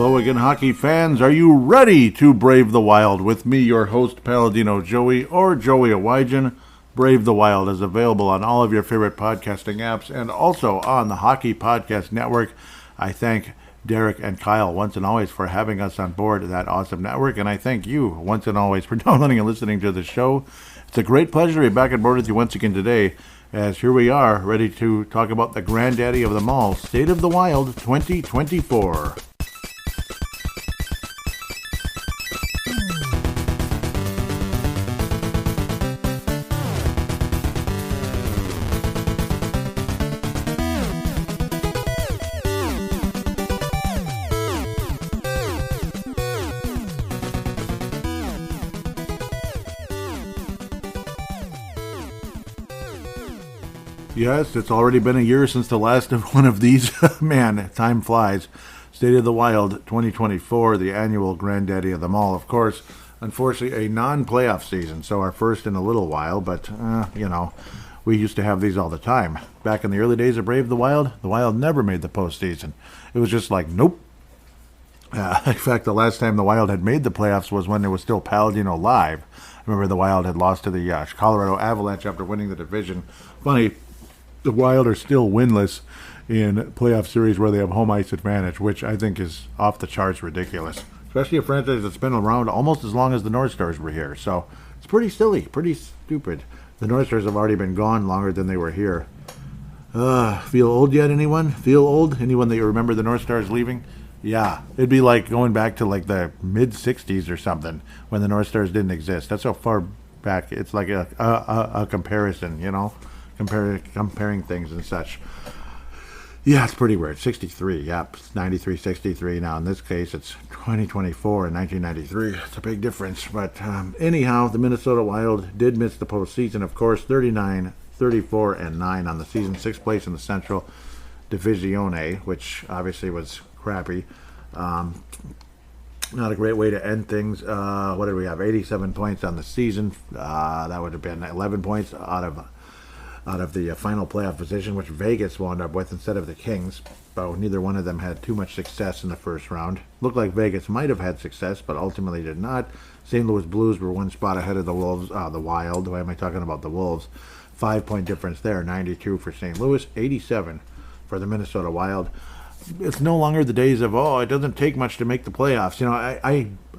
Hello again, hockey fans. Are you ready to brave the wild? With me, your host, Paladino Joey, or Joey Awajan. Brave the Wild is available on all of your favorite podcasting apps and also on the Hockey Podcast Network. I thank Derek and Kyle once and always for having us on board that awesome network, and I thank you once and always for downloading and listening to the show. It's a great pleasure to be back on board with you once again today, as here we are, ready to talk about the granddaddy of them all, State of the Wild 2024. Yes, it's already been a year since the last of one of these. Man, time flies. State of the Wild 2024, the annual granddaddy of them all. Of course, unfortunately, a non-playoff season, so our first in a little while, but, we used to have these all the time. Back in the early days of Brave the Wild never made the postseason. It was just like, nope. In fact, the last time the Wild had made the playoffs was when it was still paladinolive. I remember the Wild had lost to the Colorado Avalanche after winning the division. Funny, the Wild are still winless in playoff series where they have home ice advantage, which I think is off the charts ridiculous. Especially a franchise that's been around almost as long as the North Stars were here. So it's pretty silly, pretty stupid. The North Stars have already been gone longer than they were here. Feel old yet, anyone? Feel old? Anyone that you remember the North Stars leaving? Yeah, it'd be like going back to like the mid-'60s or something when the North Stars didn't exist. That's how far back. It's like a comparison, you know? Comparing things and such. Yeah, it's pretty weird. 63, yep. 93, 63. Now, in this case, it's 2024 and 1993. It's a big difference. But anyhow, the Minnesota Wild did miss the postseason, of course. 39, 34, and 9 on the season. 6th place in the Central Divisione, which obviously was crappy. Not a great way to end things. What did we have? 87 points on the season. That would have been 11 points out of the final playoff position, which Vegas wound up with instead of the Kings. But neither one of them had too much success in the first round. Looked like Vegas might have had success, but ultimately did not. St. Louis Blues were one spot ahead of the Wolves, the Wild. Why am I talking about the Wolves? 5-point difference there, 92 for St. Louis, 87 for the Minnesota Wild. It's no longer the days of, it doesn't take much to make the playoffs. You know,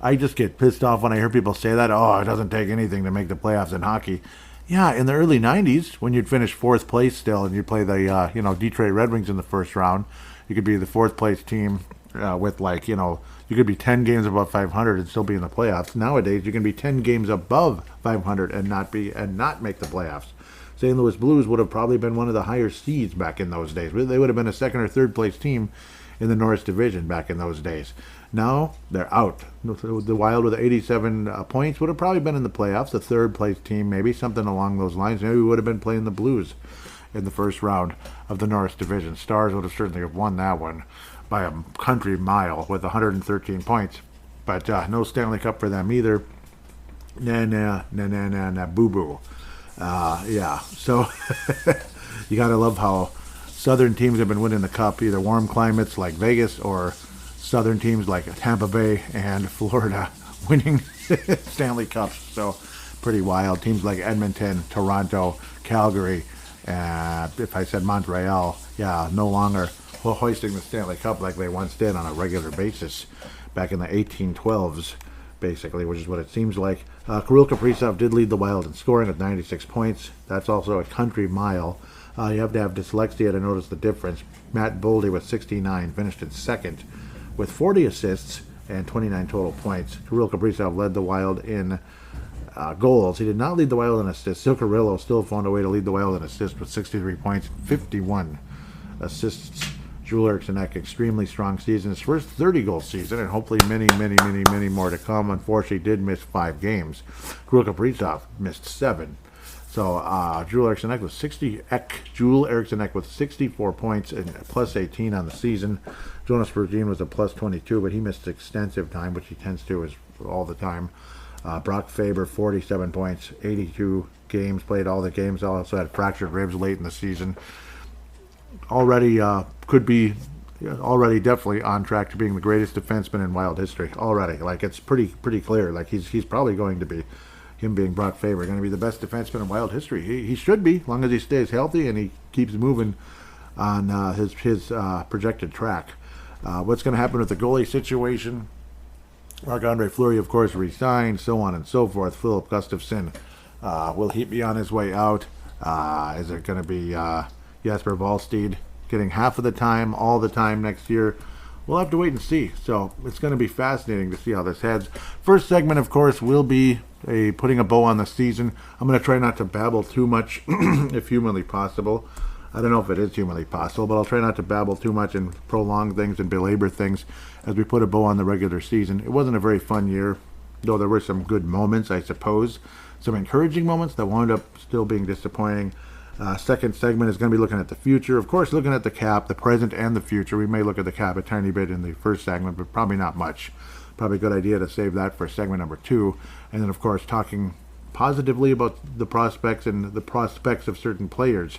I just get pissed off when I hear people say that, it doesn't take anything to make the playoffs in hockey. Yeah, in the early 90s, when you'd finish 4th place still and you'd play the, Detroit Red Wings in the first round, you could be the 4th place team with you could be 10 games above 500 and still be in the playoffs. Nowadays, you can be 10 games above 500 and not make the playoffs. St. Louis Blues would have probably been one of the higher seeds back in those days. They would have been a 2nd or 3rd place team in the Norris Division back in those days. Now, they're out. The Wild with 87 points would have probably been in the playoffs, the 3rd place team, maybe something along those lines. Maybe we would have been playing the Blues in the first round of the Norris Division. Stars would have certainly have won that one by a country mile with 113 points. But no Stanley Cup for them either. Nah, boo-boo. So you got to love how Southern teams have been winning the Cup, either warm climates like Vegas or Southern teams like Tampa Bay and Florida winning Stanley Cups. So pretty wild. Teams like Edmonton, Toronto, Calgary, if I said Montreal, no longer hoisting the Stanley Cup like they once did on a regular basis back in the 1812s, basically, which is what it seems like. Kirill Kaprizov did lead the Wild in scoring with 96 points. That's also a country mile. You have to have dyslexia to notice the difference. Matt Boldy with 69 finished in second with 40 assists and 29 total points. Kirill Kaprizov led the Wild in goals. He did not lead the Wild in assists. Zuccarello still found a way to lead the Wild in assists with 63 points, 51 assists. Joel Eriksson Ek, extremely strong season. His first 30-goal season, and hopefully many more to come. Unfortunately, did miss 5 games. Kirill Kaprizov missed 7. So Joel Eriksson Ek with 64 points and plus 18 on the season. Jonas Bergin was a plus 22, but he missed extensive time, which he tends to all the time. Brock Faber, 47 points, 82 games, played all the games. Also had fractured ribs late in the season. Already could be already definitely on track to being the greatest defenseman in Wild history. Already, like it's pretty clear. Like he's probably going to be, him being Brock Faber, going to be the best defenseman in Wild history. He should be, as long as he stays healthy and he keeps moving on his projected track. What's going to happen with the goalie situation? Marc-Andre Fleury, of course, re-signed, so on and so forth. Philip Gustafsson, will he be on his way out? Is it going to be Jesper Wallsteed getting half of the time, all the time next year? We'll have to wait and see. So it's going to be fascinating to see how this heads. First segment, of course, will be putting a bow on the season. I'm going to try not to babble too much, if humanly possible. I don't know if it is humanly possible, but I'll try not to babble too much and prolong things and belabor things as we put a bow on the regular season. It wasn't a very fun year, though there were some good moments, I suppose. Some encouraging moments that wound up still being disappointing. Second segment is going to be looking at the future. Of course, looking at the cap, the present and the future. We may look at the cap a tiny bit in the first segment, but probably not much. Probably a good idea to save that for segment number 2. And then, of course, talking positively about the prospects and the prospects of certain players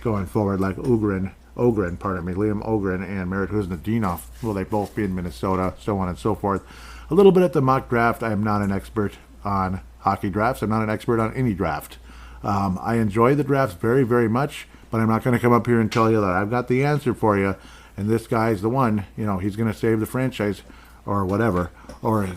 going forward, like Liam Ogren and Merit Kuznetsov. Will they both be in Minnesota? So on and so forth. A little bit at the mock draft. I am not an expert on hockey drafts. I'm not an expert on any draft. I enjoy the drafts very, very much, but I'm not going to come up here and tell you that I've got the answer for you, and this guy's the one. He's going to save the franchise, or whatever, or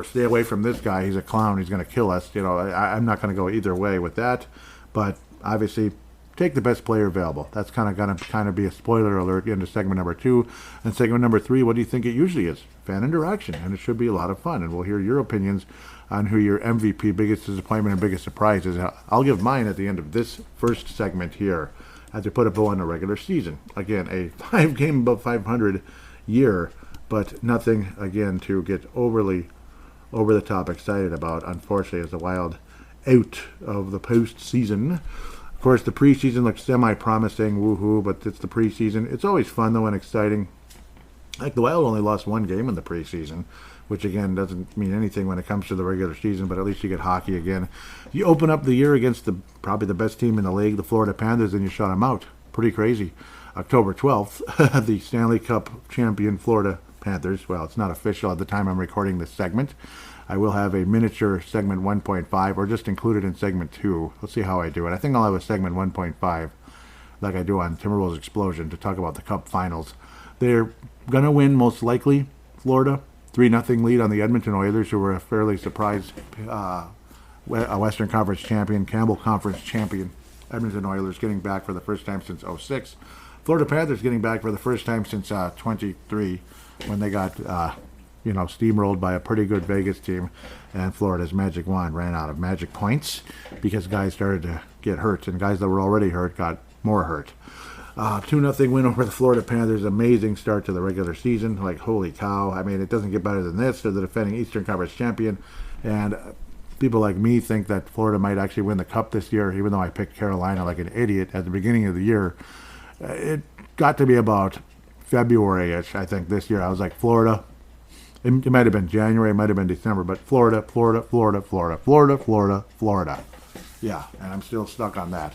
stay away from this guy. He's a clown. He's going to kill us. I'm not going to go either way with that, but obviously, take the best player available. That's going to be a spoiler alert into segment number 2. And segment number 3, what do you think it usually is? Fan interaction, and it should be a lot of fun. And we'll hear your opinions on who your MVP, biggest disappointment, and biggest surprise is. I'll give mine at the end of this first segment here, as we put a bow on the regular season. Again, a 5-game above 500 year, but nothing, again, to get overly over the top excited about, unfortunately, as the Wild out of the postseason. Of course, the preseason looks semi-promising, woohoo, but it's the preseason. It's always fun, though, and exciting. Like, the Wild only lost 1 game in the preseason, which, again, doesn't mean anything when it comes to the regular season, but at least you get hockey again. You open up the year against probably the best team in the league, the Florida Panthers, and you shut them out. Pretty crazy. October 12th, the Stanley Cup champion Florida Panthers. Well, it's not official at the time I'm recording this segment. I will have a miniature segment 1.5, or just include it in segment 2. Let's see how I do it. I think I'll have a segment 1.5, like I do on Timberwolves Explosion, to talk about the Cup Finals. They're going to win, most likely, Florida. 3-0 lead on the Edmonton Oilers, who were a fairly surprised a Western Conference champion, Campbell Conference champion. Edmonton Oilers getting back for the first time since 2006. Florida Panthers getting back for the first time since 23, when they got steamrolled by a pretty good Vegas team, and Florida's magic wand ran out of magic points because guys started to get hurt, and guys that were already hurt got more hurt. 2-0 win over the Florida Panthers. Amazing start to the regular season. Like, holy cow. I mean, it doesn't get better than this. They're the defending Eastern Conference champion, and people like me think that Florida might actually win the Cup this year, even though I picked Carolina like an idiot at the beginning of the year. It got to be about February-ish, I think, this year. I was like, Florida. It might have been January, it might have been December, but Florida. Yeah, and I'm still stuck on that.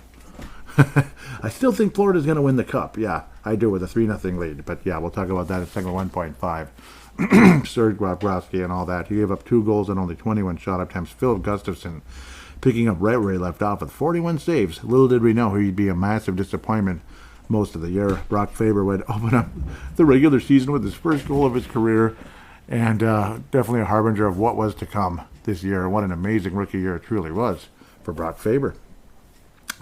I still think Florida's going to win the Cup. Yeah, I do, with a 3-0 lead. But yeah, we'll talk about that in segment 1.5. Serge Bobrovsky and all that. He gave up 2 goals and only 21 shot attempts. Philip Gustafsson picking up right where he left off with 41 saves. Little did we know he'd be a massive disappointment most of the year. Brock Faber would open up the regular season with his first goal of his career, and definitely a harbinger of what was to come this year. What an amazing rookie year it truly was for Brock Faber.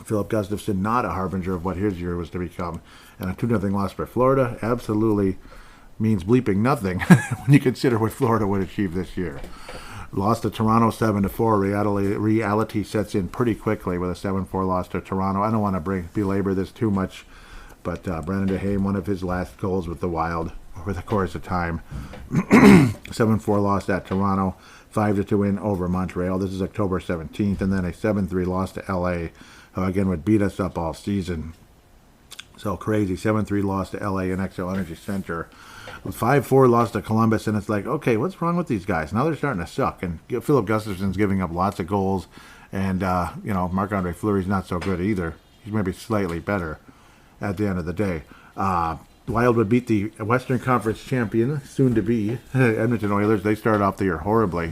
Philip Gustafsson, not a harbinger of what his year was to become. And a 2-0 loss for Florida absolutely means bleeping nothing when you consider what Florida would achieve this year. Lost to Toronto 7-4. Reality sets in pretty quickly with a 7-4 loss to Toronto. I don't want to belabor this too much, but Brandon DeHame, one of his last goals with the Wild over the course of time. 7-4 loss at Toronto. 5-2 win over Montreal. This is October 17th. And then a 7-3 loss to LA, who again would beat us up all season. So crazy. 7-3 loss to LA in XL Energy Center. 5-4 loss to Columbus, and it's like, okay, what's wrong with these guys? Now they're starting to suck, and Philip Gustafsson's giving up lots of goals, and Marc-Andre Fleury's not so good either. He's maybe slightly better at the end of the day. The Wild would beat the Western Conference champion, soon to be Edmonton Oilers. They started off the year horribly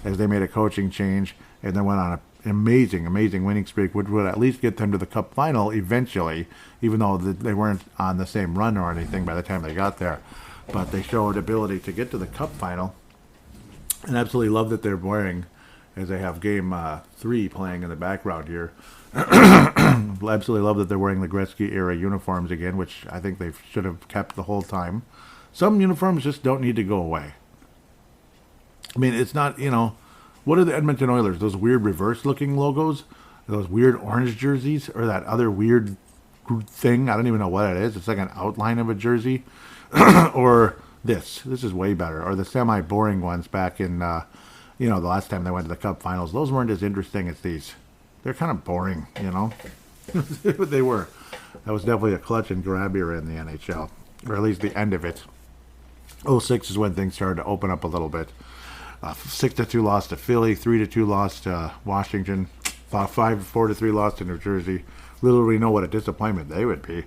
as they made a coaching change and then went on an amazing winning streak, which would at least get them to the Cup Final eventually, even though they weren't on the same run or anything by the time they got there. But they showed ability to get to the Cup Final, and absolutely love that they're wearing, as they have Game 3 playing in the background here. Absolutely love that they're wearing the Gretzky-era uniforms again, which I think they should have kept the whole time. Some uniforms just don't need to go away. I mean, it's not, what are the Edmonton Oilers? Those weird reverse-looking logos? Those weird orange jerseys? Or that other weird thing? I don't even know what it is. It's like an outline of a jersey. Or this. This is way better. Or the semi-boring ones back in, the last time they went to the Cup Finals. Those weren't as interesting as these. They're kind of boring, They were. That was definitely a clutch and grab era in the NHL. Or at least the end of it. 06 is when things started to open up a little bit. 6-2 loss to Philly, 3-2 loss to Washington, 5-4-3 loss to New Jersey. Little we know what a disappointment they would be.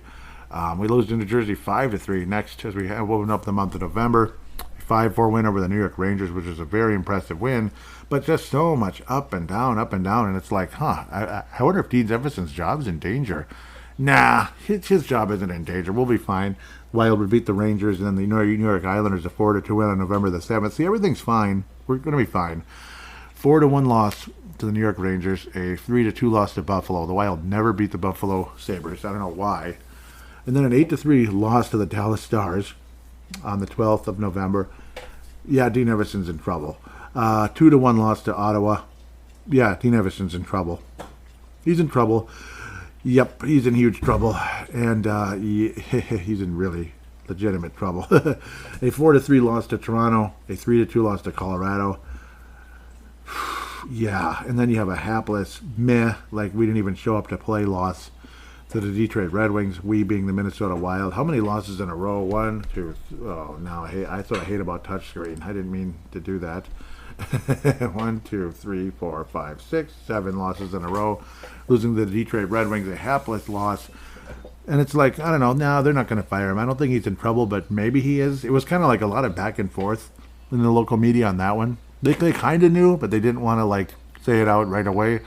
We lose to New Jersey 5-3 next as we have opened up the month of November. 5-4 win over the New York Rangers, which is a very impressive win, but just so much up and down, and it's like, I wonder if Dean Jefferson's job's in danger. Nah, his job isn't in danger. We'll be fine. Wild would beat the Rangers, and then the New York Islanders a 4-2 win on November the 7th. See, everything's fine. We're going to be fine. 4-1 loss to the New York Rangers, a 3-2 loss to Buffalo. The Wild never beat the Buffalo Sabres. I don't know why. And then an 8-3 loss to the Dallas Stars on the 12th of November. Yeah, Dean Everson's in trouble. 2-1 loss to Ottawa. Yeah, Dean Everson's in trouble. He's in trouble. Yep, he's in huge trouble. And he's in really legitimate trouble. A 4-3 loss to Toronto. A 3-2 loss to Colorado. Yeah, and then you have a hapless meh, like we didn't even show up to play loss to the Detroit Red Wings, we being the Minnesota Wild. How many losses in a row? 1, 2, oh, now that's what I hate about touchscreen. I didn't mean to do that. 1, 2, 3, 4, 5, 6, 7 losses in a row. Losing to the Detroit Red Wings, a hapless loss. And it's like, I don't know, no, they're not going to fire him. I don't think he's in trouble, but maybe he is. It was kind of like a lot of back and forth in the local media on that one. They kind of knew, but they didn't want to, say it out right away.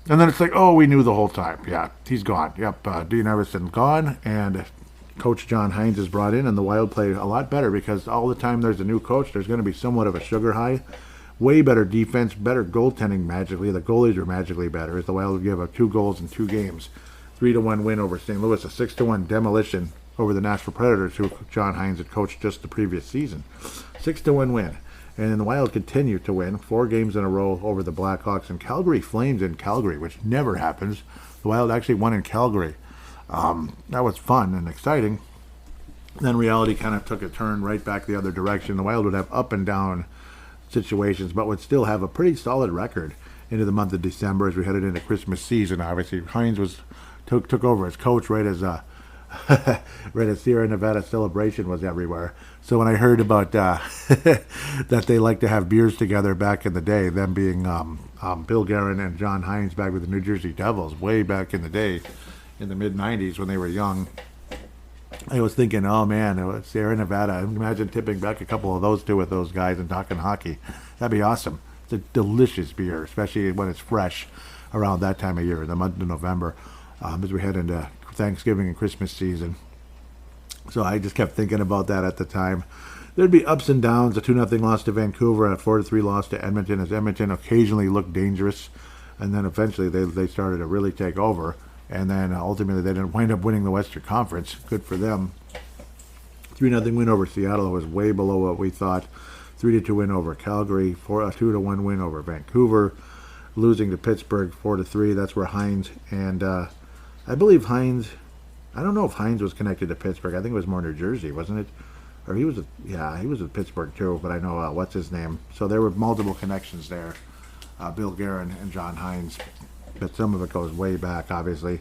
And then it's like, oh, we knew the whole time. Yeah, he's gone. Yep, Dean Everson gone, and Coach John Hines is brought in, and the Wild play a lot better because all the time there's a new coach, there's going to be somewhat of a sugar high. Way better defense, better goaltending magically. The goalies are magically better as the Wild would give up 2 goals in 2 games. 3-1 win over St. Louis, a 6-1 demolition over the Nashville Predators, who John Hines had coached just the previous season. 6-1 win. And then the Wild continue to win 4 games in a row over the Blackhawks and Calgary Flames in Calgary, which never happens. The Wild actually won in Calgary. That was fun and exciting. Then reality kind of took a turn right back the other direction. The Wild would have up and down situations, but would still have a pretty solid record into the month of December as we headed into Christmas season. Obviously, Hines took over as coach right as right as Sierra Nevada celebration was everywhere. So when I heard about that they like to have beers together back in the day, them being Bill Guerin and John Hines back with the New Jersey Devils way back in the day in the mid-'90s when they were young, I was thinking, oh man, Sierra Nevada, imagine tipping back a couple of those two with those guys and talking hockey. That'd be awesome. It's a delicious beer, especially when it's fresh around that time of year, in the month of November, as we head into Thanksgiving and Christmas season. So I just kept thinking about that at the time. There'd be ups and downs, a 2-0 loss to Vancouver and a 4-3 loss to Edmonton, as Edmonton occasionally looked dangerous, and then eventually they started to really take over, and then ultimately they didn't wind up winning the Western Conference. Good for them. 3-0 win over Seattle was way below what we thought. 3-2 win over Calgary, 2-1 win over Vancouver, losing to Pittsburgh 4-3. That's where Hines and I believe Hines, I don't know if Hines was connected to Pittsburgh. I think it was more New Jersey, wasn't it? Or he was with Pittsburgh too, but I know what's his name. So there were multiple connections there. Bill Guerin and John Hines, but some of it goes way back, obviously.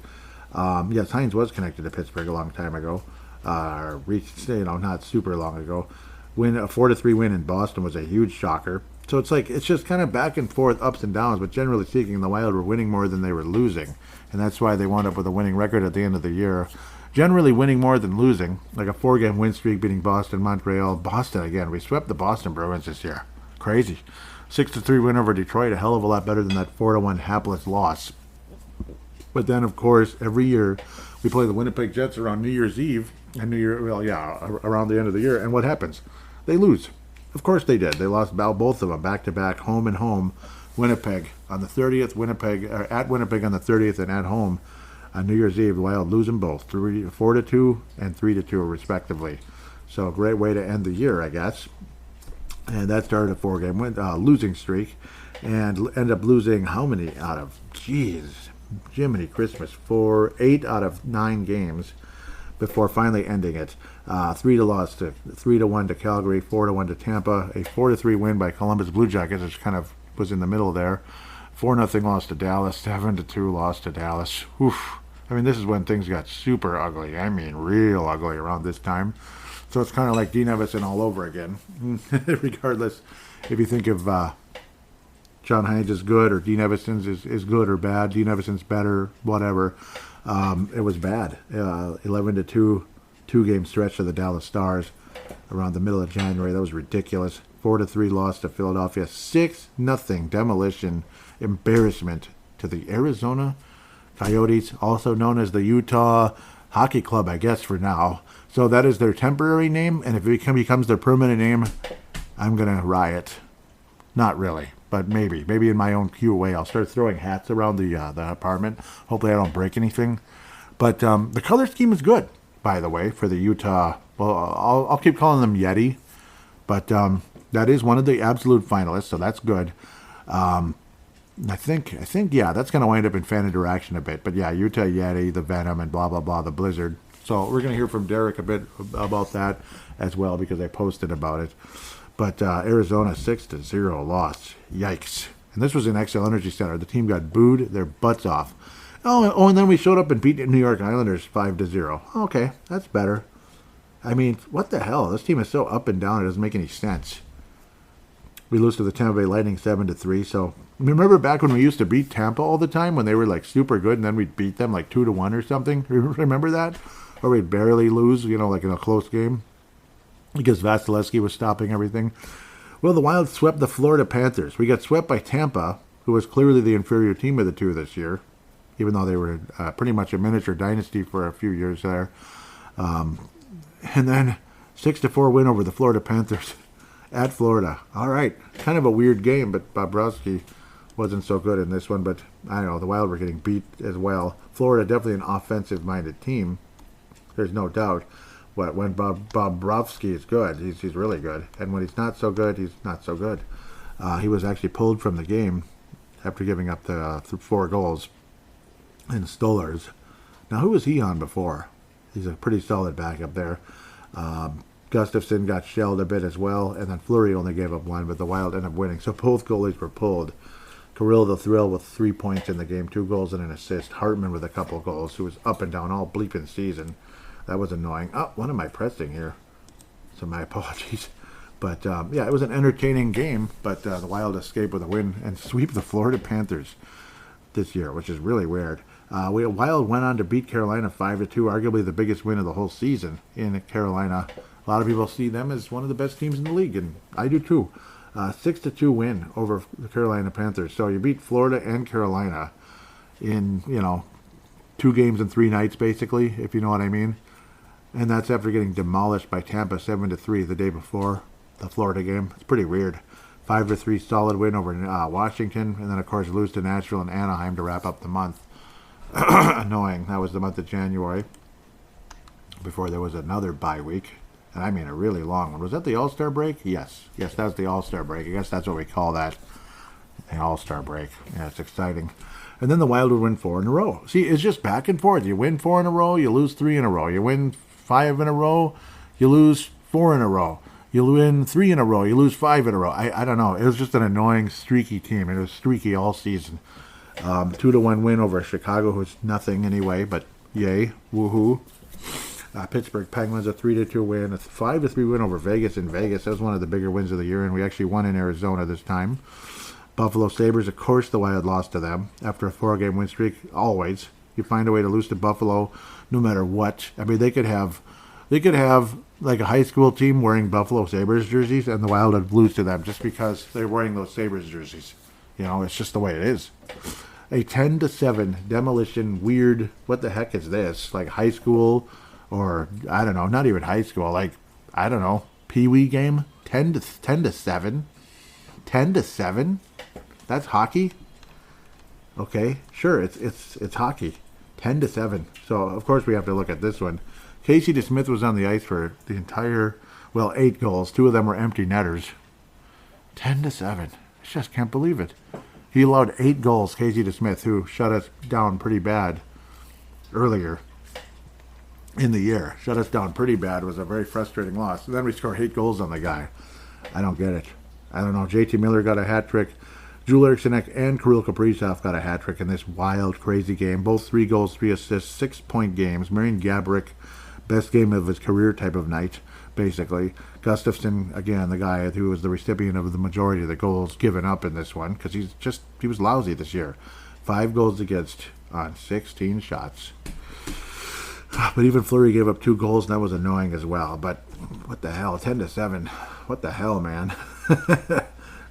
Yes, Hines was connected to Pittsburgh a long time ago. Not super long ago. A 4-3 win in Boston was a huge shocker. So it's just kind of back and forth, ups and downs, but generally speaking, the Wild were winning more than they were losing. And that's why they wound up with a winning record at the end of the year. generally winning more than losing, like a 4-game win streak beating Boston, Montreal. Boston again. We swept the Boston Bruins this year. Crazy. 6-3 win over Detroit, a hell of a lot better than that 4-1 hapless loss. But then, of course, every year we play the Winnipeg Jets around New Year's Eve and around the end of the year. And what happens? They lose. Of course they did. They lost both of them back-to-back, home and home. Winnipeg on the 30th, at Winnipeg on the 30th, and at home on New Year's Eve. The Wild lose them both, 4-2 and 3-2 respectively. So a great way to end the year, I guess. And that started a 4-game losing streak, and ended up losing how many out of? Jiminy Christmas, 8 out of 9 games before finally ending it. 3-1 to Calgary, 4-1 to Tampa, a 4-3 win by Columbus Blue Jackets, which kind of was in the middle there. 4-0 loss to Dallas, 7-2 loss to Dallas. Oof. I mean, this is when things got super ugly. I mean, real ugly around this time. So it's kind of like Dean Evison all over again. Regardless, if you think of John Hines is good or Dean Evason's is good or bad, Dean Evason's better, whatever. It was bad. 11-2 2-game stretch for the Dallas Stars around the middle of January. That was ridiculous. 4-3 loss to Philadelphia. 6-0 demolition embarrassment to the Arizona Coyotes, also known as the Utah Hockey Club, I guess, for now. So that is their temporary name, and if it becomes their permanent name, I'm going to riot. Not really, but maybe. Maybe in my own cute way. I'll start throwing hats around the apartment. Hopefully I don't break anything. But the color scheme is good, by the way, for the Utah. Well, I'll keep calling them Yeti, but that is one of the absolute finalists, so that's good. I think, yeah, that's going to wind up in fan interaction a bit. But yeah, Utah Yeti, the Venom, and blah, blah, blah, the Blizzard. So we're going to hear from Derek a bit about that as well because I posted about it. But Arizona 6-0 loss. Yikes. And this was in XL Energy Center. The team got booed their butts off. Oh, and then we showed up and beat New York Islanders 5-0. Okay, that's better. I mean, what the hell? This team is so up and down, it doesn't make any sense. We lose to the Tampa Bay Lightning 7-3. So remember back when we used to beat Tampa all the time when they were like super good, and then we'd beat them like 2-1 or something? Remember that? Or we'd barely lose, like in a close game because Vasilevsky was stopping everything. Well, the Wild swept the Florida Panthers. We got swept by Tampa, who was clearly the inferior team of the two this year, even though they were pretty much a miniature dynasty for a few years there. And then 6-4 win over the Florida Panthers at Florida. All right, kind of a weird game, but Bobrovsky wasn't so good in this one. But I don't know, the Wild were getting beat as well. Florida definitely an offensive-minded team. There's no doubt. But when Bobrovsky is good, he's really good. And when he's not so good, he's not so good. He was actually pulled from the game after giving up the 4 goals in Stolarz. Now, who was he on before? He's a pretty solid backup there. Gustafsson got shelled a bit as well, and then Fleury only gave up 1, but the Wild ended up winning. So both goalies were pulled. Kirill the Thrill with 3 points in the game, 2 goals and an assist. Hartman with a couple goals, who was up and down all bleeping season. That was annoying. Oh, what am I pressing here? So my apologies. But, yeah, it was an entertaining game, but the Wild escaped with a win and sweep the Florida Panthers this year, which is really weird. Wild went on to beat Carolina 5-2, arguably the biggest win of the whole season in Carolina. A lot of people see them as one of the best teams in the league, and I do too. 6-2 win over the Carolina Panthers. So you beat Florida and Carolina in, 2 games in 3 nights, basically, if you know what I mean. And that's after getting demolished by Tampa 7-3 the day before the Florida game. It's pretty weird. 5-3 solid win over Washington, and then of course lose to Nashville and Anaheim to wrap up the month. Annoying. That was the month of January before there was another bye week, and I mean a really long one. Was that the All-Star break? Yes, that was the All-Star break. I guess that's what we call that, the All-Star break. Yeah, it's exciting. And then the Wild would win 4 in a row. See, it's just back and forth. You win 4 in a row, you lose 3 in a row. You win 5 in a row, you lose 4 in a row. You win 3 in a row, you lose 5 in a row. I don't know. It was just an annoying, streaky team. It was streaky all season. 2-1 win over Chicago, who's nothing anyway, but yay, woohoo. Pittsburgh Penguins, a 3-2 win, a 5-3 win over Vegas in Vegas. That was one of the bigger wins of the year, and we actually won in Arizona this time. Buffalo Sabres, of course the Wild lost to them after a 4-game win streak, always. You find a way to lose to Buffalo, no matter what. I mean, they could have like a high school team wearing Buffalo Sabres jerseys, and the Wild would lose to them just because they're wearing those Sabres jerseys. You know, it's just the way it is. A 10-7 demolition. Weird. What the heck is this? Like high school, or I don't know. Not even high school. Like I don't know. Pee-wee game. 10-7. 10-7. That's hockey. Okay, sure. It's hockey. 10-7. So of course we have to look at this one. Casey DeSmith was on the ice for the entire 8 goals. 2 of them were empty netters. 10-7. I just can't believe it. He allowed 8 goals, Casey DeSmith, who shut us down pretty bad earlier in the year. Shut us down pretty bad. It was a very frustrating loss. And then we score 8 goals on the guy. I don't get it. I don't know. JT Miller got a hat trick. Joel Eriksson and Kirill Kaprizov got a hat trick in this wild, crazy game. Both 3 goals, 3 assists, 6-point games. Marian Gaborik, best game of his career type of night, basically. Gustafsson, again, the guy who was the recipient of the majority of the goals given up in this one, because he was lousy this year. 5 goals against on 16 shots. But even Fleury gave up 2 goals, and that was annoying as well. But what the hell, 10-7. What the hell, man?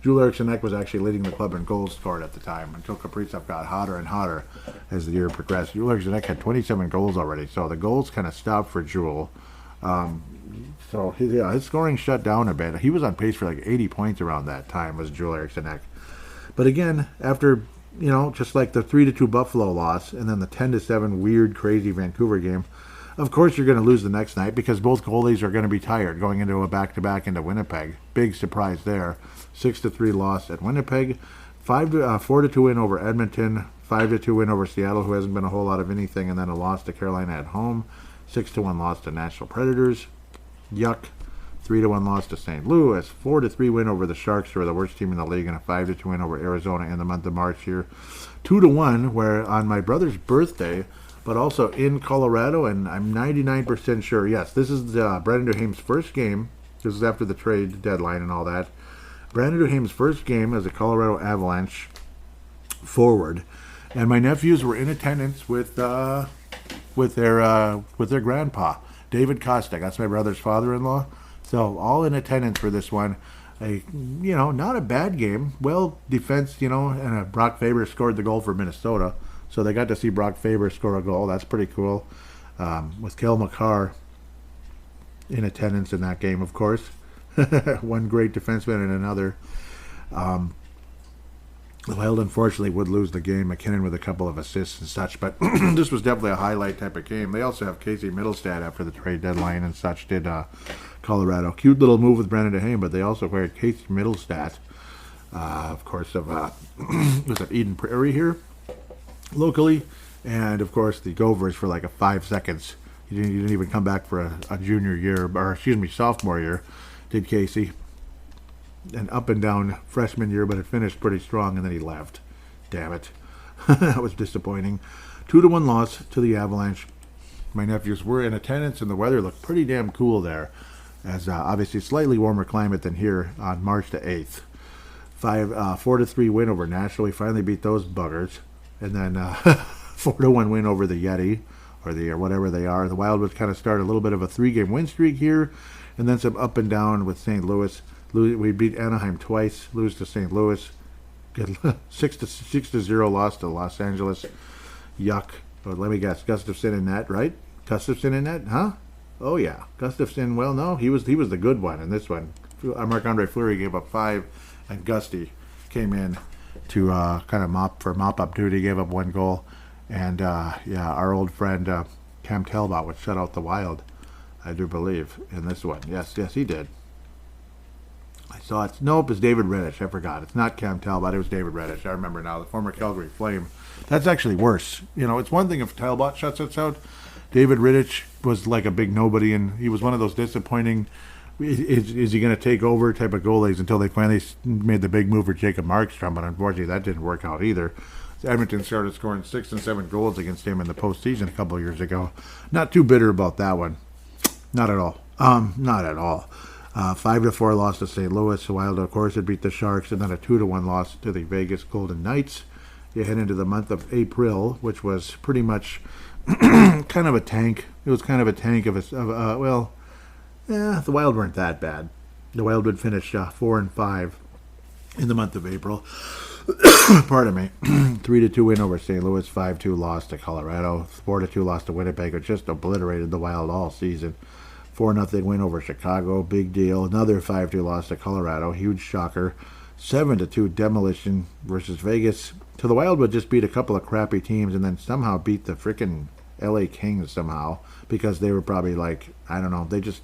Joel Eriksson was actually leading the club in goals scored at the time until Kaprizov got hotter and hotter as the year progressed. Joel Eriksson had 27 goals already, so the goals kind of stopped for Joel. So his scoring shut down a bit. He was on pace for like 80 points around that time, was Joel Eriksson. But again, after just like the 3-2 Buffalo loss and then the 10-7 weird, crazy Vancouver game, of course you're going to lose the next night because both goalies are going to be tired going into a back-to-back into Winnipeg. Big surprise there. 6-3 loss at Winnipeg. 4-2 win over Edmonton. 5-2 win over Seattle, who hasn't been a whole lot of anything, and then a loss to Carolina at home. 6-1 loss to Nashville Predators. Yuck. 3-1 loss to St. Louis. 4-3 win over the Sharks, who are the worst team in the league, and a 5-2 win over Arizona in the month of March here. 2-1, where on my brother's birthday, but also in Colorado, and I'm 99% sure, yes, this is Brandon Duhaime's first game. This is after the trade deadline and all that. Brandon Duhaime's first game as a Colorado Avalanche forward, and my nephews were in attendance with their grandpa, David Kostek. That's my brother's father-in-law. So all in attendance for this one. Not a bad game. Well, defense, and Brock Faber scored the goal for Minnesota. So they got to see Brock Faber score a goal. That's pretty cool. With Cale Makar in attendance in that game, of course. One great defenseman and another. The Wild, unfortunately, would lose the game. McKinnon with a couple of assists and such. But this was definitely a highlight type of game. They also have Casey Middlestad after the trade deadline and such did Colorado. Cute little move with Brandon Duhaime, but they also acquired Casey Middlestad, of course, of was it Eden Prairie here? Locally, and of course the Govers for like a 5 seconds. He didn't even come back for a junior year, or sophomore year, did Casey. An up and down freshman year, but it finished pretty strong, and then he left. Damn it. That was disappointing. 2-1 loss to the Avalanche. My nephews were in attendance, and the weather looked pretty damn cool there, as obviously slightly warmer climate than here on March the 8th. 4-3 win over Nashville. We finally beat those buggers. And then 4-1 win over the Yeti, or whatever they are. The Wild would kind of start a little bit of a 3-game win streak here, and then some up and down with St. Louis. We beat Anaheim twice, lose to St. Louis. Good 6-0 loss to Los Angeles. Yuck. Oh, let me guess, Gustafsson in net, right? Gustafsson in net, huh? Oh yeah, Gustafsson. Well, no, he was the good one in this one. Marc-Andre Fleury gave up 5, and Gusty came in to kind of mop up duty, gave up 1 goal, and our old friend Cam Talbot would shut out the Wild, I do believe, in this one. Yes, he did. I saw it. Nope, it's David Rittich. I forgot. It's not Cam Talbot. It was David Rittich. I remember now. The former Calgary Flame. That's actually worse. It's one thing if Talbot shuts us out. David Rittich was like a big nobody, and he was one of those disappointing, is he going to take over type of goalies until they finally made the big move for Jacob Markstrom, but unfortunately that didn't work out either. Edmonton started scoring 6 and 7 goals against him in the postseason a couple of years ago. Not too bitter about that one. Not at all. Not at all. 5-4 loss to St. Louis. The Wild, of course, had beat the Sharks, and then a 2-1 loss to the Vegas Golden Knights. You head into the month of April, which was pretty much kind of a tank. It was kind of a tank the Wild weren't that bad. The Wild would finish 4-5 in the month of April. Pardon me. 3-2 win over St. Louis, 5-2 loss to Colorado, 4-2 loss to Winnipeg, which just obliterated the Wild all season. 4-0 win over Chicago, big deal. Another 5-2 loss to Colorado, huge shocker. 7-2 demolition versus Vegas. So the Wild would just beat a couple of crappy teams and then somehow beat the freaking LA Kings somehow, because they were probably like, I don't know, they just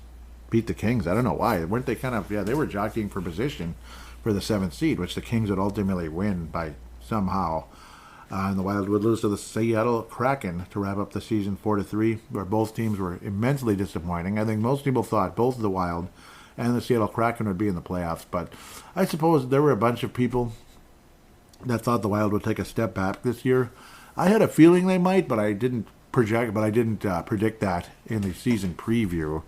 beat the Kings. I don't know why. Weren't they they were jockeying for position for the 7th seed, which the Kings would ultimately win by somehow. And the Wild would lose to the Seattle Kraken to wrap up the season 4-3, where both teams were immensely disappointing. I think most people thought both the Wild and the Seattle Kraken would be in the playoffs, but I suppose there were a bunch of people that thought the Wild would take a step back this year. I had a feeling they might, but I didn't predict that in the season preview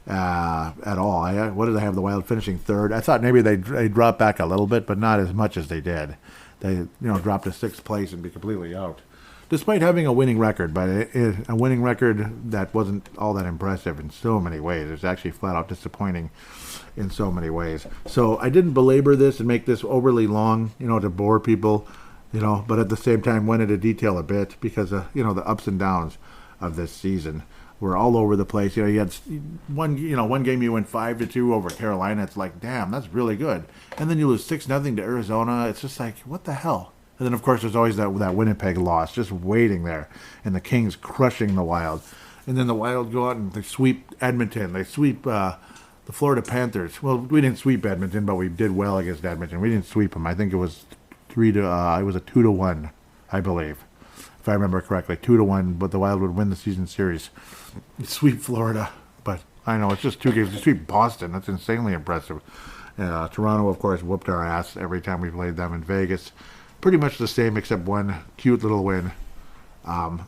at all. What did I have the Wild finishing 3rd? I thought maybe they'd drop back a little bit, but not as much as they did. They dropped to 6th place and be completely out, despite having a winning record. But a winning record that wasn't all that impressive in so many ways. It was actually flat out disappointing in so many ways. So I didn't belabor this and make this overly long, to bore people, but at the same time went into detail a bit because the ups and downs of this season were all over the place. You had one game you went 5-2 over Carolina. It's like, damn, that's really good. And then you lose 6-0 to Arizona. It's just like, what the hell? And then of course there's always that Winnipeg loss just waiting there, and the Kings crushing the Wild. And then the Wild go out and they sweep Edmonton. They sweep the Florida Panthers. Well, we didn't sweep Edmonton, but we did well against Edmonton. We didn't sweep them. I think it was it was a 2-1, I believe, if I remember correctly, 2-1. But the Wild would win the season series. Sweep Florida, but I know it's just 2 games. You sweep Boston. That's insanely impressive. Toronto, of course, whooped our ass every time we played them in Vegas. Pretty much the same, except one cute little win.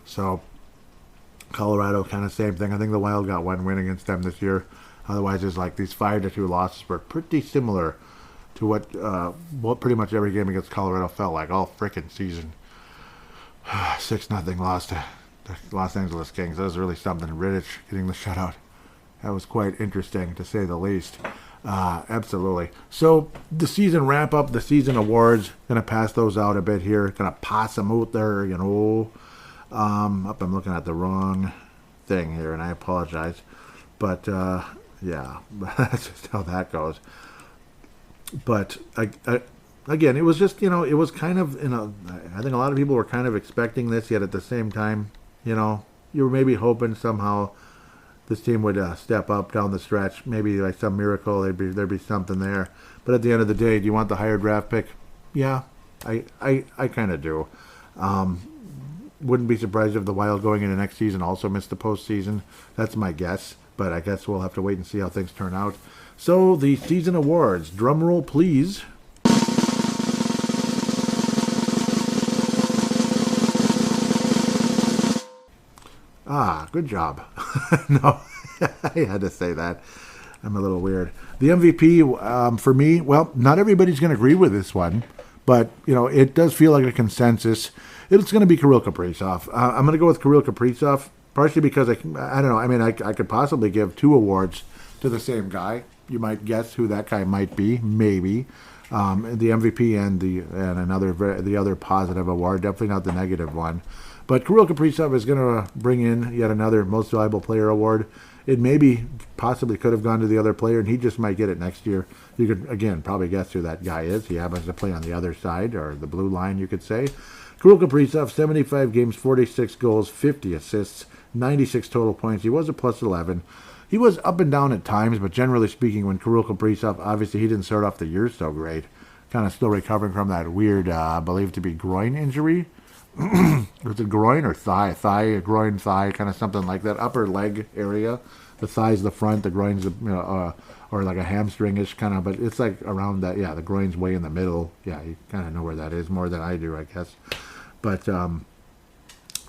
So Colorado, kind of same thing. I think the Wild got one win against them this year. Otherwise, it's like these 5-2 losses were pretty similar to what pretty much every game against Colorado felt like all frickin' season. 6-0 loss to the Los Angeles Kings. That was really something. Rittich getting the shutout. That was quite interesting, to say the least. Absolutely. So the season wrap up, the season awards, gonna pass those out a bit here. Gonna pass them out there, I'm looking at the wrong thing here, and I apologize. But yeah, that's just how that goes. But again, it was just, it was kind of, I think a lot of people were kind of expecting this, yet at the same time, you were maybe hoping somehow this team would step up down the stretch. Maybe like some miracle, there'd be something there. But at the end of the day, do you want the higher draft pick? Yeah, I kind of do. Wouldn't be surprised if the Wild going into next season also missed the postseason. That's my guess. But I guess we'll have to wait and see how things turn out. So the season awards. Drum roll, please. Good job. No, I had to say that. I'm a little weird. The MVP, for me, well, not everybody's going to agree with this one, but, it does feel like a consensus. It's going to be Kirill Kaprizov. I'm going to go with Kirill Kaprizov, partially because I don't know. I mean, I could possibly give 2 awards to the same guy. You might guess who that guy might be, maybe. The MVP and the other positive award, definitely not the negative one. But Kirill Kaprizov is going to bring in yet another Most Valuable Player award. It possibly could have gone to the other player, and he just might get it next year. You could, again, probably guess who that guy is. He happens to play on the other side, or the blue line, you could say. Kirill Kaprizov, 75 games, 46 goals, 50 assists, 96 total points. He was a plus 11. He was up and down at times, but generally speaking, when Kirill Kaprizov, obviously he didn't start off the year so great. Kind of still recovering from that weird, believed to be groin injury. Was it groin or thigh? Groin, thigh, kind of something like that. Upper leg area. The thigh's the front, the groin's or like a hamstring-ish kind of, but it's like around that. Yeah, the groin's way in the middle. Yeah, you kind of know where that is more than I do, I guess. But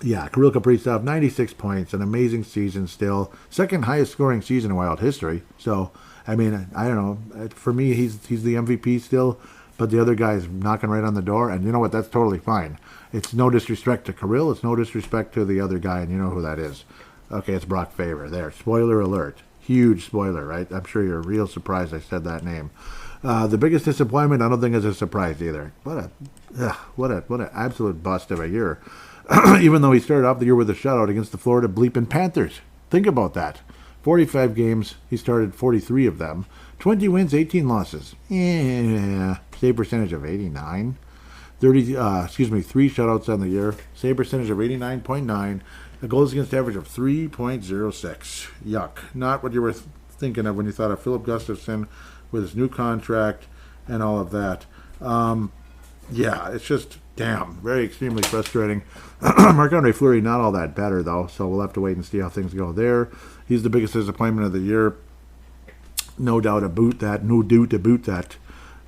yeah, Kirill Kaprizov, 96 points, an amazing season still. Second highest scoring season in Wild history. So, I mean, I don't know. For me, he's the MVP still. but the other guy's knocking right on the door, and you know what? That's totally fine. It's no disrespect to Kirill. It's no disrespect to the other guy, and you know who that is. Okay, it's Brock Faber. There, spoiler alert. Huge spoiler, right? I'm sure you're real surprised I said that name. The biggest disappointment, I don't think is a surprise either. What an absolute bust of a year. Even though he started off the year with a shutout against the Florida bleeping Panthers. Think about that. 45 games, he started 43 of them. 20 wins, 18 losses. Yeah, save percentage of 89. 3 shutouts on the year. Save percentage of 89.9. A goals against average of 3.06. Yuck. Not what you were thinking of when you thought of Philip Gustafsson with his new contract and all of that. Yeah, it's just, damn, very extremely frustrating. Marc-Andre Fleury, not all that better, though, so we'll have to wait and see how things go there. He's the biggest disappointment of the year. No doubt about that. No doubt about that.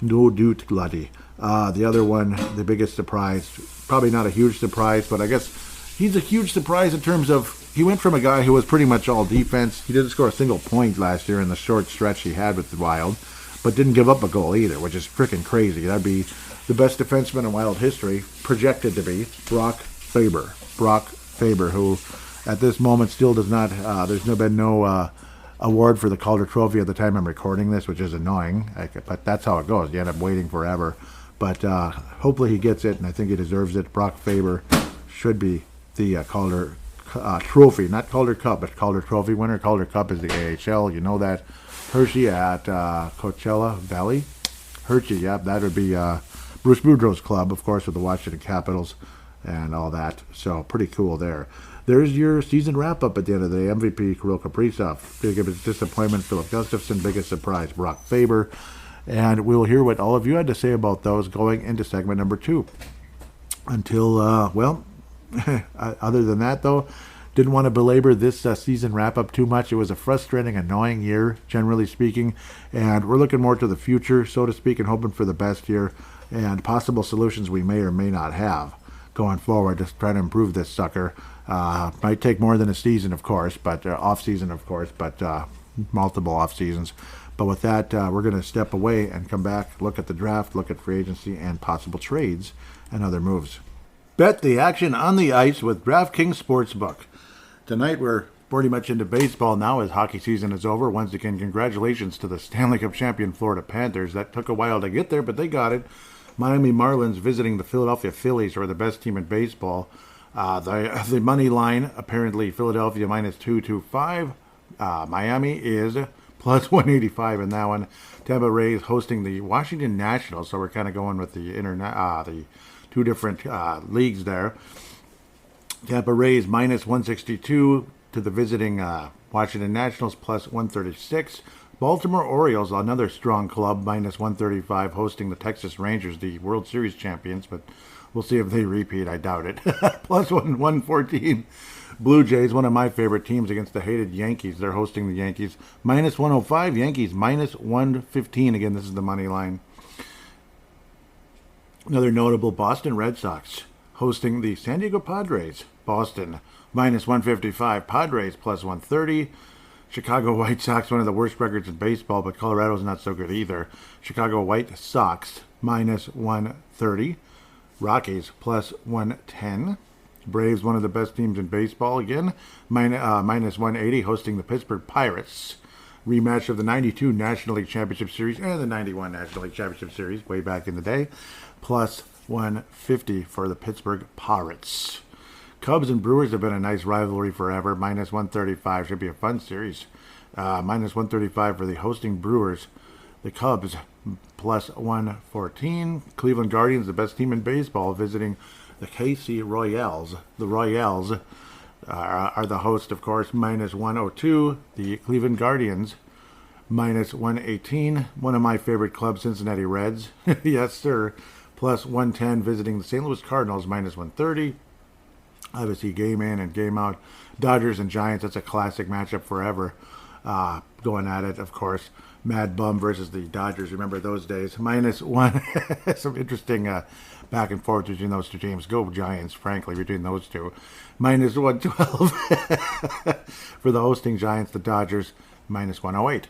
No doubt, bloody. The other one, the biggest surprise, probably not a huge surprise, but I guess he's a huge surprise in terms of he went from a guy who was pretty much all defense. He didn't score a single point last year in the short stretch he had with the Wild, but didn't give up a goal either, which is freaking crazy. That'd be the best defenseman in Wild history, projected to be Brock Faber. Brock Faber, who at this moment still does not, there's been no award for the Calder Trophy at the time I'm recording this, which is annoying, but that's how it goes. You end up waiting forever. But hopefully he gets it, and I think he deserves it. Brock Faber should be the Calder Trophy, not Calder Cup, but Calder Trophy winner. Calder Cup is the AHL. You know that. Hershey at Coachella Valley. Hershey, yeah, that would be Bruce Boudreau's club, of course, with the Washington Capitals and all that. So pretty cool there. There's your season wrap-up at the end of the day. MVP, Kirill Kaprizov. Biggest disappointment, Philip Gustafsson. Biggest surprise, Brock Faber. And we'll hear what all of you had to say about those going into segment number 2. Until, other than that, though, didn't want to belabor this season wrap-up too much. It was a frustrating, annoying year, generally speaking. And we're looking more to the future, so to speak, and hoping for the best here and possible solutions we may or may not have going forward, just trying to improve this sucker. Might take more than a season, of course, but off-season, of course, but multiple off-seasons. But with that, we're going to step away and come back, look at the draft, look at free agency, and possible trades and other moves. Bet the action on the ice with DraftKings Sportsbook. Tonight, we're pretty much into baseball now as hockey season is over. Once again, congratulations to the Stanley Cup champion Florida Panthers. That took a while to get there, but they got it. Miami Marlins visiting the Philadelphia Phillies, who are the best team in baseball. The money line, apparently Philadelphia minus 225. Miami is plus 185 in that one. Tampa Rays hosting the Washington Nationals, so we're kind of going with the two different leagues there. Tampa Rays minus 162 to the visiting Washington Nationals plus 136. Baltimore Orioles, another strong club, minus 135, hosting the Texas Rangers, the World Series champions, but we'll see if they repeat. I doubt it. Plus 114. Blue Jays, one of my favorite teams, against the hated Yankees. They're hosting the Yankees. Minus 105. Yankees minus 115. Again, this is the money line. Another notable, Boston Red Sox hosting the San Diego Padres. Boston minus 155. Padres plus 130. Chicago White Sox, one of the worst records in baseball, but Colorado's not so good either. Chicago White Sox minus 130. Rockies plus 110. Braves, one of the best teams in baseball again, minus 180, hosting the Pittsburgh Pirates. Rematch of the 92 National League Championship Series and the 91 National League Championship Series way back in the day. Plus 150 for the Pittsburgh Pirates. Cubs and Brewers have been a nice rivalry forever. Minus 135 should be a fun series. Minus 135 for the hosting Brewers. The Cubs plus 114. Cleveland Guardians, the best team in baseball, visiting the KC Royals. The Royals are the host, of course, minus 102. The Cleveland Guardians minus 118. One of my favorite clubs, Cincinnati Reds. Yes, sir. Plus 110, visiting the St. Louis Cardinals, minus 130. Obviously, game in and game out. Dodgers and Giants, that's a classic matchup forever. Going at it, of course. Mad Bum versus the Dodgers. Remember those days. Minus 1. Some interesting back and forth between those two teams. Go Giants, frankly, between those two. Minus 112 for the hosting Giants. The Dodgers, minus 108.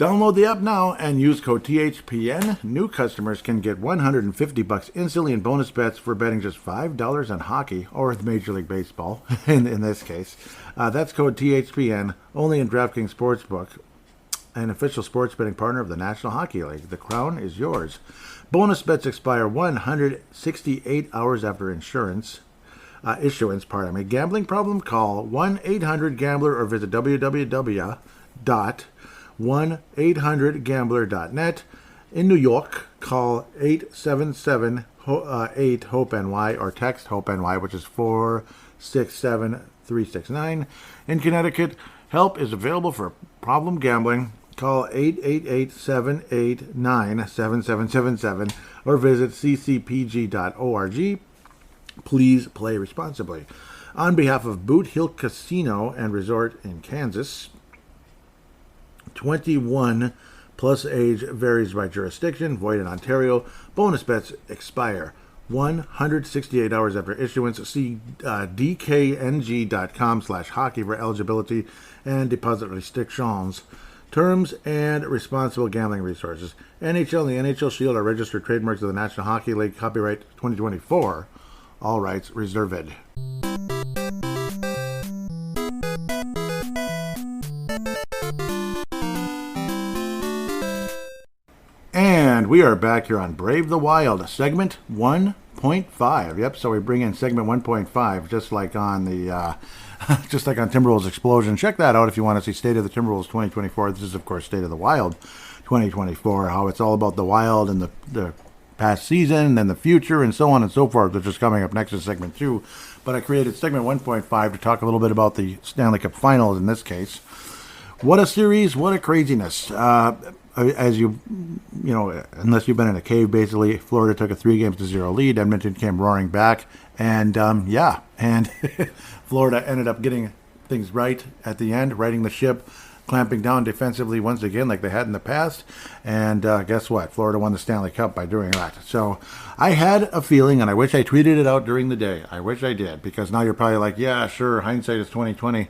Download the app now and use code THPN. New customers can get $150 instantly in bonus bets for betting just $5 on hockey or Major League Baseball, in this case. That's code THPN, only in DraftKings Sportsbook, an official sports betting partner of the National Hockey League. The crown is yours. Bonus bets expire 168 hours after issuance. Gambling problem? Call 1-800-GAMBLER or visit www.1800gambler.net. In New York, call 877-8-HOPE-NY or text HOPE-NY, which is 467-369. In Connecticut, help is available for problem gambling. Call 888-789-7777 or visit ccpg.org. Please play responsibly. On behalf of Boot Hill Casino and Resort in Kansas, 21 plus age varies by jurisdiction, void in Ontario. Bonus bets expire 168 hours after issuance. See dkng.com/hockey for eligibility and deposit restrictions, terms, and responsible gambling resources. NHL and the NHL Shield are registered trademarks of the National Hockey League. Copyright 2024. All rights reserved. And we are back here on Brave the Wild, segment 1.5. Yep, so we bring in segment 1.5, just like on the, just like on Timberwolves Explosion. Check that out if you want to see State of the Timberwolves 2024. This is, of course, State of the Wild 2024. How it's all about the Wild and the past season and the future and so on and so forth, which is coming up next in segment 2. But I created segment 1.5 to talk a little bit about the Stanley Cup Finals in this case. What a series! What a craziness! As you know, unless you've been in a cave, basically, Florida took a 3-0 lead. Edmonton came roaring back, and Florida ended up getting things right at the end, righting the ship, clamping down defensively once again like they had in the past. And guess what? Florida won the Stanley Cup by doing that. So I had a feeling, and I wish I tweeted it out during the day. I wish I did, because now you're probably like, yeah, sure, hindsight is 2020.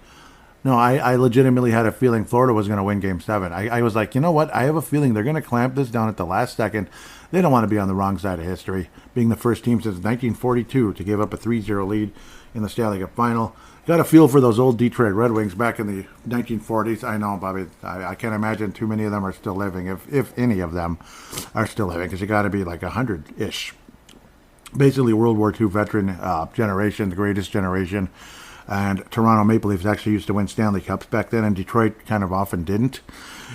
No, I legitimately had a feeling Florida was going to win Game 7. I was like, you know what? I have a feeling they're going to clamp this down at the last second. They don't want to be on the wrong side of history, being the first team since 1942 to give up a 3-0 lead in the Stanley Cup Final. Got a feel for those old Detroit Red Wings back in the 1940s. I know, Bobby, I can't imagine too many of them are still living, if any of them are still living, because you got to be like 100-ish. Basically, World War II veteran generation, the greatest generation. And Toronto Maple Leafs actually used to win Stanley Cups back then, and Detroit kind of often didn't.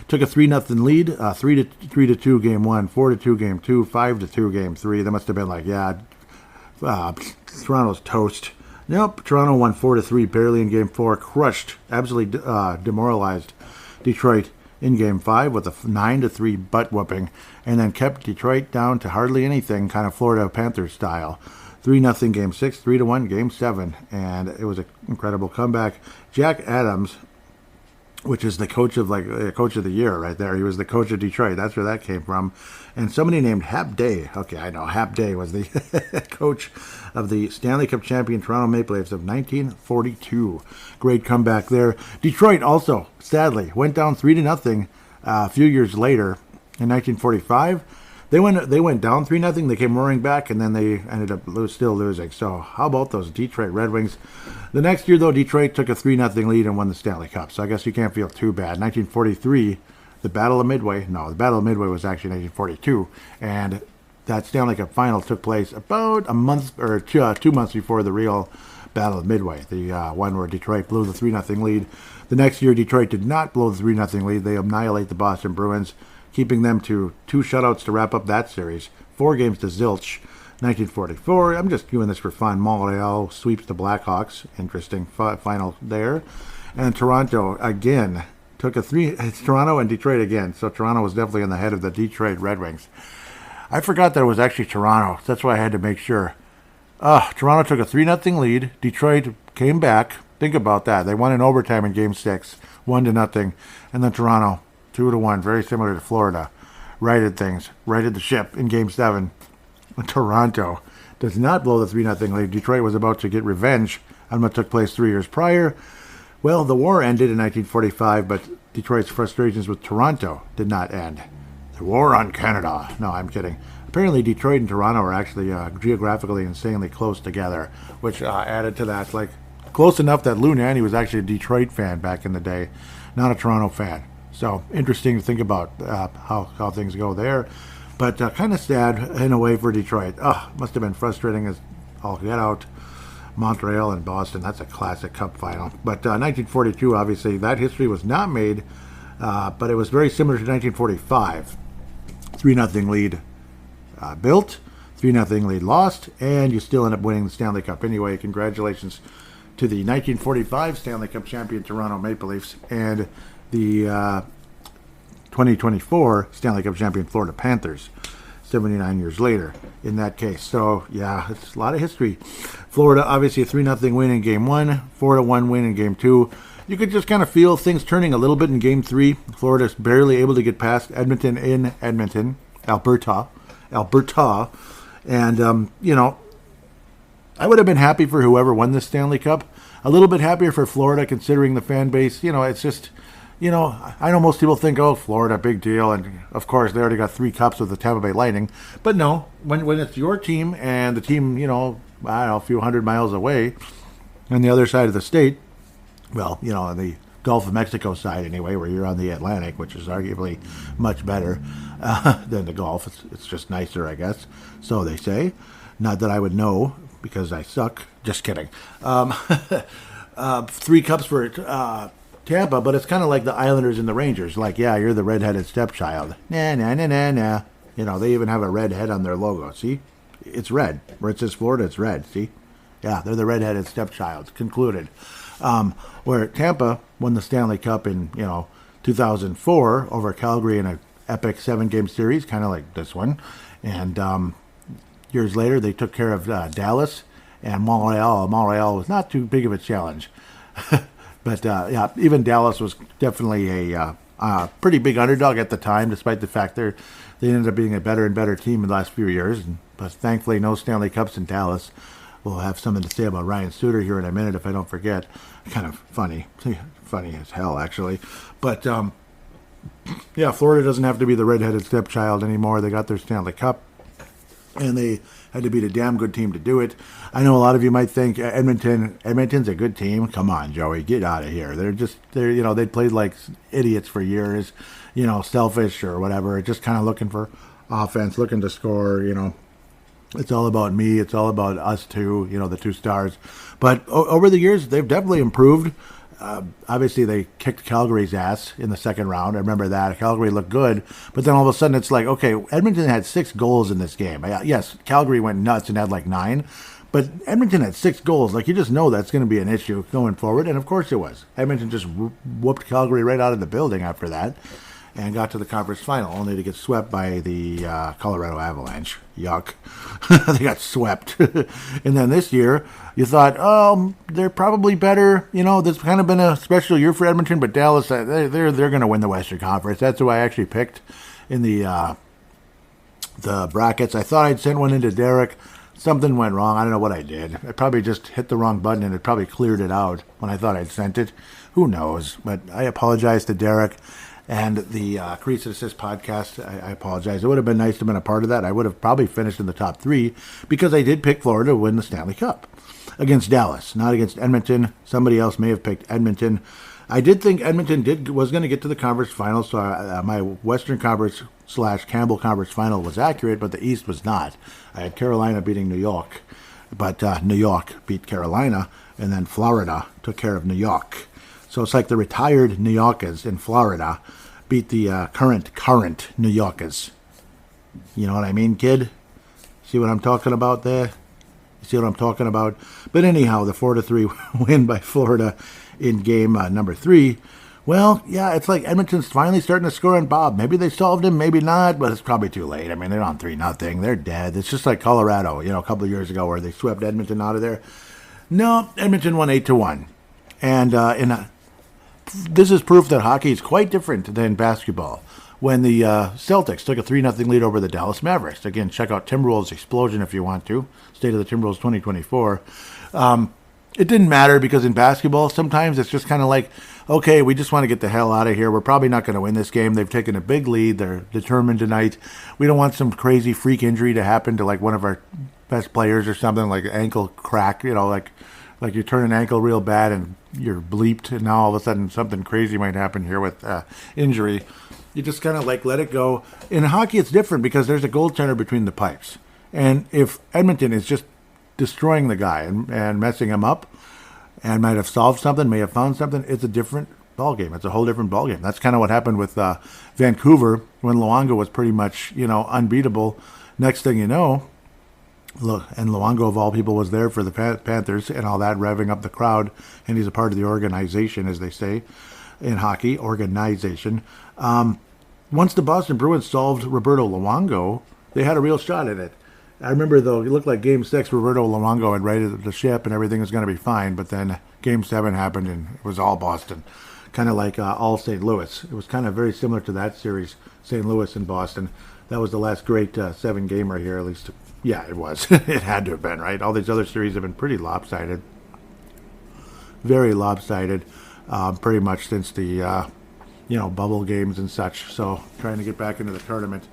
Took a 3-0 lead, 3-2 Game 1, 4-2 Game 2, 5-2 Game 3. That must have been like, yeah, Toronto's toast. Nope, Toronto won 4-3 barely in Game 4, crushed, absolutely demoralized Detroit in Game 5 with a 9-3 butt whooping, and then kept Detroit down to hardly anything, kind of Florida Panthers style. 3-0 Game 6, 3-1 Game 7, and it was an incredible comeback. Jack Adams, which is the coach of coach of the year right there. He was the coach of Detroit. That's where that came from. And somebody named Hap Day. Okay, I know Hap Day was the coach of the Stanley Cup champion Toronto Maple Leafs of 1942. Great comeback there. Detroit also, sadly, went down 3-0 a few years later in 1945. They went down 3-0. They came roaring back, and then they ended up still losing. So how about those Detroit Red Wings? The next year, though, Detroit took a 3-0 lead and won the Stanley Cup. So I guess you can't feel too bad. 1943, the Battle of Midway. No, the Battle of Midway was actually 1942, and that Stanley Cup Final took place about a month or 2 months before the real Battle of Midway, the one where Detroit blew the 3-0 lead. The next year, Detroit did not blow the 3-0 lead. They annihilate the Boston Bruins, keeping them to 2 shutouts to wrap up that series. 4 games to zilch. 1944. I'm just doing this for fun. Montreal sweeps the Blackhawks. Interesting final there. And Toronto again took a 3. It's Toronto and Detroit again. So Toronto was definitely in the head of the Detroit Red Wings. I forgot that it was actually Toronto. That's why I had to make sure. Toronto took a 3-0 lead. Detroit came back. Think about that. They won in overtime in Game 6, 1-0, and then Toronto 2-1, very similar to Florida. Righted the ship in Game 7. Toronto does not blow the 3-0 lead. Detroit was about to get revenge on what took place 3 years prior. Well, the war ended in 1945, but Detroit's frustrations with Toronto did not end. The war on Canada. No, I'm kidding. Apparently, Detroit and Toronto are actually geographically insanely close together, which added to that. Like, close enough that Lou Nanne was actually a Detroit fan back in the day, not a Toronto fan. So, interesting to think about how things go there. But kind of sad in a way for Detroit. Must have been frustrating as all get out. Montreal and Boston, that's a classic Cup final. But 1942, obviously, that history was not made, but it was very similar to 1945. 3-0 lead built, 3-0 lead lost, and you still end up winning the Stanley Cup anyway. Congratulations to the 1945 Stanley Cup champion Toronto Maple Leafs and the 2024 Stanley Cup champion Florida Panthers 79 years later in that case. So, yeah, it's a lot of history. Florida, obviously, a 3-0 win in Game 1, 4-1 win in Game 2. You could just kind of feel things turning a little bit in Game 3. Florida's barely able to get past Edmonton in Edmonton, Alberta. And, I would have been happy for whoever won this Stanley Cup. A little bit happier for Florida considering the fan base. It's just, I know most people think, oh, Florida, big deal. And, of course, they already got 3 cups with the Tampa Bay Lightning. But no, when it's your team and the team, a few hundred miles away on the other side of the state, well, on the Gulf of Mexico side anyway, where you're on the Atlantic, which is arguably much better than the Gulf. It's just nicer, I guess. So they say. Not that I would know, because I suck. Just kidding. 3 cups for Tampa, but it's kind of like the Islanders and the Rangers. Like, yeah, you're the redheaded stepchild. Nah. They even have a red head on their logo. See? It's red. Where it says Florida, it's red. See? Yeah, they're the redheaded stepchild. Concluded. Where Tampa won the Stanley Cup in, 2004 over Calgary in an epic 7-game series, kind of like this one. And years later, they took care of Dallas and Montreal. Montreal was not too big of a challenge. But, even Dallas was definitely a pretty big underdog at the time, despite the fact they ended up being a better and better team in the last few years. But thankfully, no Stanley Cups in Dallas. We'll have something to say about Ryan Suter here in a minute if I don't forget. Kind of funny. Funny as hell, actually. But, Florida doesn't have to be the redheaded stepchild anymore. They got their Stanley Cup, and they had to beat a damn good team to do it. I know a lot of you might think Edmonton's a good team. Come on, Joey, get out of here. They played like idiots for years, selfish or whatever, just kind of looking for offense, looking to score, It's all about me. It's all about us two, the 2 stars. But over the years, they've definitely improved. Obviously, they kicked Calgary's ass in the second round. I remember that. Calgary looked good. But then all of a sudden, it's like, okay, Edmonton had 6 goals in this game. Yes, Calgary went nuts and had like 9. But Edmonton had 6 goals. Like, you just know that's going to be an issue going forward. And, of course, it was. Edmonton just whooped Calgary right out of the building after that and got to the conference final, only to get swept by the Colorado Avalanche. Yuck. They got swept. And then this year, you thought, oh, they're probably better. This kind of been a special year for Edmonton, but Dallas, they're going to win the Western Conference. That's who I actually picked in the brackets. I thought I'd send one into Derek. Something went wrong. I don't know what I did. I probably just hit the wrong button, and it probably cleared it out when I thought I'd sent it. Who knows? But I apologize to Derek. And the Crease Assist podcast, I apologize. It would have been nice to have been a part of that. I would have probably finished in the top 3 because I did pick Florida to win the Stanley Cup against Dallas, not against Edmonton. Somebody else may have picked Edmonton. I did think Edmonton was going to get to the conference final, so my Western Conference / Campbell Conference final was accurate, but the East was not. I had Carolina beating New York, but New York beat Carolina, and then Florida took care of New York. So it's like the retired New Yorkers in Florida beat the current New Yorkers. You know what I mean, kid? See what I'm talking about there? You see what I'm talking about? But anyhow, the 4-3 win by Florida in game number 3. Well, yeah, it's like Edmonton's finally starting to score on Bob. Maybe they solved him, maybe not, but it's probably too late. I mean, they're on 3-0. They're dead. It's just like Colorado, a couple of years ago where they swept Edmonton out of there. No, Edmonton won 8-1. And this is proof that hockey is quite different than basketball. When the Celtics took a 3-0 lead over the Dallas Mavericks. Again, check out Timberwolves Explosion if you want to. State of the Timberwolves 2024. it didn't matter because in basketball, sometimes it's just kind of like, okay, we just want to get the hell out of here. We're probably not going to win this game. They've taken a big lead. They're determined tonight. We don't want some crazy freak injury to happen to like one of our best players or something, like ankle crack, like you turn an ankle real bad and you're bleeped, and now all of a sudden something crazy might happen here with injury. You just kind of like let it go. In hockey, it's different because there's a goaltender between the pipes. And if Edmonton is just destroying the guy and messing him up and might have solved something, may have found something, it's a different ballgame. It's a whole different ballgame. That's kind of what happened with Vancouver when Luongo was pretty much, unbeatable. Next thing you know, look, and Luongo of all people was there for the Panthers and all that, revving up the crowd, and he's a part of the organization, as they say in hockey, organization. Once the Boston Bruins solved Roberto Luongo, they had a real shot at it. I remember, though, it looked like Game 6, Roberto Luongo had righted the ship and everything was going to be fine, but then Game 7 happened and it was all Boston, kind of like all St. Louis. It was kind of very similar to that series, St. Louis and Boston. That was the last great 7-gamer here, at least. Yeah, it was. It had to have been, right? All these other series have been pretty lopsided. Very lopsided, pretty much since the, bubble games and such. So trying to get back into the tournament.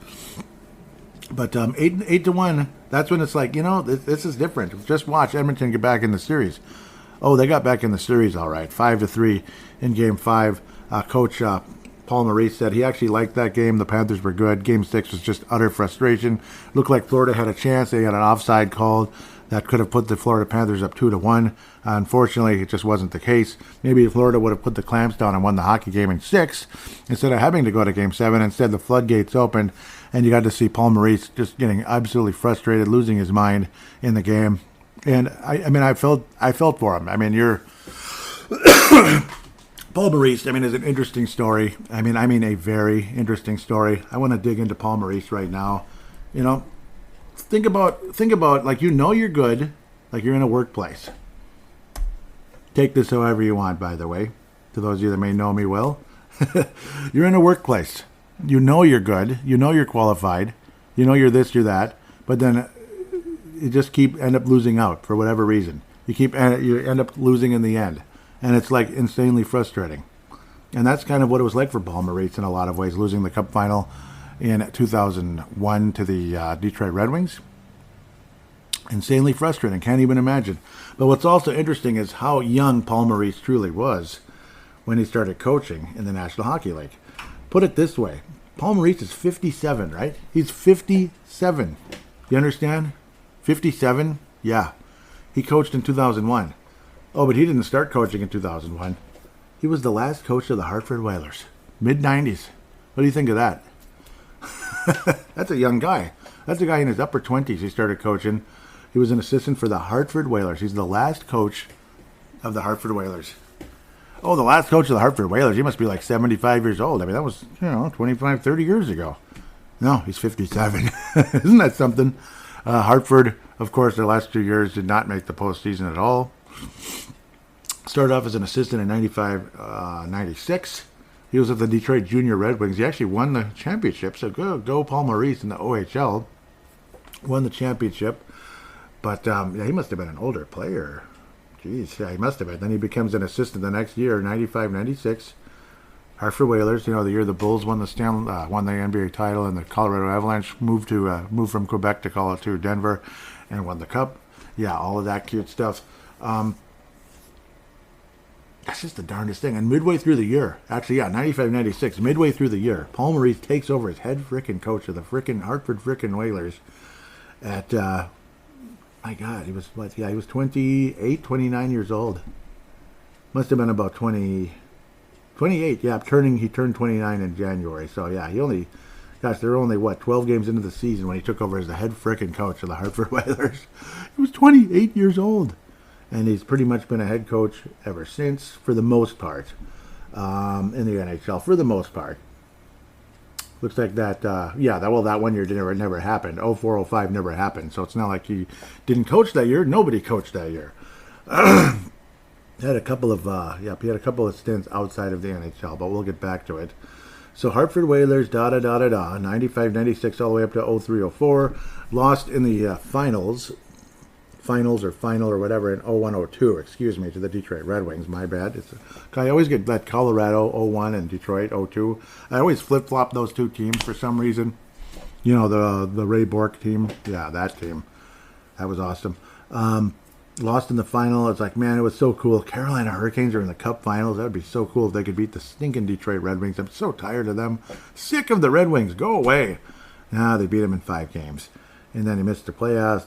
But 8-1, that's when it's like, this is different. Just watch Edmonton get back in the series. Oh, they got back in the series all right. 5-3 in Game 5. Coach Paul Maurice said he actually liked that game. The Panthers were good. Game 6 was just utter frustration. Looked like Florida had a chance. They had an offside called that could have put the Florida Panthers up 2-1. Unfortunately, it just wasn't the case. Maybe Florida would have put the clamps down and won the hockey game in 6 instead of having to go to Game 7. Instead, the floodgates opened, and you got to see Paul Maurice just getting absolutely frustrated, losing his mind in the game. And I felt for him. You're Paul Maurice. is an interesting story. A very interesting story. I want to dig into Paul Maurice right now. Think about like you're good, like you're in a workplace. Take this however you want, by the way. To those of you that may know me well, you're in a workplace. You're good. You're qualified. You're this, you're that. But then you just end up losing out for whatever reason. You end up losing in the end, and it's like insanely frustrating. And that's kind of what it was like for Paul Maurice in a lot of ways, losing the Cup Final in 2001 to the Detroit Red Wings. Insanely frustrating. Can't even imagine. But what's also interesting is how young Paul Maurice truly was when he started coaching in the National Hockey League. Put it this way. Paul Maurice is 57, right? He's 57. You understand? 57? Yeah. He coached in 2001. Oh, but he didn't start coaching in 2001. He was the last coach of the Hartford Whalers. Mid-90s. What do you think of that? That's a young guy. That's a guy in his upper 20s. He started coaching. He was an assistant for the Hartford Whalers. He's the last coach of the Hartford Whalers. Oh, the last coach of the Hartford Whalers. He must be like 75 years old. That was, 25, 30 years ago. No, he's 57. Isn't that something? Hartford, of course, their last 2 years did not make the postseason at all. Started off as an assistant in 95, 96. He was at the Detroit Junior Red Wings. He actually won the championship. So go Paul Maurice in the OHL. Won the championship. But he must have been an older player. Jeez, yeah, he must have been. Then he becomes an assistant the next year, 95, 96. Hartford Whalers, the year the Bulls won the NBA title, and the Colorado Avalanche moved from Quebec to Denver, and won the Cup. Yeah, all of that cute stuff. That's just the darndest thing. And midway through the year, 95, 96, midway through the year, Paul Maurice takes over as head frickin' coach of the frickin' Hartford frickin' Whalers at, my God, he was 28, 29 years old. Must have been about 28, yeah, he turned 29 in January. So, yeah, there were only, 12 games into the season when he took over as the head frickin' coach of the Hartford Whalers. He was 28 years old. And he's pretty much been a head coach ever since, for the most part, in the NHL, for the most part. Looks like that, that 1 year never happened. 04-05 never happened. So it's not like he didn't coach that year. Nobody coached that year. Had a couple of stints outside of the NHL, but we'll get back to it. So Hartford Whalers, 95, 96, all the way up to 03-04. Lost in the finals finals or final or whatever in 01-02, excuse me, to the Detroit Red Wings. My bad. I always get that Colorado 01 and Detroit 02. I always flip-flop those two teams for some reason. You know, the Ray Bork team. Yeah, that team. That was awesome. Lost in the final. It's like, man, it was so cool. Carolina Hurricanes are in the Cup Finals. That would be so cool if they could beat the stinking Detroit Red Wings. I'm so tired of them. Sick of the Red Wings. Go away. They beat them in 5 games. And then he missed the playoffs,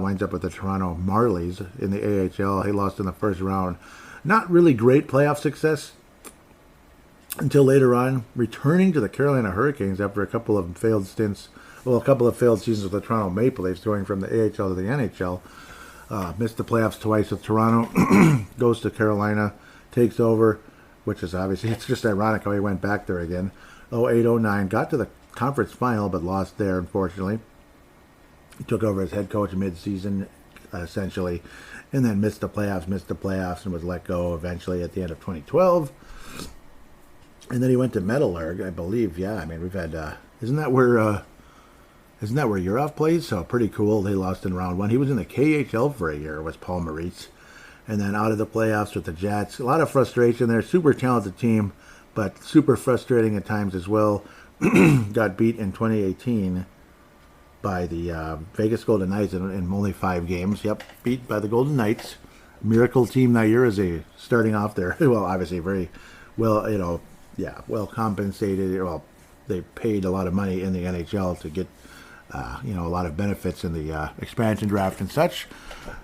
winds up with the Toronto Marlies in the AHL. He lost in the first round. Not really great playoff success until later on, returning to the Carolina Hurricanes after a couple of failed stints, a couple of failed seasons with the Toronto Maple Leafs, going from the AHL to the NHL. Missed the playoffs twice with Toronto, goes to Carolina, takes over, which is obviously, it's just ironic how he went back there again. 08-09, got to the conference final, but lost there, unfortunately. He took over as head coach mid-season, essentially, and then missed the playoffs, and was let go eventually at the end of 2012. And then he went to Metalurg, I believe. Yeah, I mean, we've had, isn't that where Urov plays? So pretty cool. They lost in round 1. He was in the KHL for a year, was Paul Maurice. And then out of the playoffs with the Jets. A lot of frustration there. Super talented team, but super frustrating at times as well. Got beat in 2018 by the Vegas Golden Knights in only 5 games. Yep, beat by the Golden Knights. Miracle team that year as they starting off there. Well, obviously very well, well compensated. Well, they paid a lot of money in the NHL to get, a lot of benefits in the expansion draft and such.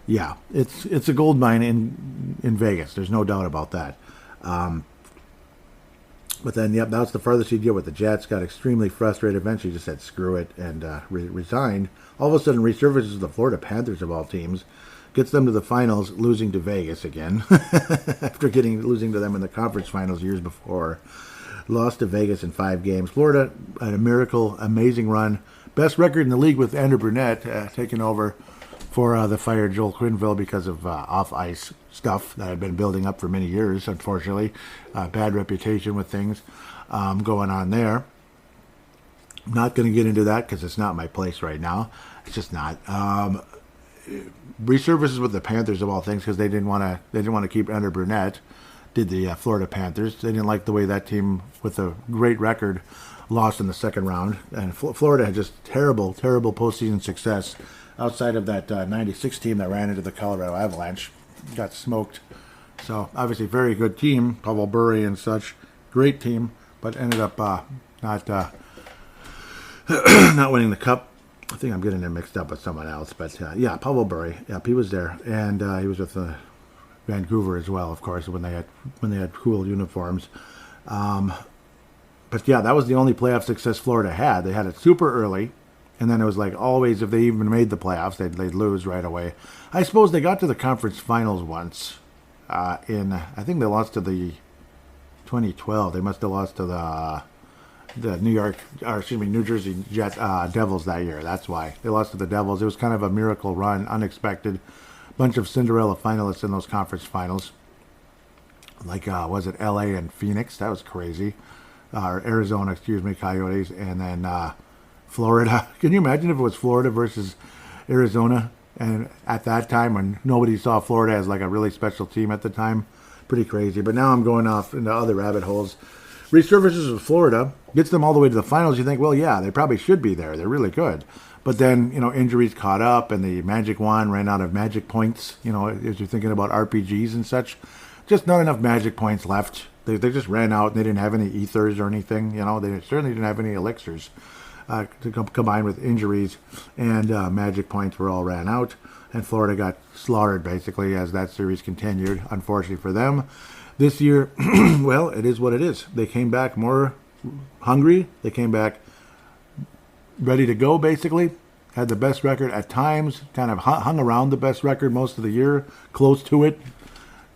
Yeah, it's a gold mine in Vegas. There's no doubt about that. But then, that was the farthest he'd get with the Jets. Got extremely frustrated. Eventually just said screw it and resigned. All of a sudden resurfaces the Florida Panthers of all teams. Gets them to the finals, losing to Vegas again. After losing to them in the conference finals years before. Lost to Vegas in 5 games. Florida had a miracle, amazing run. Best record in the league with Andrew Brunette taking over for the fired Joel Quenneville because of off-ice stuff that had been building up for many years, unfortunately. Bad reputation with things going on there. I'm not going to get into that because it's not my place right now. It's just not. Resurfaces with the Panthers of all things because they didn't want to keep Andrew Brunette. Did the Florida Panthers. They didn't like the way that team with a great record lost in the second round. And Florida had just terrible postseason success outside of that 96 team that ran into the Colorado Avalanche. Got smoked. So, obviously, very good team. Pavel Bure and such. Great team. But ended up not winning the cup. I think I'm getting it mixed up with someone else. But, Pavel Bure. Yep, he was there. And he was with Vancouver as well, of course, when they had cool uniforms. But, that was the only playoff success Florida had. They had it super early. And then it was like always, if they even made the playoffs, they'd lose right away. I suppose they got to the conference finals once. I think they lost to the 2012. They must have lost to the New Jersey Devils that year. That's why they lost to the Devils. It was kind of a miracle run, unexpected. Bunch of Cinderella finalists in those conference finals. Like was it LA and Phoenix? That was crazy. Or Arizona, Coyotes, and then. Florida. Can you imagine if it was Florida versus Arizona? And at that time, when nobody saw Florida as like a really special team at the time, pretty crazy. But now I'm going off into other rabbit holes. Resurfaces with Florida, gets them all the way to the finals. You think, well, yeah, they probably should be there. They're really good. But then, injuries caught up, and the Magic Wand ran out of magic points. As you're thinking about RPGs and such, just not enough magic points left. They just ran out, and they didn't have any ethers or anything. They certainly didn't have any elixirs. To combine with injuries, and magic points were all ran out, and Florida got slaughtered basically as that series continued, unfortunately for them. This year, well, it is what it is. They came back more hungry. They came back ready to go, basically. Had the best record at times, kind of hung around the best record most of the year, close to it.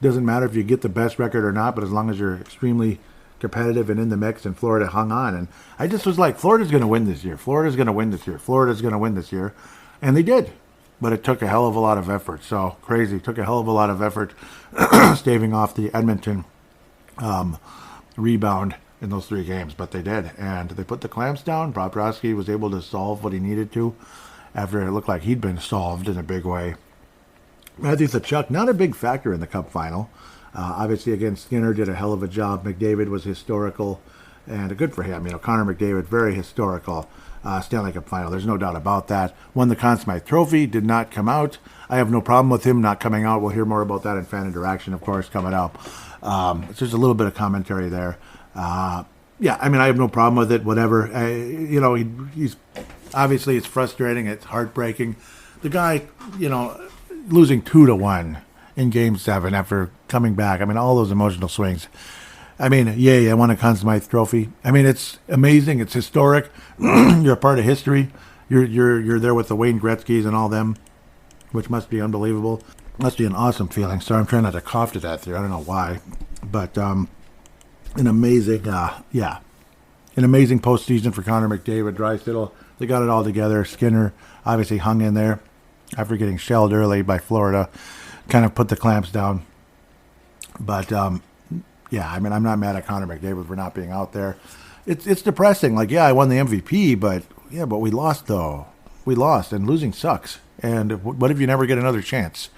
Doesn't matter if you get the best record or not, but as long as you're extremely competitive and in the mix, and Florida hung on. And I just was like, Florida's going to win this year. Florida's going to win this year. Florida's going to win this year. And they did. But it took a hell of a lot of effort. So crazy. It took a hell of a lot of effort staving off the Edmonton rebound in those 3 games. But they did. And they put the clamps down. Bobrovsky was able to solve what he needed to after it looked like he'd been solved in a big way Matthew Tkachuk, not a big factor in the Cup final. Obviously, again, Skinner did a hell of a job. McDavid was historical, and good for him. Connor McDavid, very historical Stanley Cup final. There's no doubt about that. Won the Conn Smythe Trophy, did not come out. I have no problem with him not coming out. We'll hear more about that in fan interaction, of course, coming up. It's just a little bit of commentary there. Yeah, I have no problem with it, whatever. He's obviously, it's frustrating, it's heartbreaking. The guy, losing 2-1 in Game 7 after coming back. All those emotional swings. Yay, I won a Conn Smythe Trophy. It's amazing, it's historic. You're a part of history. You're there with the Wayne Gretzkys and all them, which must be unbelievable. Must be an awesome feeling. Sorry, I'm trying not to cough to death here. I don't know why. But an amazing, an amazing postseason for Connor McDavid. Draisaitl, they got it all together. Skinner obviously hung in there after getting shelled early by Florida. Kind of put the clamps down. But, I'm not mad at Connor McDavid for not being out there. It's depressing. I won the MVP, but we lost, though. We lost, and losing sucks. And what if you never get another chance?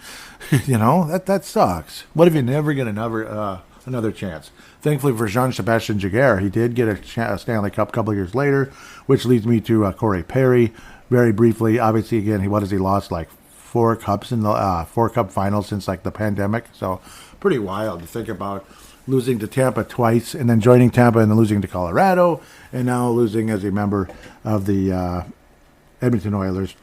That sucks. What if you never get another chance? Thankfully for Jean-Sebastien Giguère, he did get a Stanley Cup a couple of years later, which leads me to Corey Perry. Very briefly, obviously, again, he lost 4 cups in the 4 Cup finals since the pandemic. So pretty wild to think about losing to Tampa twice, and then joining Tampa and then losing to Colorado, and now losing as a member of the Edmonton Oilers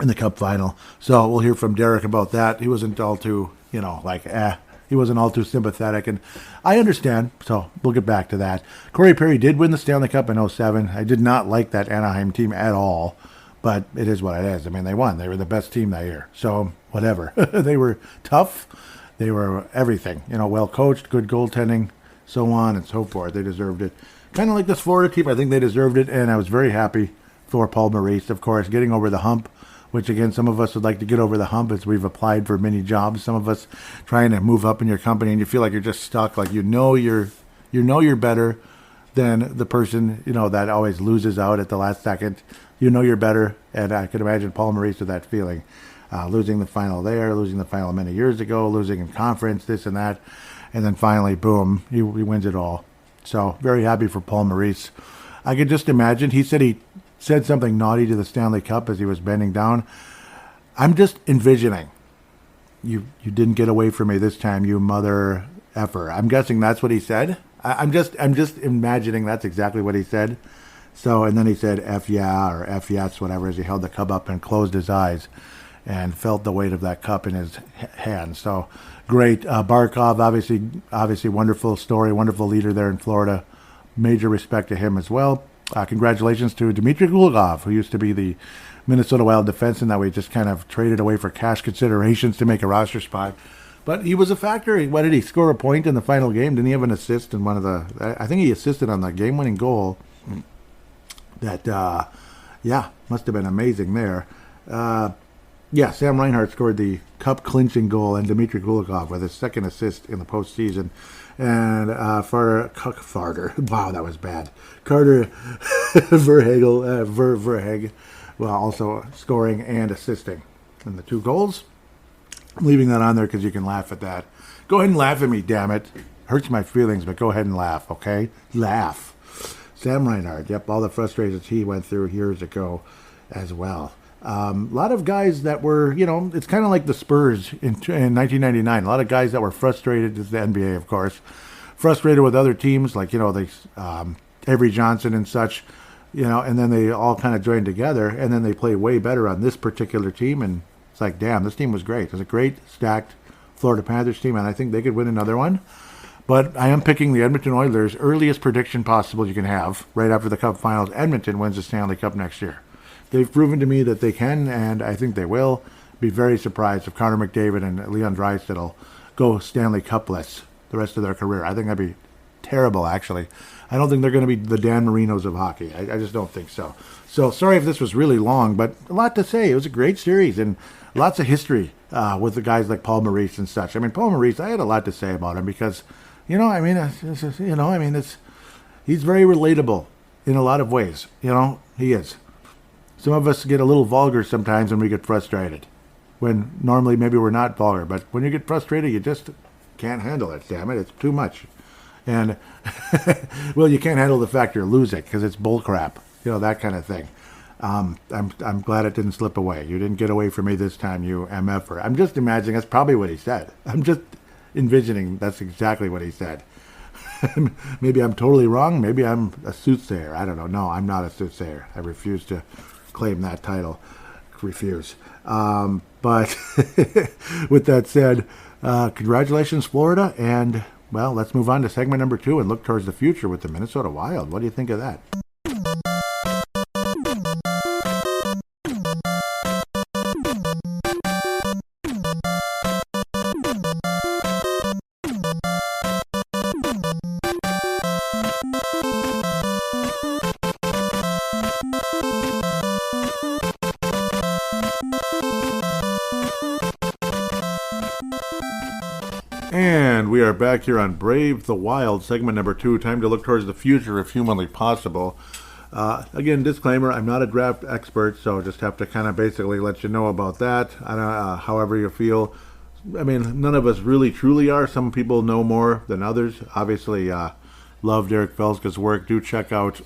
in the Cup final. So we'll hear from Derek about that. He wasn't all too, he wasn't all too sympathetic, and I understand, so we'll get back to that. Corey Perry did win the Stanley Cup in 2007. I did not like that Anaheim team at all, but it is what it is. They won. They were the best team that year, so whatever. They were tough. They were everything, well coached, good goaltending, so on and so forth. They deserved it. Kind of like this Florida team, I think they deserved it, and I was very happy for Paul Maurice, of course, getting over the hump, which, again, some of us would like to get over the hump as we've applied for many jobs. Some of us trying to move up in your company, and you feel like you're just stuck, you're better than the person, that always loses out at the last second. You're better, and I could imagine Paul Maurice with that feeling. Losing the final there, losing the final many years ago, losing in conference, this and that, and then finally, boom, he wins it all. So very happy for Paul Maurice. I could just imagine, he said something naughty to the Stanley Cup as he was bending down. I'm just envisioning, you didn't get away from me this time, you mother effer. I'm guessing that's what he said. I'm just imagining that's exactly what he said. So, and then he said F yeah or F yes, whatever, as he held the cup up and closed his eyes and felt the weight of that cup in his hand. So great. Barkov, obviously wonderful story, wonderful leader there in Florida. Major respect to him as well. Congratulations to Dmitry Kulakov, who used to be the Minnesota Wild defenseman that we just kind of traded away for cash considerations to make a roster spot. But he was a factor. What did he score a point in the final game? Didn't he have an assist in one of the... I think he assisted on the game-winning goal. That, must have been amazing there. Sam Reinhart scored the cup-clinching goal, and Dmitry Kulakov with his second assist in the postseason. And Farter, wow, that was bad. Carter Verhage, also scoring and assisting in the 2 goals. I'm leaving that on there because you can laugh at that. Go ahead and laugh at me, damn it. Hurts my feelings, but go ahead and laugh, okay? Laugh. Sam Reinhart, all the frustrations he went through years ago as well. A lot of guys that were, it's kind of like the Spurs in 1999. A lot of guys that were frustrated, it's the NBA, of course, frustrated with other teams, like, Avery Johnson and such, and then they all kind of joined together, and then they play way better on this particular team, and it's like, damn, this team was great. It was a great, stacked Florida Panthers team, and I think they could win another one. But I am picking the Edmonton Oilers, earliest prediction possible you can have, right after the Cup Finals. Edmonton wins the Stanley Cup next year. They've proven to me that they can, and I think they will. Be very surprised if Connor McDavid and Leon Draisaitl go Stanley Cup-less the rest of their career. I think that'd be terrible, actually. I don't think they're going to be the Dan Marinos of hockey. I just don't think so. So sorry if this was really long, but a lot to say. It was a great series and lots of history with the guys like Paul Maurice and such. Paul Maurice, I had a lot to say about him because, he's very relatable in a lot of ways. He is. Some of us get a little vulgar sometimes when we get frustrated when normally maybe we're not vulgar. But when you get frustrated, you just can't handle it, damn it. It's too much. And, well, you can't handle the fact you're losing because it's bullcrap, that kind of thing. I'm glad it didn't slip away. You didn't get away from me this time, you MFer. I'm just imagining that's probably what he said. I'm just envisioning that's exactly what he said. Maybe I'm totally wrong. Maybe I'm a soothsayer. I don't know. No, I'm not a soothsayer. I refuse to claim that title. Refuse. But with that said, congratulations, Florida. And, well, let's move on to segment number 2 and look towards the future with the Minnesota Wild. What do you think of that? And we are back here on Brave the Wild, segment number 2. Time to look towards the future if humanly possible. Again, disclaimer, I'm not a draft expert, so just have to kind of basically let you know about that. However you feel. I mean, none of us really truly are. Some people know more than others. Obviously, love Derek Felska's work. Do check out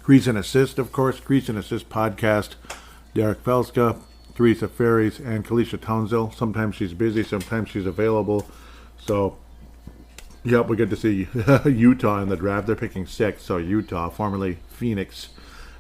Crease and Assist, of course. Crease and Assist podcast. Derek Felska, Teresa Ferries, and Kalisha Townsville. Sometimes she's busy, sometimes she's available. So, yep, we get to see Utah in the draft. They're picking 6, so Utah, formerly Phoenix,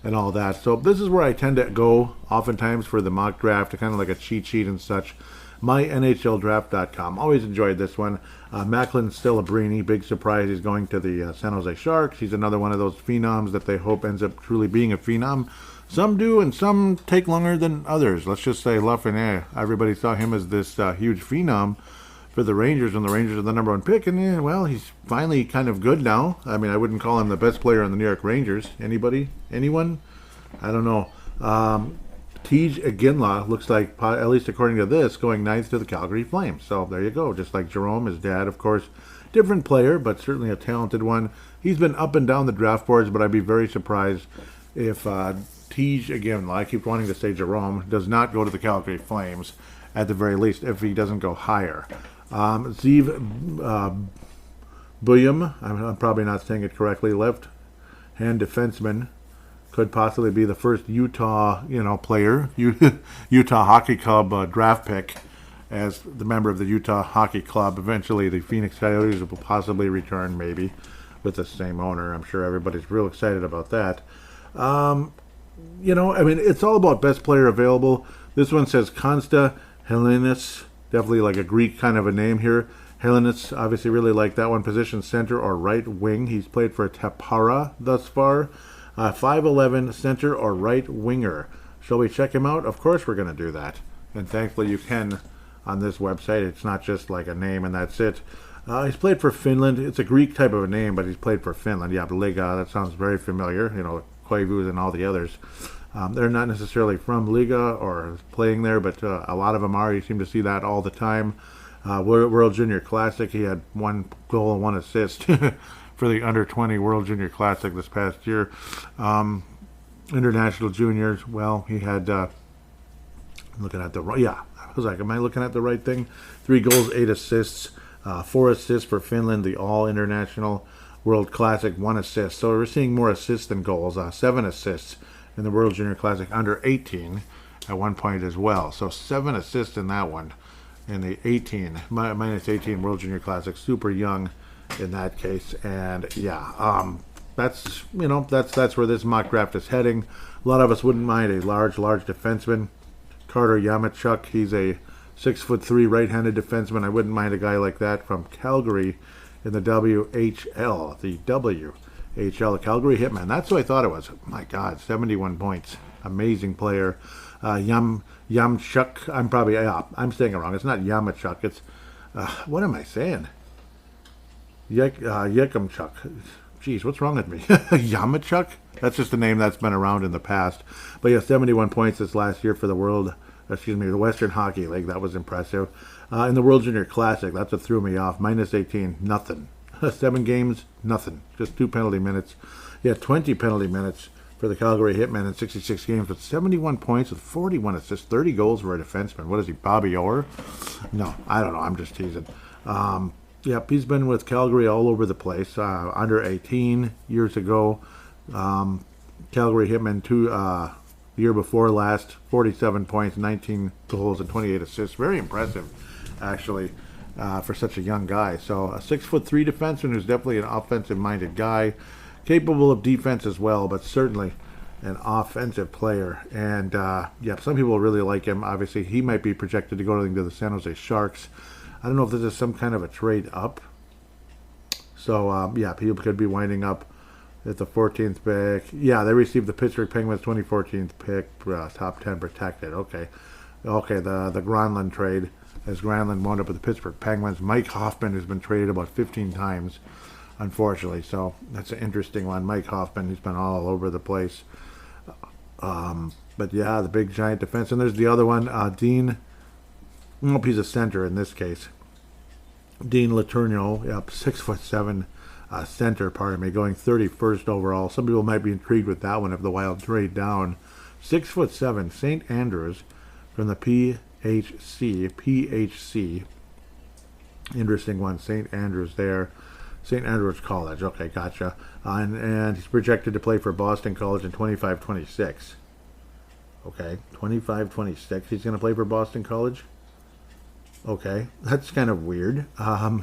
and all that. So this is where I tend to go oftentimes for the mock draft, kind of like a cheat sheet and such. MyNHLDraft.com. Always enjoyed this one. Macklin Celebrini, big surprise. He's going to the San Jose Sharks. He's another one of those phenoms that they hope ends up truly being a phenom. Some do, and some take longer than others. Let's just say Lafreniere. Everybody saw him as this huge phenom for the Rangers, and the Rangers are the number 1 pick. And, well, he's finally kind of good now. I mean, I wouldn't call him the best player on the New York Rangers. Anybody? Anyone? I don't know. Tej Iginla looks like, at least according to this, going 9th to the Calgary Flames. So there you go. Just like Jerome, his dad, of course. Different player, but certainly a talented one. He's been up and down the draft boards, but I'd be very surprised if Tej, again, I keep wanting to say Jerome, does not go to the Calgary Flames, at the very least, if he doesn't go higher. Zeev Buyum, I'm probably not saying it correctly, left-hand defenseman, could possibly be the first Utah, player, Utah Hockey Club draft pick, as the member of the Utah Hockey Club. Eventually, the Phoenix Coyotes will possibly return, maybe, with the same owner. I'm sure everybody's real excited about that. It's all about best player available. This one says Konsta Helenis, definitely like a Greek kind of a name here. Helenis, obviously really like that one. Position center or right wing. He's played for Tapara thus far. 5'11", center or right winger. Shall we check him out? Of course we're going to do that. And thankfully you can on this website. It's not just like a name and that's it. He's played for Finland. It's a Greek type of a name, but he's played for Finland. Yeah, Liga, that sounds very familiar. Koivus and all the others. They're not necessarily from Liga or playing there, but a lot of them are. You seem to see that all the time. World Junior Classic, he had 1 goal and 1 assist for the Under-20 World Junior Classic this past year. International Juniors, well, he had, looking at the right, yeah, I was like, am I looking at the right thing? 3 goals, 8 assists, 4 assists for Finland, the All-International World Classic, 1 assist. So we're seeing more assists than goals. 7 assists in the World Junior Classic under 18 at one point as well. So 7 assists in that one. In the 18, minus 18 World Junior Classic, super young in that case. And yeah, that's where this mock draft is heading. A lot of us wouldn't mind a large defenseman. Carter Yamachuk, he's a 6'3" right-handed defenseman. I wouldn't mind a guy like that from Calgary in the WHL, the Calgary Hitmen. That's who I thought it was. My God, 71 points. Amazing player. Yamchuk, I'm saying it wrong. It's not Yamachuk. It's, what am I saying? Yekamchuk. Jeez, what's wrong with me? Yamachuk? That's just a name that's been around in the past. But yeah, 71 points this last year for the the Western Hockey League. That was impressive. In the World Junior Classic, that's what threw me off. Minus 18, nothing. 7 games, nothing. Just 2 penalty minutes. Yeah, 20 penalty minutes for the Calgary Hitmen in 66 games with 71 points with 41 assists, 30 goals for a defenseman. What is he, Bobby Orr? No, I don't know. I'm just teasing. Yep, he's been with Calgary all over the place. Under 18 years ago. Calgary Hitmen, the year before last, 47 points, 19 goals, and 28 assists. Very impressive, actually, for such a young guy. So a 6'3" defenseman who's definitely an offensive-minded guy, capable of defense as well, but certainly an offensive player. And, some people really like him. Obviously, he might be projected to go to the San Jose Sharks. I don't know if this is some kind of a trade up. So, people could be winding up at the 14th pick. Yeah, they received the Pittsburgh Penguins 2014 pick, top 10 protected. Okay, the Granlund trade, as Granlund wound up with the Pittsburgh Penguins. Mike Hoffman has been traded about 15 times, unfortunately. So that's an interesting one. Mike Hoffman, he's been all over the place. But yeah, the big giant defense. And there's the other one, Dean. Nope, he's a center in this case. Dean Letourneau, 6'7". Center, going 31st overall. Some people might be intrigued with that one if the Wild trade down. 6'7", St. Andrews from the PHC. Interesting one, St. Andrews there. St. Andrews College. Okay, gotcha. And he's projected to play for Boston College in 25-26. Okay, 25-26. He's going to play for Boston College? Okay, that's kind of weird.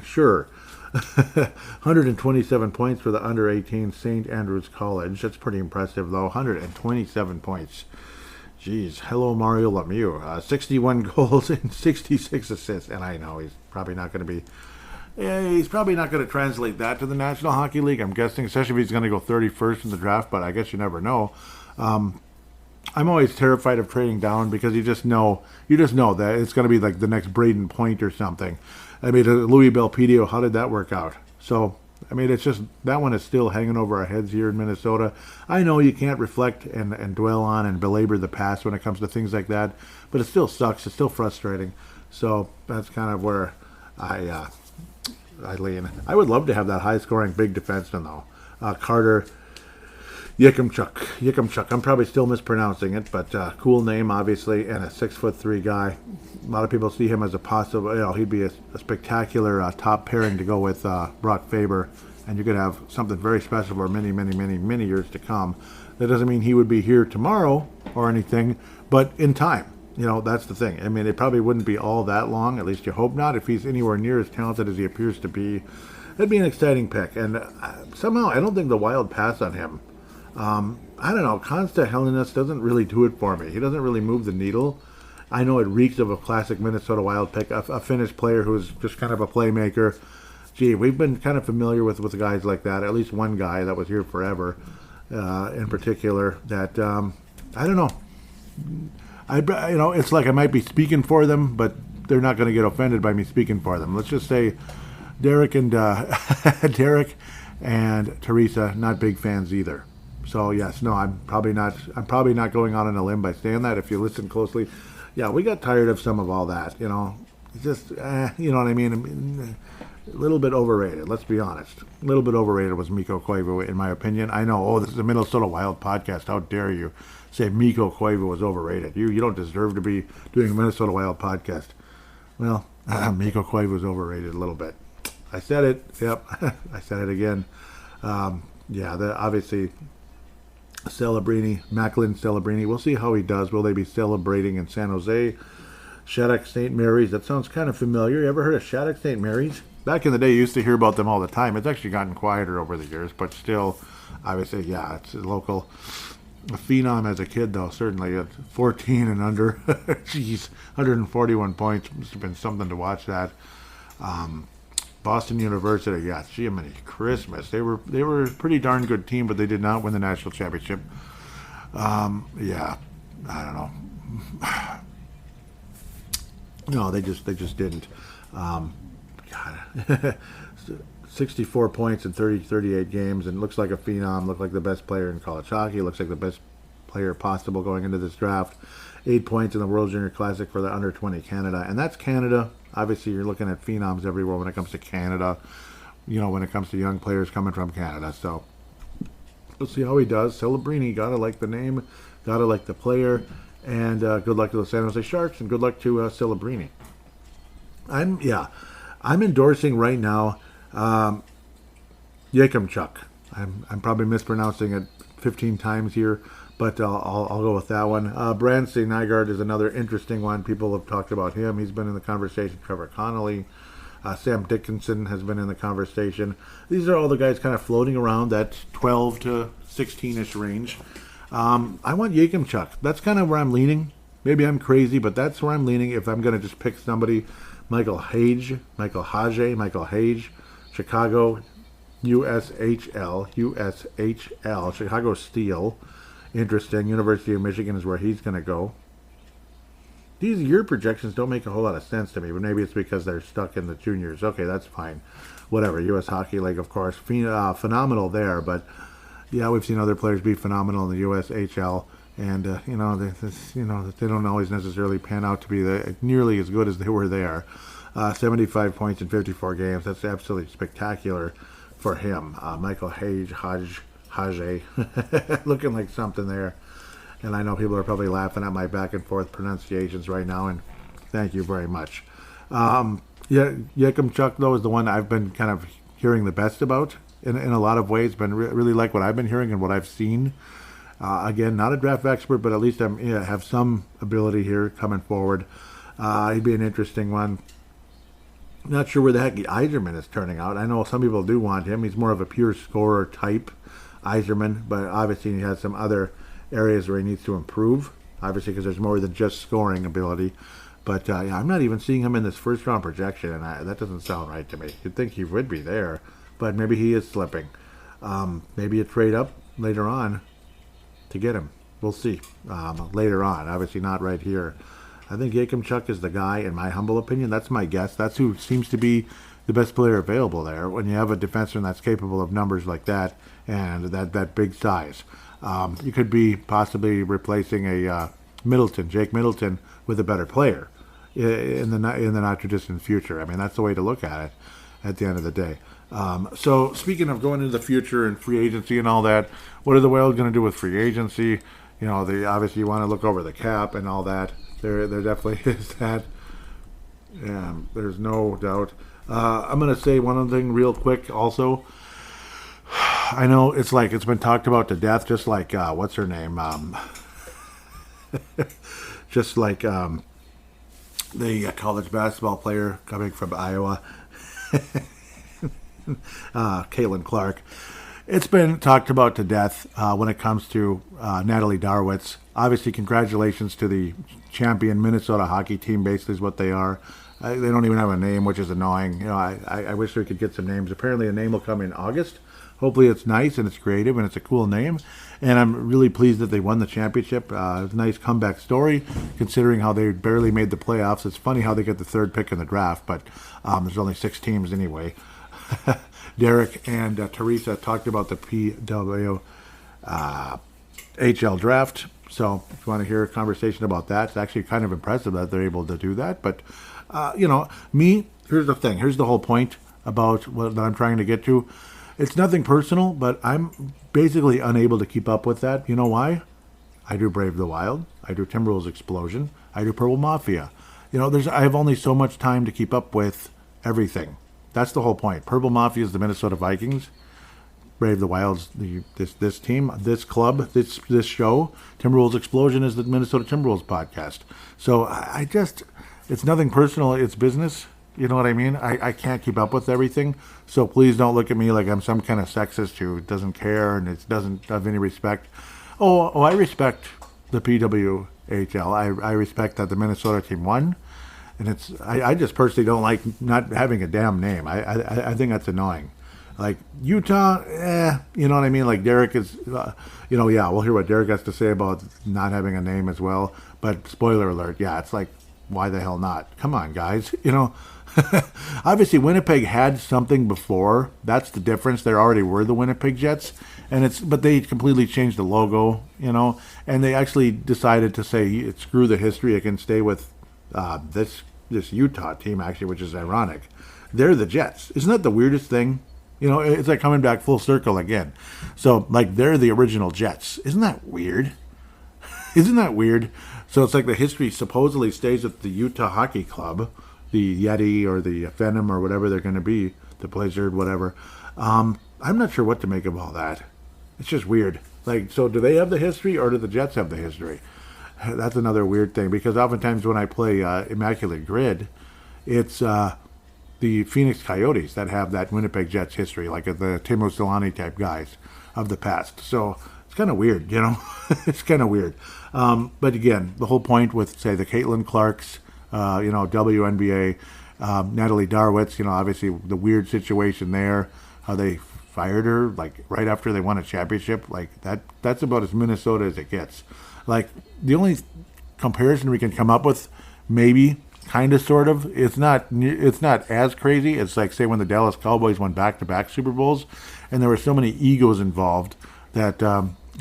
Sure. 127 points for the under 18 St. Andrews College. That's pretty impressive, though. 127 points. Jeez. Hello, Mario Lemieux. 61 goals and 66 assists. And I know he's probably not going to be... he's probably not going to translate that to the National Hockey League, I'm guessing, especially if he's going to go 31st in the draft, but I guess you never know. I'm always terrified of trading down because you just know that it's going to be like the next Braden Point or something. I mean, Louis Belpedio, how did that work out? So, I mean, it's just, that one is still hanging over our heads here in Minnesota. I know you can't reflect and dwell on and belabor the past when it comes to things like that, but it still sucks. It's still frustrating. So, that's kind of where I lean. I would love to have that high-scoring big defenseman, though. Carter Yekimchuk. I'm probably still mispronouncing it, but cool name, obviously, and a 6'3" guy. A lot of people see him as a possible, he'd be a spectacular top pairing to go with Brock Faber, and you could have something very special for many, many, many, many years to come. That doesn't mean he would be here tomorrow or anything, but in time. That's the thing. I mean, it probably wouldn't be all that long, at least you hope not, if he's anywhere near as talented as he appears to be. That'd be an exciting pick, and somehow I don't think the Wild pass on him. I don't know, Consta Helenius doesn't really do it for me. He doesn't really move the needle. I know it reeks of a classic Minnesota Wild pick, a Finnish player who's just kind of a playmaker. Gee, we've been kind of familiar with guys like that, at least one guy that was here forever, in particular, that, I don't know. It's like I might be speaking for them, but they're not going to get offended by me speaking for them. Let's just say Derek and Teresa, not big fans either. So yes, no, I'm probably not going out on a limb by saying that. If you listen closely, yeah, we got tired of some of all that. Just you know what I mean. A little bit overrated. Let's be honest. A little bit overrated was Mikko Koivu, in my opinion. I know. Oh, this is a Minnesota Wild podcast. How dare you say Mikko Koivu was overrated? You don't deserve to be doing a Minnesota Wild podcast. Well, Mikko Koivu was overrated a little bit. I said it. Yep, I said it again. Obviously. Macklin Celebrini. We'll see how he does. Will they be celebrating in San Jose? Shattuck St. Mary's. That sounds kind of familiar. You ever heard of Shattuck St. Mary's? Back in the day, you used to hear about them all the time. It's actually gotten quieter over the years, but still, obviously, yeah, it's a local phenom as a kid, though, certainly. At 14 and under. Jeez, 141 points. Must have been something to watch that. Boston University, yeah, Jiminy Christmas. They were a pretty darn good team, but they did not win the national championship. I don't know. No, they just didn't. 64 points in 38 games, and looks like a phenom. Looked like the best player in college hockey. Looks like the best player possible going into this draft. 8 points in the World Junior Classic for the under 20 Canada, and that's Canada. Obviously, you're looking at phenoms everywhere when it comes to Canada, when it comes to young players coming from Canada. So, We'll see how he does. Celebrini, gotta like the name, gotta like the player, and good luck to the San Jose Sharks, and good luck to Celebrini. I'm endorsing right now Yakimchuk. I'm probably mispronouncing it 15 times here, but I'll go with that one. Brancy Nygaard is another interesting one. People have talked about him. He's been in the conversation. Trevor Connolly. Sam Dickinson has been in the conversation. These are all the guys kind of floating around that 12 to 16-ish range. I want Yakimchuk. That's kind of where I'm leaning. Maybe I'm crazy, but that's where I'm leaning if I'm going to just pick somebody. Michael Hage, Chicago, USHL, Chicago Steel. Interesting. University of Michigan is where he's going to go. These year projections don't make a whole lot of sense to me, but maybe it's because they're stuck in the juniors. Okay, that's fine. Whatever. U.S. Hockey League, of course, phenomenal there. But yeah, we've seen other players be phenomenal in the USHL, and they don't always necessarily pan out to be nearly as good as they were there. 75 points in 54 games. That's absolutely spectacular for him. Michael Hage, looking like something there. And I know people are probably laughing at my back and forth pronunciations right now, and thank you very much. Yakimchuk, though, is the one I've been kind of hearing the best about in a lot of ways. Been really like what I've been hearing and what I've seen. Again, not a draft expert, but at least I have some ability here coming forward. He'd be an interesting one. Not sure where the heck Yzerman is turning out. I know some people do want him. He's more of a pure scorer type, Yzerman, but obviously he has some other areas where he needs to improve, obviously, because there's more than just scoring ability. But I'm not even seeing him in this first round projection, and that doesn't sound right to me. You'd think he would be there, but maybe he is slipping. Maybe a trade up later on to get him. We'll see. Later on, obviously not right here. I think Yakimchuk is the guy, in my humble opinion. That's my guess. That's who seems to be the best player available there when you have a defenseman that's capable of numbers like that and that big size. You could be possibly replacing a Jake Middleton, with a better player in the not too distant future. I mean, that's the way to look at it at the end of the day. So speaking of going into the future and free agency and all that, what are the Wild going to do with free agency? Obviously you want to look over the cap and all that. There definitely is that. Yeah, there's no doubt. I'm going to say one other thing real quick also. I know it's been talked about to death, just like, what's her name? Just like the college basketball player coming from Iowa, Caitlin Clark. It's been talked about to death when it comes to Natalie Darwitz. Obviously, congratulations to the champion Minnesota hockey team, basically is what they are. They don't even have a name, which is annoying. I wish we could get some names. Apparently a name will come in August. Hopefully it's nice and it's creative and it's a cool name. And I'm really pleased that they won the championship. It's a nice comeback story, considering how they barely made the playoffs. It's funny how they get the third pick in the draft, but there's only 6 teams anyway. Derek and Teresa talked about the PWHL draft. So if you want to hear a conversation about that, it's actually kind of impressive that they're able to do that. But, here's the thing. Here's the whole point about what I'm trying to get to. It's nothing personal, but I'm basically unable to keep up with that. You know why? I do Brave the Wild. I do Timberwolves Explosion. I do Purple Mafia. I have only so much time to keep up with everything. That's the whole point. Purple Mafia is the Minnesota Vikings. Brave the Wild's this team, this club, this show. Timberwolves Explosion is the Minnesota Timberwolves podcast. So it's nothing personal. It's business. You know what I mean? I can't keep up with everything. So please don't look at me like I'm some kind of sexist who doesn't care and it doesn't have any respect. Oh, I respect the PWHL. I respect that the Minnesota team won. And I just personally don't like not having a damn name. I think that's annoying. Like Utah, you know what I mean? Like Derek is, we'll hear what Derek has to say about not having a name as well. But spoiler alert, it's like, why the hell not? Come on, guys. Obviously Winnipeg had something before. That's the difference. There already were the Winnipeg Jets, but they completely changed the logo, and they actually decided to say, screw the history. It can stay with this Utah team, actually, which is ironic. They're the Jets. Isn't that the weirdest thing? You know, it's like coming back full circle again. So, like, they're the original Jets. Isn't that weird? Isn't that weird? So it's like the history supposedly stays with the Utah Hockey Club, the Yeti or the Venom or whatever they're going to be, the Blizzard, whatever. I'm not sure what to make of all that. It's just weird. Like, so do they have the history or do the Jets have the history? That's another weird thing because oftentimes when I play Immaculate Grid, it's the Phoenix Coyotes that have that Winnipeg Jets history, like the Timo Solani type guys of the past. So it's kind of weird, you know? It's kind of weird. But again, the whole point with, say, the Caitlin Clarks, WNBA, Natalie Darwitz, obviously the weird situation there, how they fired her, like, right after they won a championship. Like, that's about as Minnesota as it gets. Like, the only comparison we can come up with, maybe, kind of, sort of, it's not as crazy. It's like, say, when the Dallas Cowboys won back-to-back Super Bowls, and there were so many egos involved that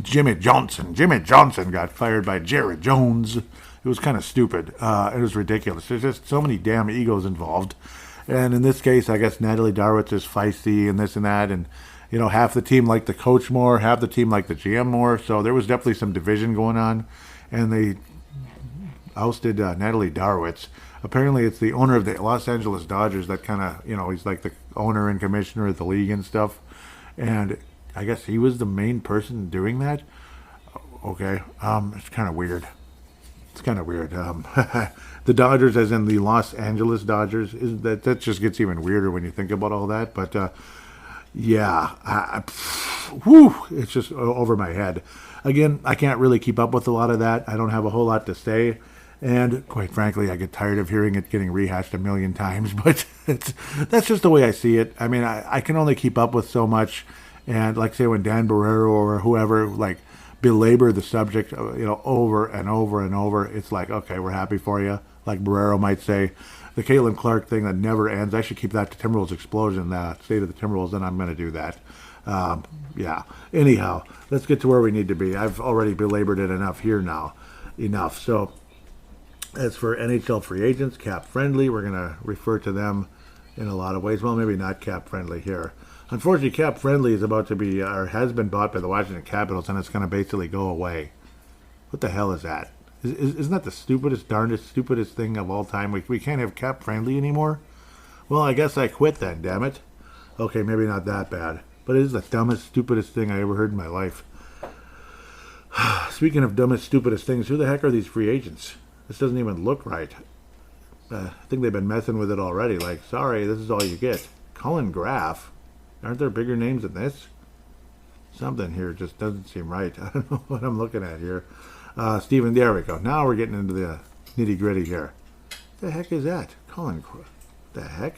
Jimmy Johnson got fired by Jerry Jones. It was kind of stupid. It was ridiculous. There's just so many damn egos involved. And in this case, I guess Natalie Darwitz is feisty and this and that, and half the team liked the coach more, half the team liked the GM more. So there was definitely some division going on, and they ousted Natalie Darwitz. Apparently, it's the owner of the Los Angeles Dodgers that kind of, he's like the owner and commissioner of the league and stuff. And I guess he was the main person doing that. Okay, it's kind of weird. It's kind of weird. The Dodgers, as in the Los Angeles Dodgers, that just gets even weirder when you think about all that. But yeah, it's just over my head. Again, I can't really keep up with a lot of that. I don't have a whole lot to say. And quite frankly, I get tired of hearing it getting rehashed a million times. But that's just the way I see it. I mean, I can only keep up with so much. And like, say, when Dan Barrero or whoever, like, belabor the subject, over and over and over, it's like, okay, we're happy for you. Like Barrero might say, the Caitlin Clark thing that never ends, I should keep that to Timberwolves Explosion, State of the Timberwolves, and I'm going to do that. Yeah. Anyhow, let's get to where we need to be. I've already belabored it enough here now. Enough. So, as for NHL free agents, cap friendly, we're going to refer to them in a lot of ways. Well, maybe not cap friendly here. Unfortunately, cap friendly is about to be, or has been bought by the Washington Capitals, and it's going to basically go away. What the hell is that? Isn't that the darndest, stupidest thing of all time? We can't have cap friendly anymore? Well, I guess I quit then, damn it. Okay, maybe not that bad. But it is the dumbest, stupidest thing I ever heard in my life. Speaking of dumbest, stupidest things, who the heck are these free agents? This doesn't even look right. I think they've been messing with it already. Like, sorry, this is all you get. Colin Graff? Aren't there bigger names than this? Something here just doesn't seem right. I don't know what I'm looking at here. Steven, there we go. Now we're getting into the nitty-gritty here. What the heck is that? Colin Graff. The heck?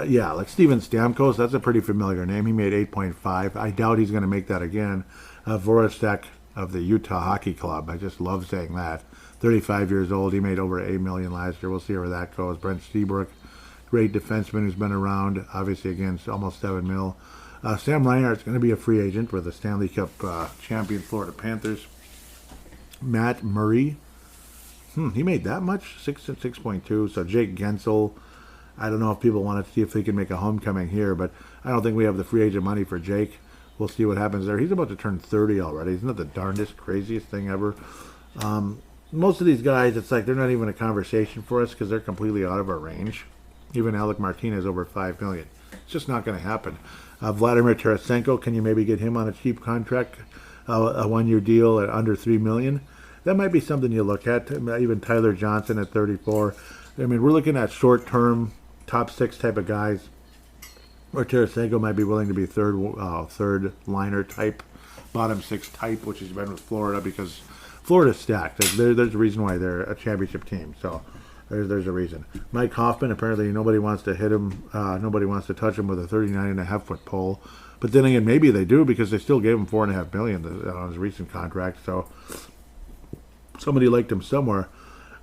Yeah, like Steven Stamkos, that's a pretty familiar name. He made 8.5. I doubt he's going to make that again. Voracek of the Utah Hockey Club. I just love saying that. 35 years old. He made over $8 million last year. We'll see where that goes. Brent Seabrook, great defenseman who's been around, obviously against almost $7 million. Sam Reinhart's going to be a free agent for the Stanley Cup champion Florida Panthers. Matt Murray, he made that much? 6.2. So Jake Gensel, I don't know if people want to see if they can make a homecoming here, but I don't think we have the free agent money for Jake. We'll see what happens there. He's about to turn 30 already. Isn't that the darndest, craziest thing ever? Most of these guys, it's like they're not even a conversation for us because they're completely out of our range. Even Alec Martinez over $5 million. It's just not going to happen. Vladimir Tarasenko, can you maybe get him on a cheap contract, a one-year deal at under $3 million? That might be something you look at. Even Tyler Johnson at 34. I mean, we're looking at short-term, top six type of guys. Or Tarasenko might be willing to be third liner type, bottom six type, which has been with Florida because Florida's stacked. There's a reason why they're a championship team. So there's a reason. Mike Hoffman, apparently nobody wants to hit him. Nobody wants to touch him with a 39.5-foot pole. But then again, maybe they do because they still gave him $4.5 million on his recent contract. So somebody liked him somewhere.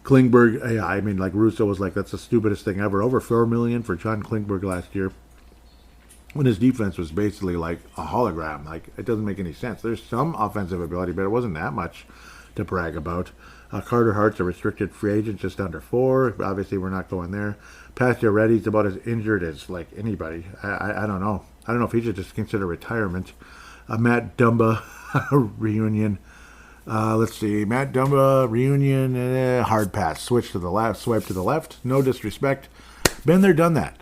Klingberg, yeah, I mean, like Russo was like, that's the stupidest thing ever. Over $4 million for John Klingberg last year, when his defense was basically like a hologram. Like, it doesn't make any sense. There's some offensive ability, but it wasn't that much to brag about. Carter Hart's a restricted free agent, just under $4 million. Obviously, we're not going there. Pastioretty's about as injured as like anybody. I don't know. I don't know if he should just consider retirement. Matt Dumba reunion. Let's see. Matt Dumba reunion. Hard pass. Switch to the left. Swipe to the left. No disrespect. Been there, done that.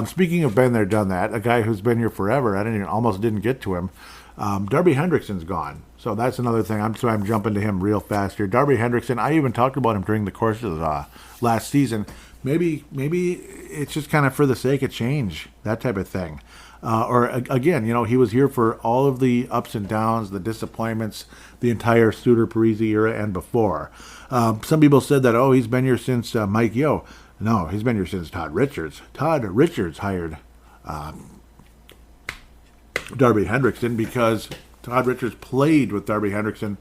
Speaking of been there, done that, a guy who's been here forever. Almost didn't get to him. Darby Hendrickson's gone. So that's another thing. I'm jumping to him real fast here. Darby Hendrickson, I even talked about him during the course of last season. Maybe it's just kind of for the sake of change, that type of thing. Or again, he was here for all of the ups and downs, the disappointments, the entire Studer Parisi era and before. Some people said that, he's been here since Mike Yeo. No, he's been here since Todd Richards. Todd Richards hired Darby Hendrickson because Todd Richards played with Darby Hendrickson,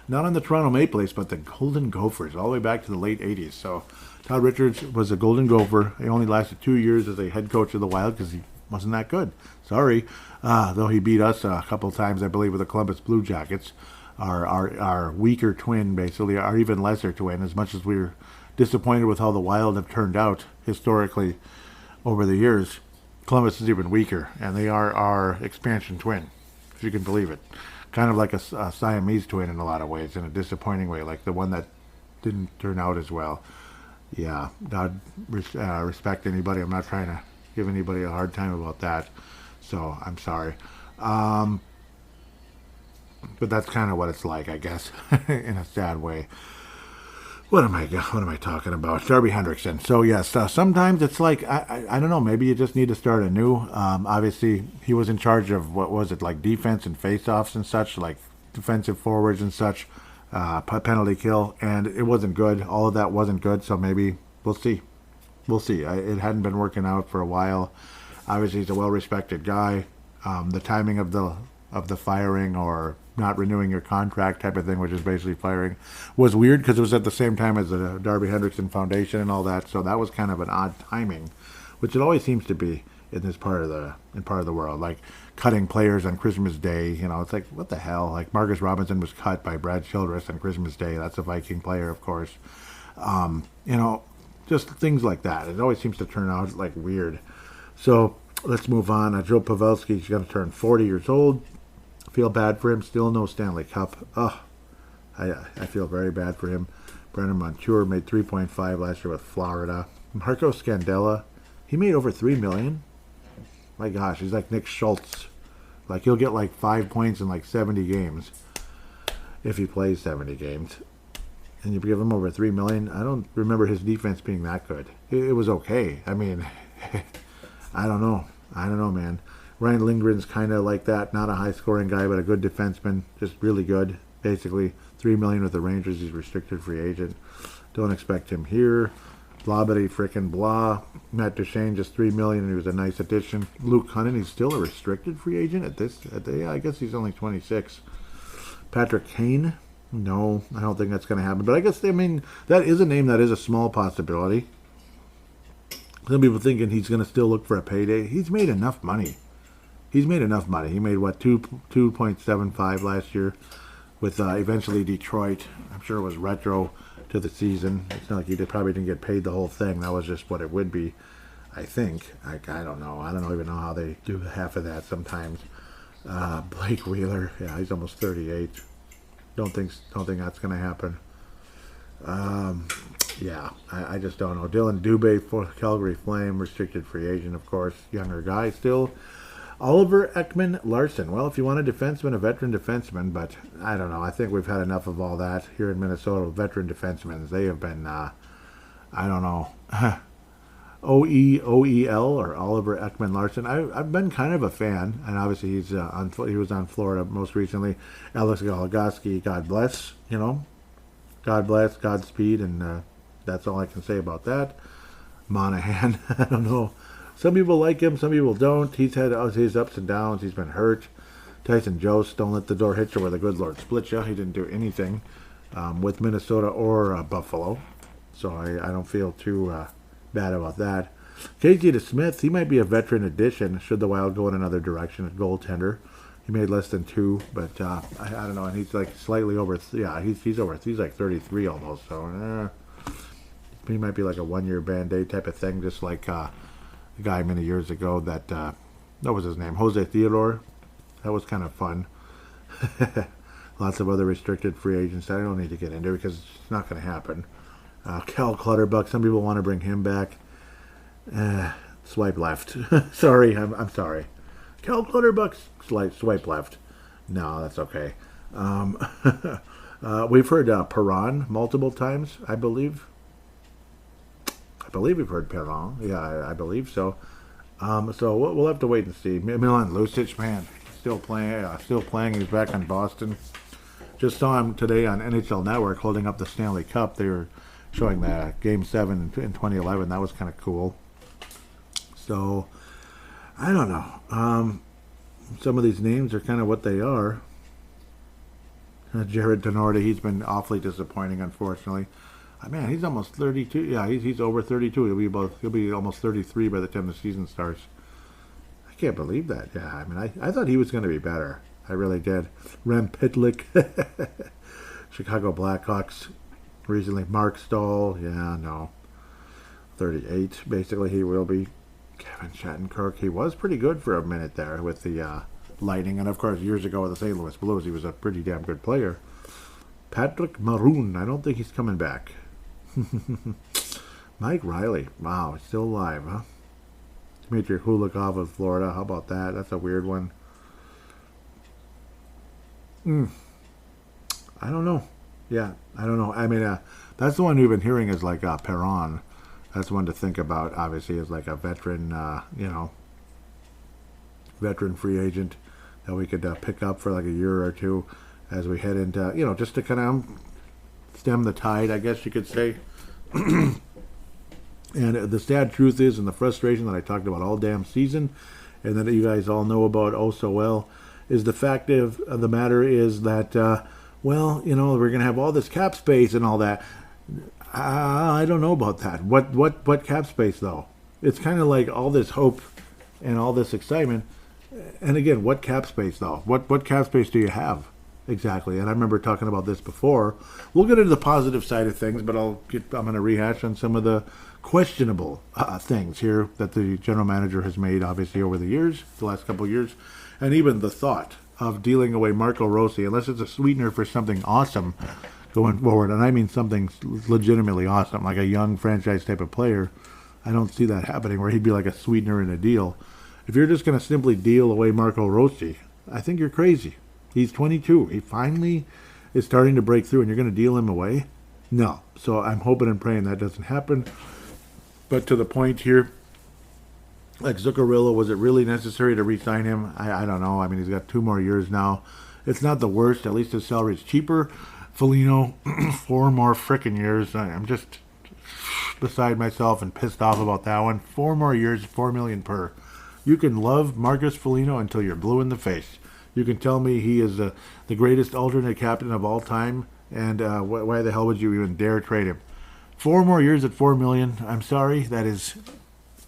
not on the Toronto Maple Leafs, but the Golden Gophers, all the way back to the late 80s. So Todd Richards was a Golden Gopher. He only lasted 2 years as a head coach of the Wild because he wasn't that good. Sorry. Though he beat us a couple of times, I believe, with the Columbus Blue Jackets, our weaker twin, basically, our even lesser twin, as much as we're disappointed with how the Wild have turned out historically over the years. Columbus is even weaker, and they are our expansion twin, if you can believe it. Kind of like a Siamese twin in a lot of ways, in a disappointing way, like the one that didn't turn out as well. Yeah, God respect anybody. I'm not trying to give anybody a hard time about that, so I'm sorry. But that's kind of what it's like, I guess, in a sad way. What am I talking about? Darby Hendrickson. So yes, sometimes it's like I don't know. Maybe you just need to start anew. Obviously, he was in charge of what was it, like defense and faceoffs and such, like defensive forwards and such, penalty kill, and it wasn't good. All of that wasn't good. So maybe we'll see. We'll see. It hadn't been working out for a while. Obviously, he's a well-respected guy. The timing of the firing or not renewing your contract type of thing, which is basically firing, was weird because it was at the same time as the Darby Hendrickson Foundation and all that. So that was kind of an odd timing, which it always seems to be in this part of the world, like cutting players on Christmas Day. It's like, what the hell? Like Marcus Robinson was cut by Brad Childress on Christmas Day. That's a Viking player, of course. Just things like that. It always seems to turn out like weird. So let's move on. Joe Pavelski's going to turn 40 years old. Feel bad for him. Still no Stanley Cup. I feel very bad for him. Brendan Montour made 3.5 last year with Florida. Marco Scandella, he made over $3 million. My gosh, he's like Nick Schultz. Like he'll get like 5 points in like 70 games if he plays 70 games. And you give him over $3 million. I don't remember his defense being that good. It was okay. I mean, I don't know, man. Ryan Lindgren's kind of like that, not a high-scoring guy, but a good defenseman, just really good. Basically, $3 million with the Rangers. He's restricted free agent. Don't expect him here. Blah-bitty frickin' blah. Matt Duchene, just $3 million. He was a nice addition. Luke Cunnin, he's still a restricted free agent I guess he's only 26. Patrick Kane, no, I don't think that's going to happen. But I guess, that is a name that is a small possibility. Some people thinking he's going to still look for a payday. He's made enough money. He made, 2.75 last year with eventually Detroit. I'm sure it was retro to the season. It's not like he probably didn't get paid the whole thing. That was just what it would be, I think. I don't know. I don't even know how they do half of that sometimes. Blake Wheeler, yeah, he's almost 38. Don't think that's going to happen. Yeah, I just don't know. Dylan Dubé for Calgary Flame, restricted free agent, of course. Younger guy still. Oliver Ekman-Larsson. Well, if you want a defenseman, a veteran defenseman, but I don't know. I think we've had enough of all that here in Minnesota. Veteran defensemen, they have been, I don't know, OEL or Oliver Ekman-Larsson. I've been kind of a fan, and obviously he was on Florida most recently. Alex Goligoski, God bless, God bless, Godspeed, and that's all I can say about that. Monahan, I don't know. Some people like him, some people don't. He's had his ups and downs. He's been hurt. Tyson Jost, don't let the door hit you where the good Lord split you. He didn't do anything with Minnesota or Buffalo. So I don't feel too bad about that. KJ DeSmith, he might be a veteran addition should the Wild go in another direction at goaltender. He made less than 2, but I don't know. And he's like slightly over. Yeah, he's like 33 almost. So he might be like a 1-year Band-Aid type of thing, just like the guy many years ago that That was his name, Jose Theodore. That was kind of fun. Lots of other restricted free agents that I don't need to get into because it's not going to happen. Cal Clutterbuck, some people want to bring him back. Swipe left. Sorry, I'm sorry. Cal Clutterbuck, swipe left. No, that's okay. We've heard Perron multiple times, I believe. I believe we've heard Perron. Yeah, I believe so. So we'll have to wait and see. Milan Lucic, man, still playing. He's back in Boston. Just saw him today on NHL Network holding up the Stanley Cup. They were showing that Game 7 in 2011. That was kind of cool. So, I don't know. Some of these names are kind of what they are. Jared Tenorti, he's been awfully disappointing, unfortunately. Man, he's almost 32. Yeah, he's over 32. He'll be almost 33 by the time the season starts. I can't believe that. Yeah, I mean, I thought he was going to be better. I really did. Rem Pitlick, Chicago Blackhawks, recently Mark Stahl. Yeah, no. 38, basically, he will be. Kevin Shattenkirk, he was pretty good for a minute there with the Lightning. And, of course, years ago with the St. Louis Blues, he was a pretty damn good player. Patrick Maroon, I don't think he's coming back. Mike Riley, wow, he's still alive, huh? Dmitry Kulikov of Florida, how about that? That's a weird one. I don't know. Yeah, I don't know. I mean, that's the one we've been hearing is like Perron. That's one to think about, obviously, as like a veteran, veteran free agent that we could pick up for like a year or two as we head into, just to kind of stem the tide, I guess you could say. And the sad truth is, and the frustration that I talked about all damn season, and that you guys all know about oh so well, is the fact of the matter is that, we're going to have all this cap space and all that. I don't know about that. What cap space, though? It's kind of like all this hope and all this excitement. And again, what cap space, though? What cap space do you have? Exactly. And I remember talking about this before. We'll get into the positive side of things, but I'm going to rehash on some of the questionable things here that the general manager has made, obviously, over the years, the last couple of years. And even the thought of dealing away Marco Rossi, unless it's a sweetener for something awesome going forward, and I mean something legitimately awesome, like a young franchise type of player. I don't see that happening where he'd be like a sweetener in a deal. If you're just going to simply deal away Marco Rossi, I think you're crazy. He's 22. He finally is starting to break through, and you're going to deal him away? No. So I'm hoping and praying that doesn't happen. But to the point here, like Zuccarello, was it really necessary to re-sign him? I don't know. I mean, he's got 2 more years now. It's not the worst. At least his salary's cheaper. Foligno, 4 more frickin' years. I'm just beside myself and pissed off about that one. 4 more years, $4 million per. You can love Marcus Foligno until you're blue in the face. You can tell me he is the greatest alternate captain of all time, and why the hell would you even dare trade him? 4 more years at $4 million. I'm sorry, that is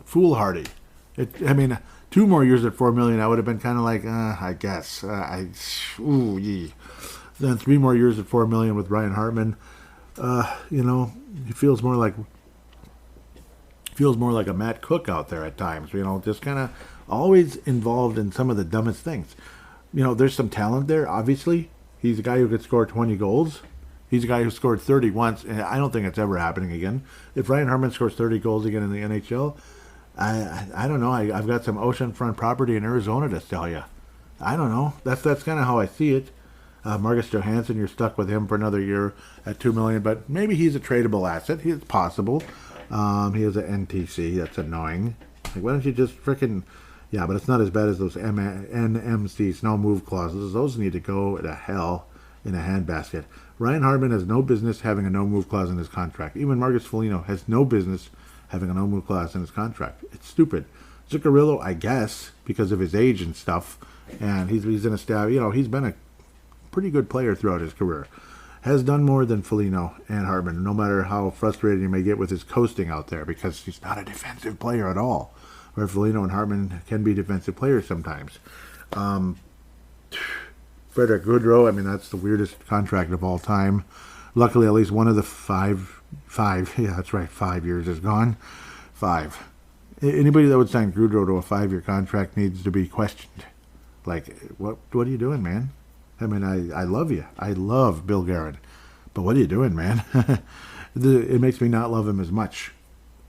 foolhardy. 2 more years at $4 million, I would have been kind of like, I guess. Then 3 more years at $4 million with Ryan Hartman. He feels more like a Matt Cook out there at times. Just kind of always involved in some of the dumbest things. There's some talent there. Obviously, he's a guy who could score 20 goals. He's a guy who scored 30 once, and I don't think it's ever happening again. If Ryan Hartman scores 30 goals again in the NHL, I don't know. I've got some oceanfront property in Arizona to sell you. I don't know. That's kind of how I see it. Marcus Johansson, you're stuck with him for another year at $2 million, but maybe he's a tradable asset. It's possible. He has an NTC. That's annoying. Like, why don't you just frickin'... Yeah, but it's not as bad as those NMCs, no move clauses. Those need to go to hell in a handbasket. Ryan Hartman has no business having a no move clause in his contract. Even Marcus Foligno has no business having a no move clause in his contract. It's stupid. Zuccarello, I guess, because of his age and stuff, and he's in a staff. He's been a pretty good player throughout his career. Has done more than Foligno and Hartman, no matter how frustrated he may get with his coasting out there, because he's not a defensive player at all. Where Foligno and Hartman can be defensive players sometimes. Frederick Goodrow, that's the weirdest contract of all time. Luckily, at least one of the five, yeah, that's right, 5 years is gone. 5. Anybody that would sign Goudreau to a 5-year contract needs to be questioned. Like, what are you doing, man? I mean, I love you. I love Bill Guerin. But what are you doing, man? It makes me not love him as much.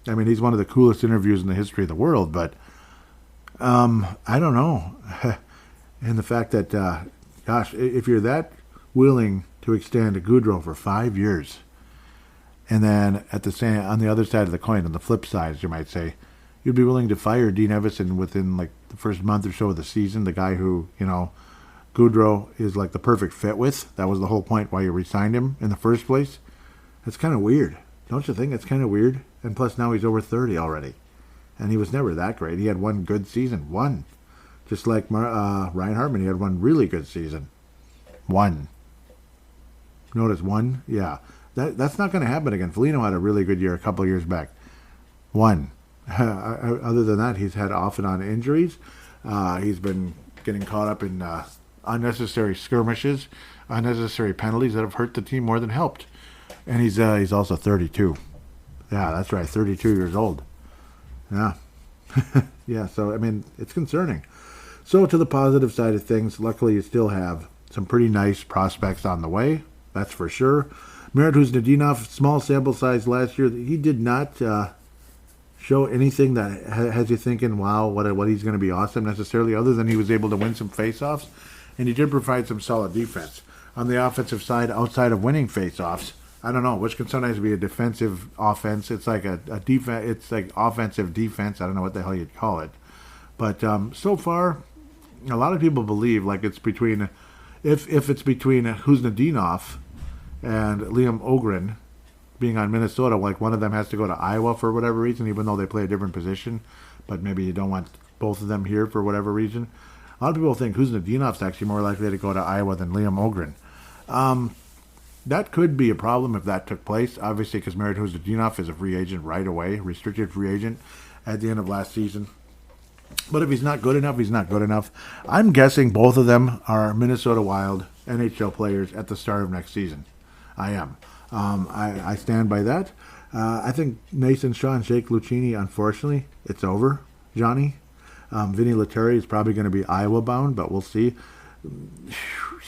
I mean, he's one of the coolest interviews in the history of the world, but I don't know. And the fact that, gosh, if you're that willing to extend a Goudreau for 5 years, and then on the other side of the coin, on the flip side, as you might say, you'd be willing to fire Dean Evison within like the first month or so of the season, the guy who, Goudreau is like the perfect fit with. That was the whole point why you re-signed him in the first place. It's kind of weird. Don't you think it's kind of weird? And plus now he's over 30 already. And he was never that great. He had one good season. One. Just like Ryan Hartman, he had one really good season. One. Notice one? Yeah. That's not going to happen again. Foligno had a really good year a couple of years back. One. Other than that, he's had off and on injuries. He's been getting caught up in unnecessary skirmishes, unnecessary penalties that have hurt the team more than helped. And he's also 32. Yeah, that's right, 32 years old. Yeah. Yeah, so, I mean, it's concerning. So, to the positive side of things, luckily you still have some pretty nice prospects on the way. That's for sure. Merit Huznadinov, small sample size last year. He did not show anything that has you thinking, wow, what he's going to be awesome necessarily, other than he was able to win some faceoffs, and he did provide some solid defense. On the offensive side, outside of winning faceoffs, I don't know, which can sometimes be a defensive offense. It's like a defense. It's like offensive defense. I don't know what the hell you'd call it. But so far, a lot of people believe like it's between, if it's between Huznadinov and Liam Ogren being on Minnesota, like one of them has to go to Iowa for whatever reason, even though they play a different position, but maybe you don't want both of them here for whatever reason. A lot of people think Huznadinov's actually more likely to go to Iowa than Liam Ogren. That could be a problem if that took place, obviously, because Merit Huznadinov is a free agent right away, restricted free agent at the end of last season. But if he's not good enough, he's not good enough. I'm guessing both of them are Minnesota Wild NHL players at the start of next season. I am. I stand by that. I think Mason Shaw and Jake Lucchini, unfortunately, it's over, Johnny. Vinny Lettieri is probably going to be Iowa bound, but we'll see.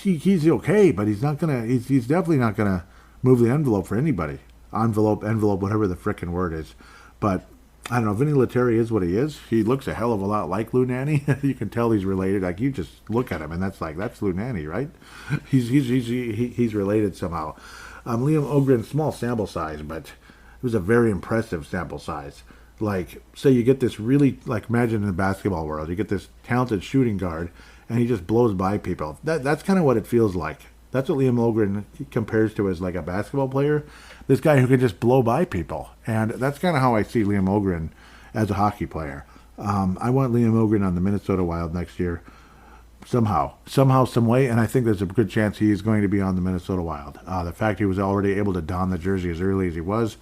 He's okay, but he's not gonna. He's definitely not gonna move the envelope for anybody. Envelope, whatever the frickin' word is. But I don't know. Vinny Lettieri is what he is. He looks a hell of a lot like Lou Nanne. You can tell he's related. Like you just look at him, and that's Lou Nanne, right? He's related somehow. Liam Ogren, small sample size, but it was a very impressive sample size. Like, say you get this really, like, imagine in the basketball world, you get this talented shooting guard, and he just blows by people. That's kind of what it feels like. That's what Liam Ogren compares to as, like, a basketball player. This guy who can just blow by people. And that's kind of how I see Liam Ogren as a hockey player. I want Liam Ogren on the Minnesota Wild next year. Somehow, some way, and I think there's a good chance he is going to be on the Minnesota Wild. The fact he was already able to don the jersey as early as he was,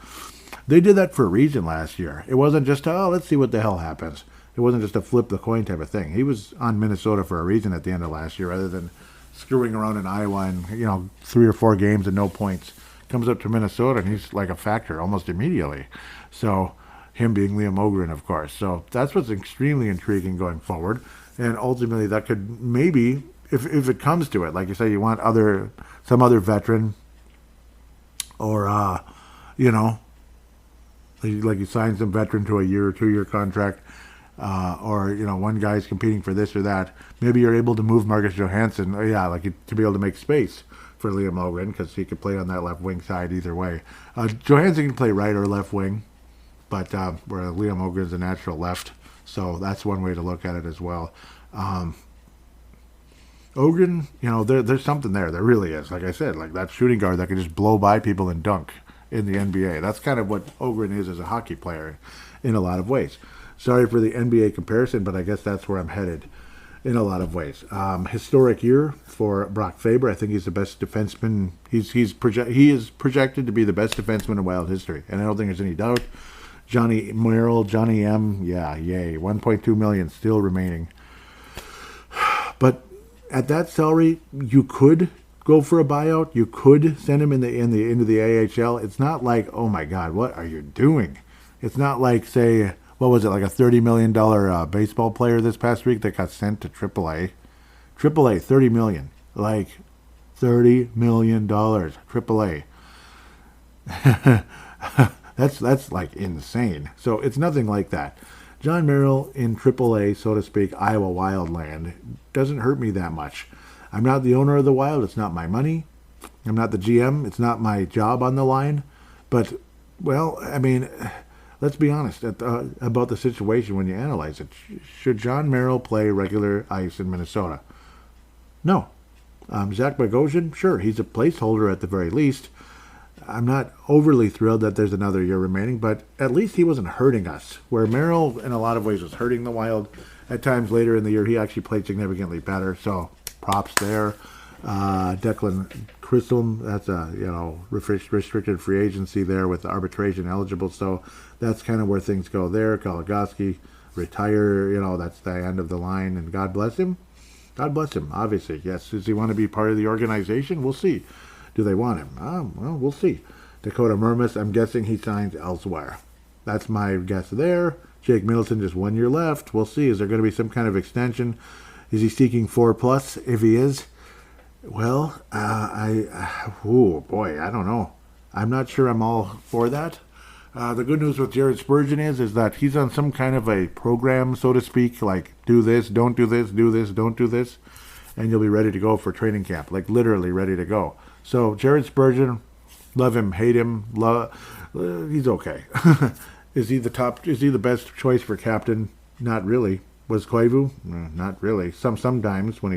they did that for a reason last year. It wasn't just, let's see what the hell happens. It wasn't just a flip the coin type of thing. He was on Minnesota for a reason at the end of last year, rather than screwing around in Iowa and, 3 or 4 games and no points. Comes up to Minnesota, and he's like a factor almost immediately. So, him being Liam Ogren, of course. So, that's what's extremely intriguing going forward. And ultimately, that could maybe, if it comes to it, like you say, you want some other veteran, or like you sign some veteran to a year or 2-year contract, or one guy's competing for this or that. Maybe you're able to move Marcus Johansson, to be able to make space for Liam Ogren, because he could play on that left wing side either way. Johansson can play right or left wing, but where Liam Ogren's a natural left. So that's one way to look at it as well. Ogren, there's something there. There really is. Like I said, like that shooting guard that can just blow by people and dunk in the NBA. That's kind of what Ogren is as a hockey player in a lot of ways. Sorry for the NBA comparison, but I guess that's where I'm headed in a lot of ways. Historic year for Brock Faber. I think he's the best defenseman. He is projected to be the best defenseman in Wild history, and I don't think there's any doubt. Johnny Merrill, Johnny M, yay. 1.2 million still remaining. But at that salary, you could go for a buyout. You could send him into the AHL. It's not like, oh my God, what are you doing? It's not like, say, what was it, like a $30 million baseball player this past week that got sent to AAA. AAA, $30 million. Like, $30 million. AAA. That's like insane. So it's nothing like that. John Merrill in AAA, so to speak, Iowa Wildland, doesn't hurt me that much. I'm not the owner of the Wild. It's not my money. I'm not the GM. It's not my job on the line. But, well, I mean, let's be honest about the situation when you analyze it. Should John Merrill play regular ice in Minnesota? No. Zach Bogosian, sure, he's a placeholder at the very least. I'm not overly thrilled that there's another year remaining, but at least he wasn't hurting us. Where Merrill, in a lot of ways, was hurting the Wild. At times later in the year, he actually played significantly better, so props there. Declan Chisholm, that's a restricted free agency there with arbitration eligible, so that's kind of where things go there. Goligoski, retire, that's the end of the line, and God bless him. God bless him, obviously. Yes, does he want to be part of the organization? We'll see. Do they want him? Well, we'll see. Dakota Mermis, I'm guessing he signs elsewhere. That's my guess there. Jake Middleton, just 1 year left. We'll see. Is there going to be some kind of extension? Is he seeking 4+? If he is, well, oh boy, I don't know. I'm not sure I'm all for that. The good news with Jared Spurgeon is that he's on some kind of a program, so to speak, like do this, don't do this, do this, don't do this, and you'll be ready to go for training camp, like literally ready to go. So Jared Spurgeon, love him, hate him, he's okay. Is he the best choice for captain? Not really. Was Koivu? Not really. Sometimes when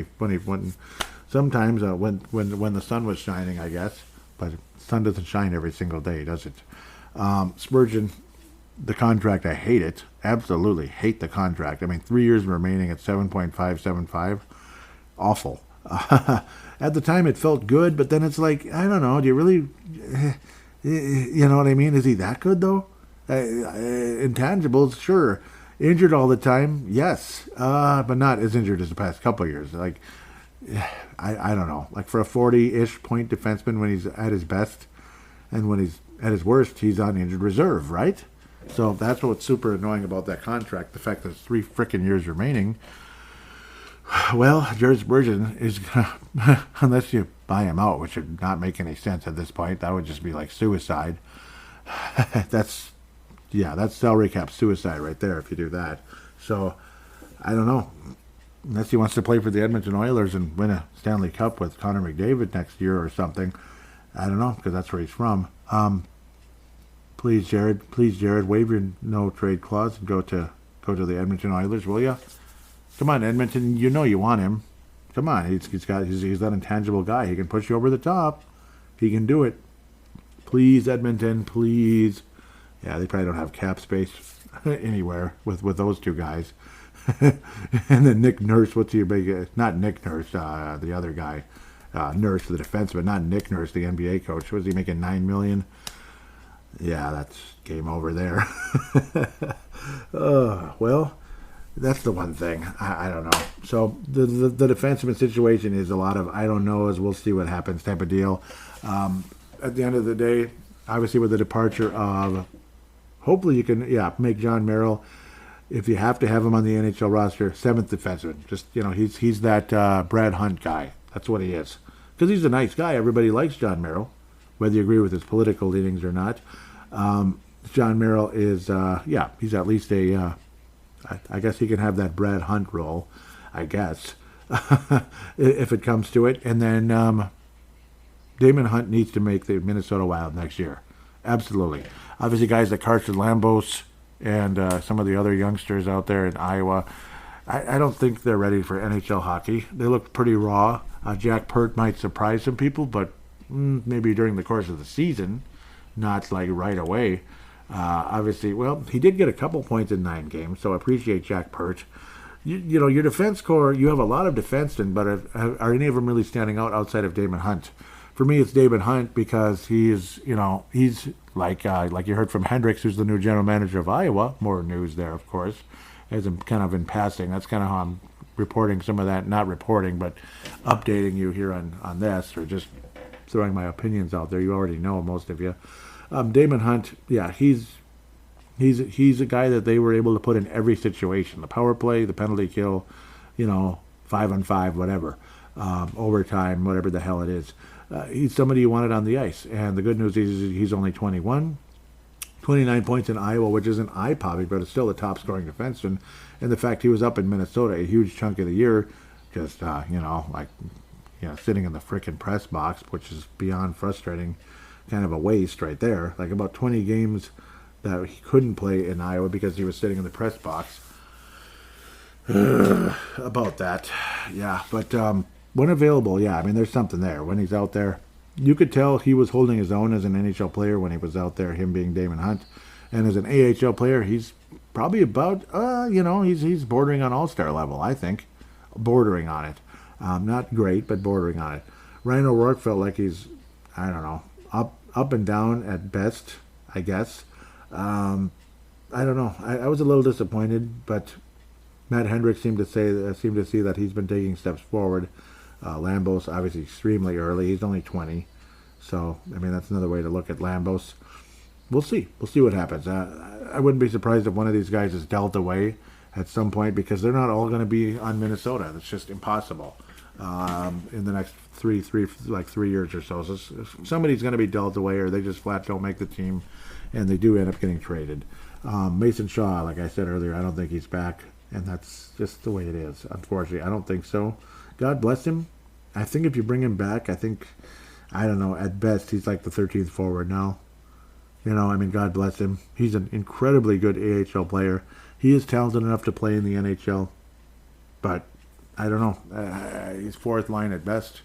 the sun was shining, I guess, but the sun doesn't shine every single day, does it? Spurgeon, the contract, I hate it. Absolutely hate the contract. I mean, 3 years remaining at 7.575, awful. At the time, it felt good, but then it's like, I don't know. Do you really, you know what I mean? Is he that good though? Intangibles, sure. Injured all the time, yes, but not as injured as the past couple of years. Like, I don't know. Like for a 40-ish point defenseman when he's at his best, and when he's at his worst, he's on injured reserve, right? So that's what's super annoying about that contract, the fact that there's 3 frickin' years remaining. Well, Jared Spurgeon is, unless you buy him out, which would not make any sense at this point. That would just be like suicide. That's salary cap suicide right there if you do that. So, I don't know. Unless he wants to play for the Edmonton Oilers and win a Stanley Cup with Connor McDavid next year or something. I don't know, because that's where he's from. Please, Jared, waive your no-trade clause and go to the Edmonton Oilers, will ya? Come on, Edmonton, you know you want him. Come on, he's that intangible guy. He can push you over the top. He can do it. Please, Edmonton, please. Yeah, they probably don't have cap space anywhere with those two guys. And then Nick Nurse, what's your big? Not Nick Nurse, the other guy, Nurse, the defenseman, not Nick Nurse, the NBA coach. Was he making $9 million? Yeah, that's game over there. Well, that's the one thing. I don't know. So the defenseman situation is a lot of I don't know, as we'll see what happens type of deal. At the end of the day, obviously with the departure of, hopefully you can make John Merrill, if you have to have him on the NHL roster, 7th defenseman. Just he's that Brad Hunt guy. That's what he is. Because he's a nice guy. Everybody likes John Merrill, whether you agree with his political leanings or not. John Merrill is he's at least a. I guess he can have that Brad Hunt role, I guess, if it comes to it. And then Damon Hunt needs to make the Minnesota Wild next year. Absolutely. Obviously, guys like Carson Lambos and some of the other youngsters out there in Iowa, I don't think they're ready for NHL hockey. They look pretty raw. Jack Pert might surprise some people, but maybe during the course of the season, not like right away. Obviously, well, he did get a couple points in 9 games, so I appreciate Jack Pert. You know, your defense core, you have a lot of defensemen, but are any of them really standing out outside of Damon Hunt? For me, it's Damon Hunt because he's like you heard from Hendricks, who's the new general manager of Iowa. More news there, of course, as I'm kind of in passing. That's kind of how I'm reporting some of that, not reporting, but updating you here on this, or just throwing my opinions out there. You already know, most of you. Damon Hunt, he's He's a guy that they were able to put in every situation: the power play, the penalty kill, 5-on-5, whatever, overtime, whatever the hell it is. He's somebody you wanted on the ice. And the good news is he's only 21. 29 points in Iowa, which isn't eye-popping, but it's still the top-scoring defenseman. And the fact he was up in Minnesota a huge chunk of the year, just, sitting in the frickin' press box, which is beyond frustrating, kind of a waste right there. Like about 20 games that he couldn't play in Iowa because he was sitting in the press box. About that. Yeah, but when available, there's something there. When he's out there, you could tell he was holding his own as an NHL player when he was out there, him being Damon Hunt. And as an AHL player, he's probably about, he's bordering on all-star level, I think. Bordering on it. Not great, but bordering on it. Ryan O'Rourke felt like he's, I don't know, up and down at best, I guess. I don't know. I was a little disappointed, but Matt Hendricks seemed to see that he's been taking steps forward. Lambos, obviously, extremely early. He's only 20. So, that's another way to look at Lambos. We'll see. We'll see what happens. I wouldn't be surprised if one of these guys is dealt away at some point because they're not all going to be on Minnesota. That's just impossible in the next three years or so. So somebody's going to be dealt away or they just flat don't make the team and they do end up getting traded. Mason Shaw, like I said earlier, I don't think he's back. And that's just the way it is, unfortunately. I don't think so. God bless him. I think if you bring him back, I don't know, at best, he's like the 13th forward now. God bless him. He's an incredibly good AHL player. He is talented enough to play in the NHL. But, I don't know. He's fourth line at best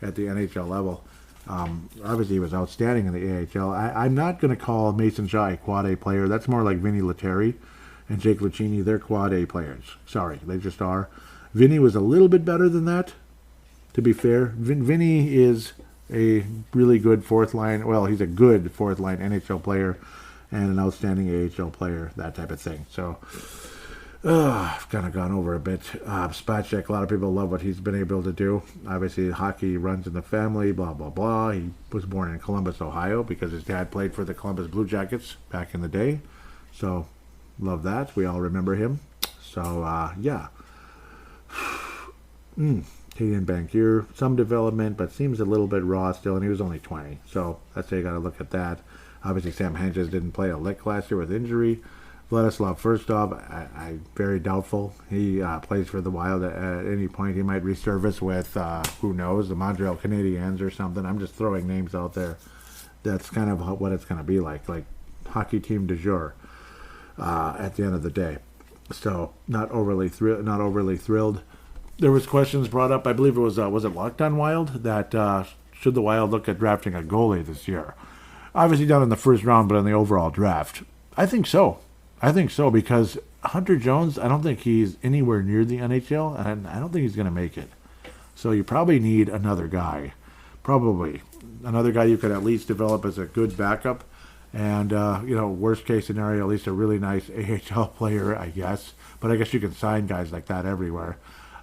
at the NHL level. Obviously, he was outstanding in the AHL. I'm not going to call Mason Shaw a quad A player. That's more like Vinny Lettieri and Jake Lucchini. They're quad A players. Sorry, they just are. Vinny was a little bit better than that, to be fair. Vinny is a really good fourth line. Well, he's a good fourth line NHL player and an outstanding AHL player, that type of thing. So, I've kind of gone over a bit. Spacek, a lot of people love what he's been able to do. Obviously, hockey runs in the family, blah, blah, blah. He was born in Columbus, Ohio, because his dad played for the Columbus Blue Jackets back in the day. So, love that. We all remember him. So, yeah. Taden Bankier, some development, but seems a little bit raw still, and he was only 20. So that's how you got to look at that. Obviously, Sam Henches didn't play a lick last year with injury. Vladislav Firstov, I very doubtful. He plays for the Wild at any point. He might resurface with, who knows, the Montreal Canadiens or something. I'm just throwing names out there. That's kind of what it's going to be like hockey team du jour at the end of the day. So not overly thrilled. There was questions brought up. I believe it was it Locked On Wild that should the Wild look at drafting a goalie this year? Obviously not in the first round, but in the overall draft. I think so because Hunter Jones, I don't think he's anywhere near the NHL, and I don't think he's going to make it. So you probably need another guy. Probably another guy you could at least develop as a good backup. And, worst case scenario, at least a really nice AHL player, I guess. But I guess you can sign guys like that everywhere.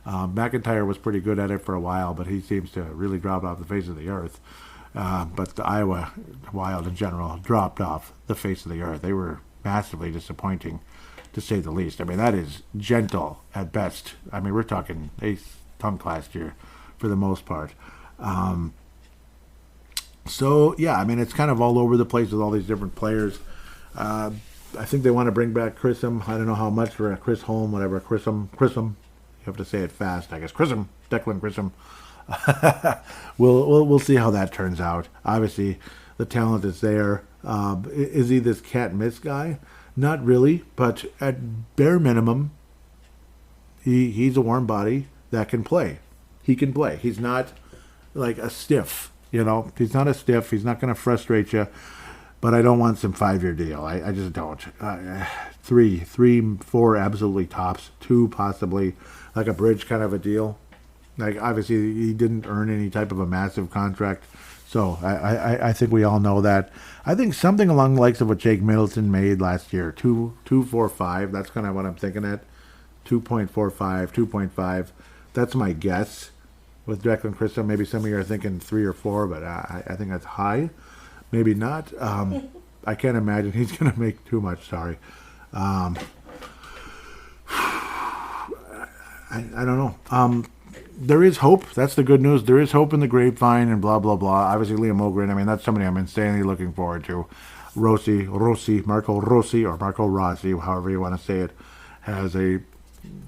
McIntyre was pretty good at it for a while, but he seems to really drop off the face of the earth. But the Iowa Wild in general dropped off the face of the earth. They were massively disappointing, to say the least. That is gentle at best. We're talking eighth tongue last year for the most part. So, yeah, it's kind of all over the place with all these different players. I think they want to bring back Chrism. I don't know how much for Chris Holm, whatever. Chrism. You have to say it fast, I guess. Declan Chrism. We'll see how that turns out. Obviously, the talent is there. Is he this can't miss guy? Not really, but at bare minimum, he's a warm body that can play. He can play. He's not like a stiff. He's not a stiff. He's not going to frustrate you. But I don't want some 5-year deal. I just don't. 3, 4 absolutely tops. 2 possibly. Like a bridge kind of a deal. Like, obviously, he didn't earn any type of a massive contract. So, I think we all know that. I think something along the likes of what Jake Middleton made last year. 2.45. That's kind of what I'm thinking at. 2.45, 2.5. That's my guess. With Declan Chrism, maybe some of you are thinking 3 or 4, but I think that's high. Maybe not. I can't imagine he's going to make too much. Sorry. I don't know. There is hope. That's the good news. There is hope in the grapevine and blah, blah, blah. Obviously, Liam Ogren, I mean, that's somebody I'm insanely looking forward to. Marco Rossi, or Marco Rossi, however you want to say it, I think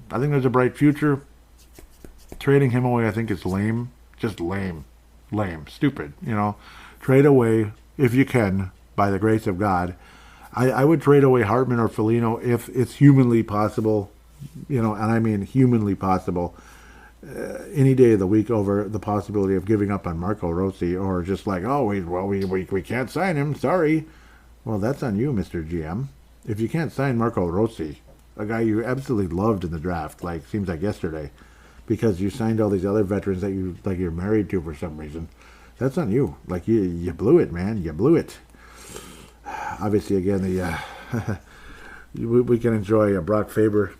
there's a bright future. Trading him away, I think, is lame. Just lame. Stupid, Trade away, if you can, by the grace of God. I would trade away Hartman or Foligno if it's humanly possible, and I mean humanly possible, any day of the week over the possibility of giving up on Marco Rossi, or just like, we can't sign him, sorry. Well, that's on you, Mr. GM. If you can't sign Marco Rossi, a guy you absolutely loved in the draft, seems like yesterday, because you signed all these other veterans that you're married to for some reason, that's on you. You blew it, man. You blew it. Obviously, again, we can enjoy Brock Faber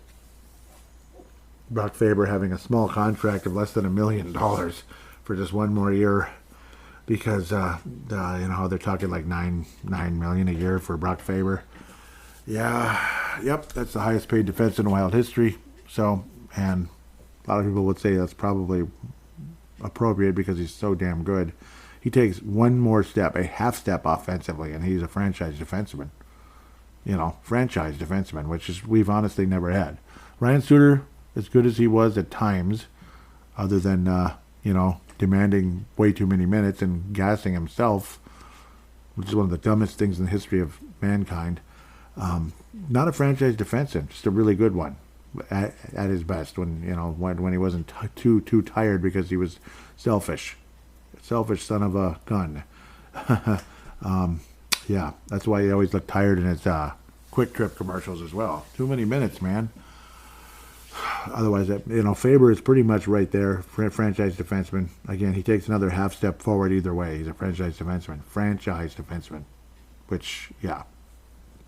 having a small contract of less than $1 million for just one more year, because they're talking like $9 million a year for Brock Faber. Yeah, yep, that's the highest paid defense in Wild history. So, and a lot of people would say that's probably appropriate because he's so damn good. He takes one more step, a half step offensively, and he's a franchise defenseman. Which we've honestly never had. Ryan Suter, as good as he was at times, other than, demanding way too many minutes and gassing himself, which is one of the dumbest things in the history of mankind. Not a franchise defenseman, just a really good one at his best when he wasn't too tired because he was selfish son of a gun. Yeah, that's why he always looked tired in his Quick Trip commercials as well. Too many minutes, man. Otherwise, Faber is pretty much right there, franchise defenseman. Again, he takes another half step forward either way. He's a franchise defenseman. Which, yeah,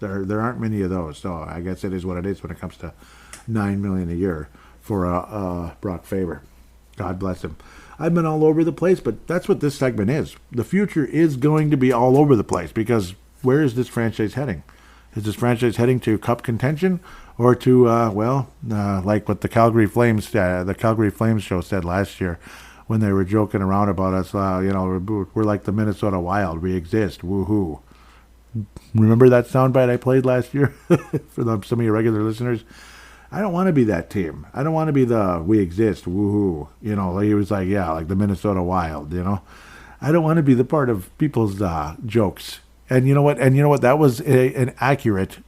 there aren't many of those. So I guess it is what it is when it comes to $9 million a year for Brock Faber. God bless him. I've been all over the place, but that's what this segment is. The future is going to be all over the place, because where is this franchise heading? Is this franchise heading to cup contention, or to, like what the Calgary Flames show said last year when they were joking around about us, we're like the Minnesota Wild. We exist. Woohoo. Remember that soundbite I played last year for some of your regular listeners? I don't want to be that team. I don't want to be the we exist, woohoo. He was like, yeah, like the Minnesota Wild, I don't want to be the part of people's jokes. And you know what? That was an accurate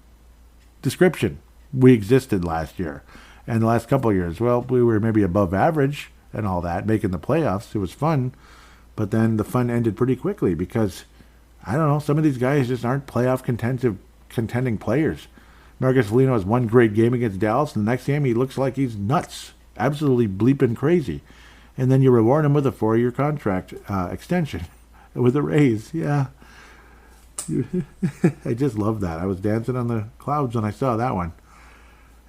description. We existed last year. And the last couple of years, well, we were maybe above average and all that, making the playoffs. It was fun. But then the fun ended pretty quickly because, I don't know, some of these guys just aren't playoff contending players. Marcus Foligno has one great game against Dallas, and the next game he looks like he's nuts, absolutely bleeping crazy. And then you reward him with a 4-year contract extension with a raise. Yeah. I just love that. I was dancing on the clouds when I saw that one.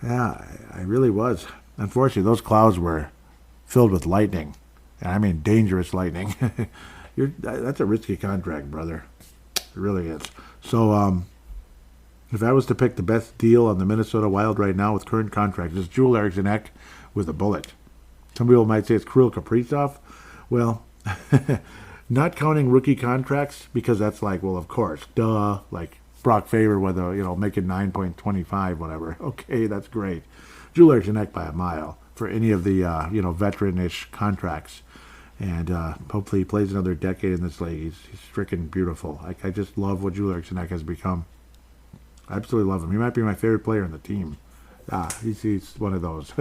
Yeah, I really was. Unfortunately, those clouds were filled with lightning. And I mean dangerous lightning. That's a risky contract, brother. It really is. So, if I was to pick the best deal on the Minnesota Wild right now with current contracts, it's Joel Eriksson with a bullet. Some people might say it's Kirill Kaprizov. Well, not counting rookie contracts, because that's like, well, of course, duh, like Brock Faber with making 9.25, whatever. Okay, that's great. Joel Eriksson by a mile for any of the, veteran-ish contracts. And hopefully he plays another decade in this league. He's freaking beautiful. I just love what Joel Eriksson has become. I absolutely love him. He might be my favorite player in the team. He's one of those.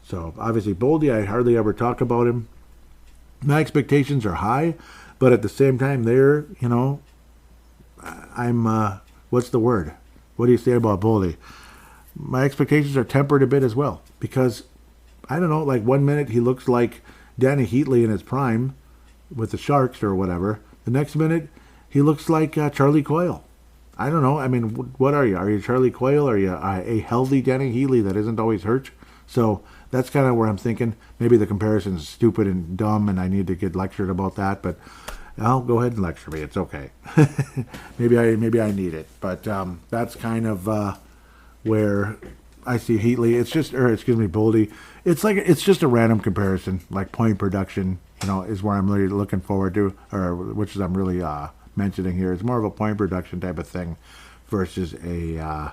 So, obviously, Boldy, I hardly ever talk about him. My expectations are high, but at the same time, I'm, what's the word? What do you say about Boldy? My expectations are tempered a bit as well, because, I don't know, like 1 minute he looks like Danny Heatley in his prime with the Sharks or whatever. The next minute, he looks like Charlie Coyle. I don't know. I mean, what are you? Are you Charlie Coyle? Are you a healthy Danny Heatley that isn't always hurt? So that's kind of where I'm thinking. Maybe the comparison is stupid and dumb, and I need to get lectured about that. But I'll go ahead and lecture me. It's okay. maybe I need it, but that's kind of where I see Heatley. It's just, or excuse me, Boldy. It's just a random comparison, like point production. Is where I'm really looking forward to, or which is I'm really mentioning here. It's more of a point production type of thing versus a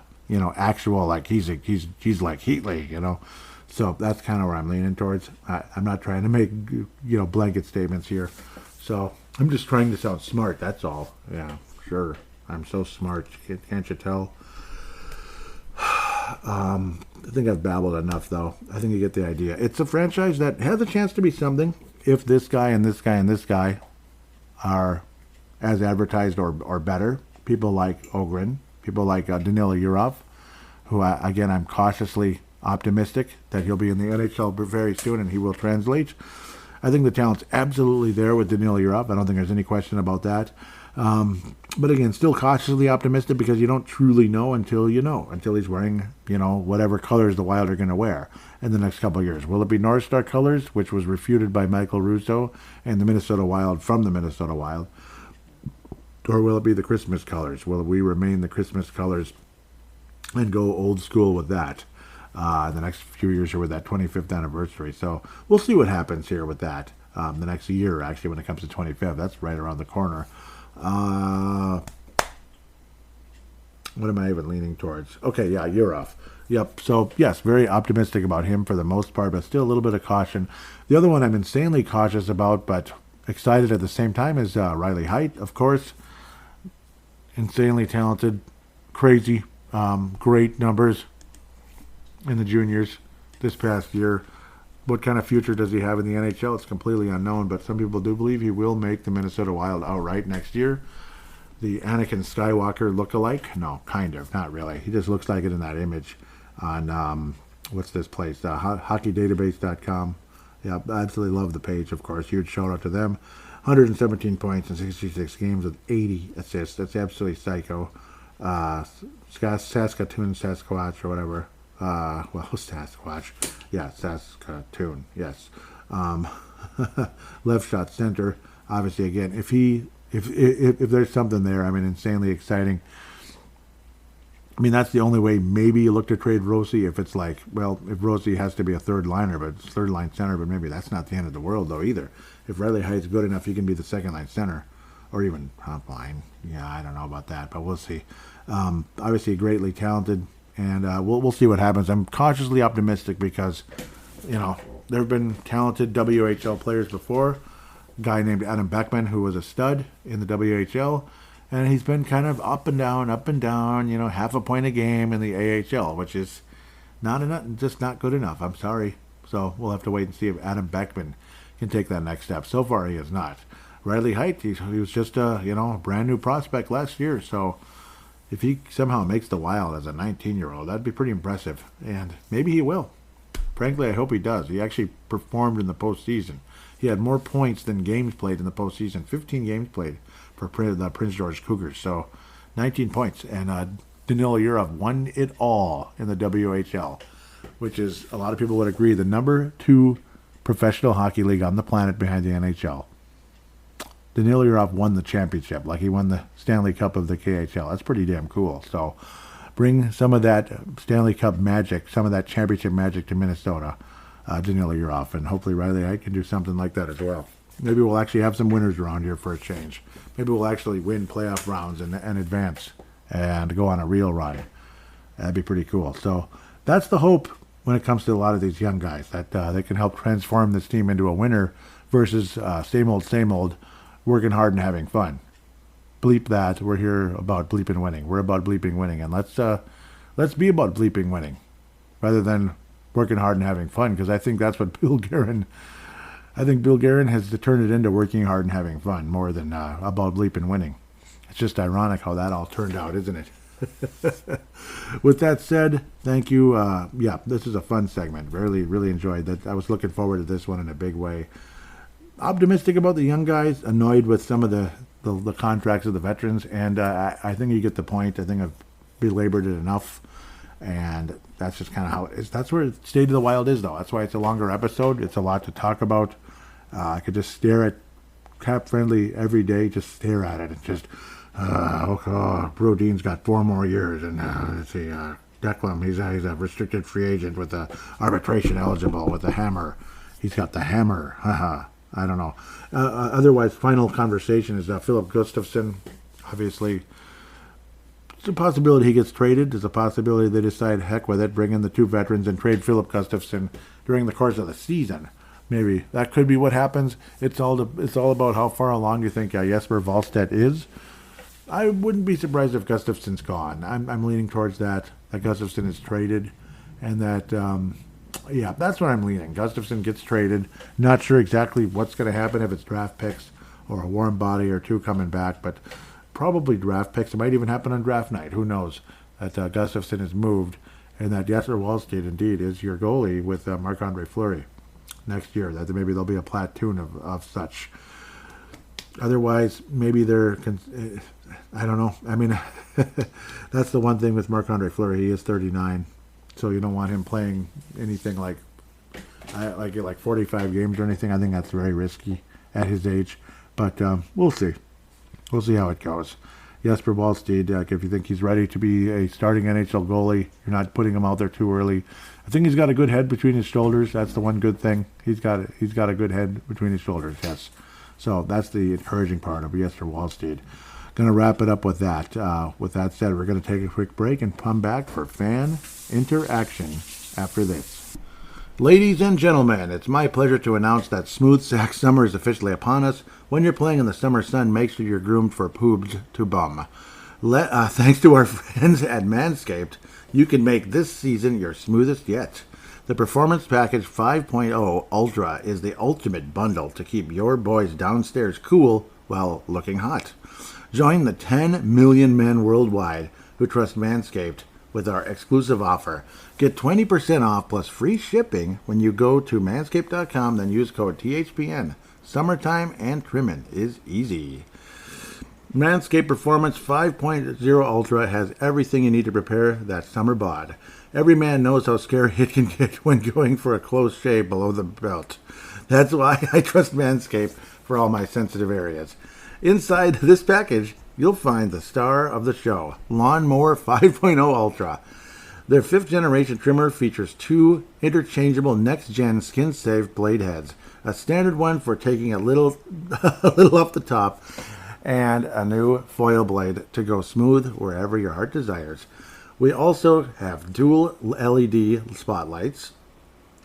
actual like he's like Heatley. So that's kind of where I'm leaning towards. I'm not trying to make blanket statements here. So I'm just trying to sound smart. That's all. Yeah, sure. I'm so smart. Can't you tell? I think I've babbled enough, though. I think you get the idea. It's a franchise that has a chance to be something if this guy and this guy and this guy are as advertised or better. People like Ogren, people like Danila Yurov, who, again, I'm cautiously optimistic that he'll be in the NHL very soon and he will translate. I think the talent's absolutely there with Danila Yurov. I don't think there's any question about that. But again, still cautiously optimistic because you don't truly know until he's wearing, whatever colors the Wild are going to wear in the next couple of years. Will it be North Star colors, which was refuted by Michael Russo and the Minnesota Wild from the Minnesota Wild? Or will it be the Christmas colors? Will we remain the Christmas colors and go old school with that the next few years or with that 25th anniversary? So we'll see what happens here with that the next year, actually, when it comes to 25th. That's right around the corner. What am I even leaning towards? Okay, yeah, Yurov. Yep. So, yes, very optimistic about him for the most part, but still a little bit of caution. The other one I'm insanely cautious about, but excited at the same time, is Riley Heidt, of course. Insanely talented, crazy, great numbers in the juniors this past year. What kind of future does he have in the NHL? It's completely unknown, but some people do believe he will make the Minnesota Wild outright next year. The Anakin Skywalker look-alike? No, kind of, not really. He just looks like it in that image on, what's this place, hockeydatabase.com. Yeah, I absolutely love the page, of course. Huge shout-out to them. 117 points in 66 games with 80 assists. That's absolutely psycho. Saskatoon, Sasquatch, or whatever. Sasquatch. Yeah, Saskatoon. Yes. Left shot center. Obviously, again, if there's something there, I mean, insanely exciting. I mean, that's the only way maybe you look to trade Rossi if it's like, well, if Rossi has to be a third liner, but it's third line center, but maybe that's not the end of the world, though, either. If Riley Height's good enough, he can be the second line center or even top line. Yeah, I don't know about that, but we'll see. Obviously, greatly talented. And we'll see what happens. I'm cautiously optimistic because, there have been talented WHL players before. A guy named Adam Beckman, who was a stud in the WHL, and he's been kind of up and down, half a point a game in the AHL, which is just not good enough. I'm sorry. So we'll have to wait and see if Adam Beckman can take that next step. So far, he has not. Riley Heidt, he was just a brand new prospect last year, so if he somehow makes the Wild as a 19-year-old, that'd be pretty impressive. And maybe he will. Frankly, I hope he does. He actually performed in the postseason. He had more points than games played in the postseason. 15 games played for the Prince George Cougars. So 19 points. And Danila Yurov won it all in the WHL, which is, a lot of people would agree, the number 2 professional hockey league on the planet behind the NHL. Danila Yurov won the championship, like he won the Stanley Cup of the KHL. That's pretty damn cool. So bring some of that Stanley Cup magic, some of that championship magic to Minnesota, Danila Yurov, and hopefully Riley Heidt can do something like that as well. Maybe we'll actually have some winners around here for a change. Maybe we'll actually win playoff rounds and advance and go on a real run. That'd be pretty cool. So that's the hope when it comes to a lot of these young guys, that they can help transform this team into a winner versus same old, working hard and having fun. Bleep that. We're here about bleeping winning. We're about bleeping winning. And let's be about bleeping winning rather than working hard and having fun, because I think that's what Bill Guerin has turned it into, working hard and having fun more than about bleeping winning. It's just ironic how that all turned out, isn't it? With that said, thank you. This is a fun segment. Really enjoyed that. I was looking forward to this one in a big way. Optimistic about the young guys, annoyed with some of the contracts of the veterans, and I think you get the point. I think I've belabored it enough, and that's just kind of how it is. That's where State of the Wild is, though. That's why it's a longer episode. It's a lot to talk about. I could just stare at cap friendly every day. Just stare at it and just, Brodeen's got 4 more years. And let's see, Declan, he's a restricted free agent with the arbitration eligible with the hammer. He's got the hammer. I don't know. Otherwise, final conversation is Philip Gustafsson. Obviously, it's a possibility he gets traded. There's a possibility they decide, heck with it, bring in the 2 veterans and trade Philip Gustafsson during the course of the season. Maybe that could be what happens. It's all about how far along you think Jesper Wallstedt is. I wouldn't be surprised if Gustafsson's gone. I'm leaning towards that Gustafsson is traded, and that that's what I'm leaning. Gustafsson gets traded. Not sure exactly what's going to happen, if it's draft picks or a warm body or 2 coming back, but probably draft picks. It might even happen on draft night. Who knows? That Gustafsson is moved, and that Jesper Wallstedt indeed is your goalie with Marc-Andre Fleury next year. That maybe there'll be a platoon of such. Otherwise, maybe they're... I don't know. I mean, that's the one thing with Marc-Andre Fleury. He is 39, so you don't want him playing anything like 45 games or anything. I think that's very risky at his age. But we'll see. We'll see how it goes. Jesper Wallstedt, if you think he's ready to be a starting NHL goalie, you're not putting him out there too early. I think he's got a good head between his shoulders. That's the one good thing. He's got a good head between his shoulders, yes. So that's the encouraging part of Jesper Wallstedt. Going to wrap it up with that. With that said, we're going to take a quick break and come back for fan interaction after this. Ladies and gentlemen, it's my pleasure to announce that Smooth Sack Summer is officially upon us. When you're playing in the summer sun, make sure you're groomed for poobs to bum. Thanks to our friends at Manscaped, you can make this season your smoothest yet. The Performance Package 5.0 Ultra is the ultimate bundle to keep your boys downstairs cool while looking hot. Join the 10 million men worldwide who trust Manscaped with our exclusive offer. Get 20% off plus free shipping when you go to manscaped.com, then use code THPN. Summertime and trimming is easy. Manscaped Performance 5.0 Ultra has everything you need to prepare that summer bod. Every man knows how scary it can get when going for a close shave below the belt. That's why I trust Manscaped for all my sensitive areas. Inside this package, you'll find the star of the show, Lawnmower 5.0 Ultra. Their 5th generation trimmer features 2 interchangeable next-gen skin-safe blade heads, a standard one for taking a little off the top, and a new foil blade to go smooth wherever your heart desires. We also have dual LED spotlights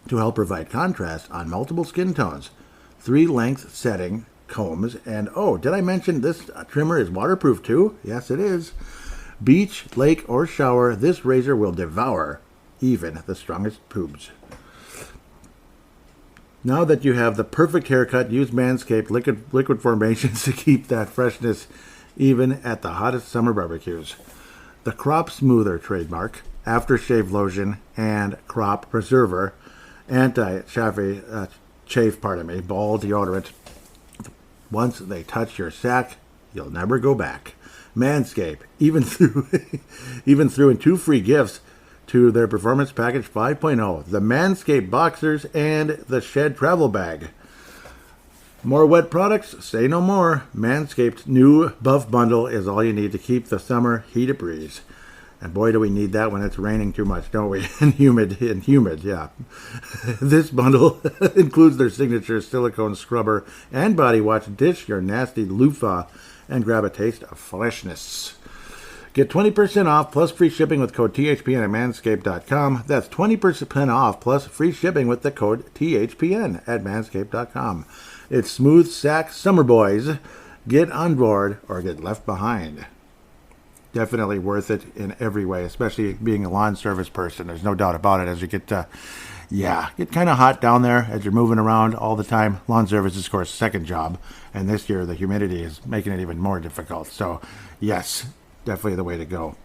to help provide contrast on multiple skin tones, 3-length setting combs, and did I mention this trimmer is waterproof too? Yes, it is. Beach, lake, or shower, this razor will devour even the strongest poobs. Now that you have the perfect haircut, use Manscaped liquid formations to keep that freshness even at the hottest summer barbecues. The Crop Smoother trademark, aftershave lotion, and crop preserver, anti-chafe, ball deodorant. Once they touch your sack, you'll never go back. Manscaped even threw in 2 free gifts to their Performance Package 5.0, the Manscaped Boxers and the Shed Travel Bag. More wet products? Say no more. Manscaped's new Buff Bundle is all you need to keep the summer heat a breeze. And boy, do we need that when it's raining too much, don't we? And humid, yeah. This bundle includes their signature silicone scrubber and body wash. Dish your nasty loofah and grab a taste of freshness. Get 20% off plus free shipping with code THPN at manscaped.com. That's 20% off plus free shipping with the code THPN at manscaped.com. It's Smooth Sack Summer Boys. Get on board or get left behind. Definitely worth it in every way, especially being a lawn service person. There's no doubt about it. As you get kind of hot down there as you're moving around all the time. Lawn service is, of course, second job. And this year, the humidity is making it even more difficult. So, yes, definitely the way to go.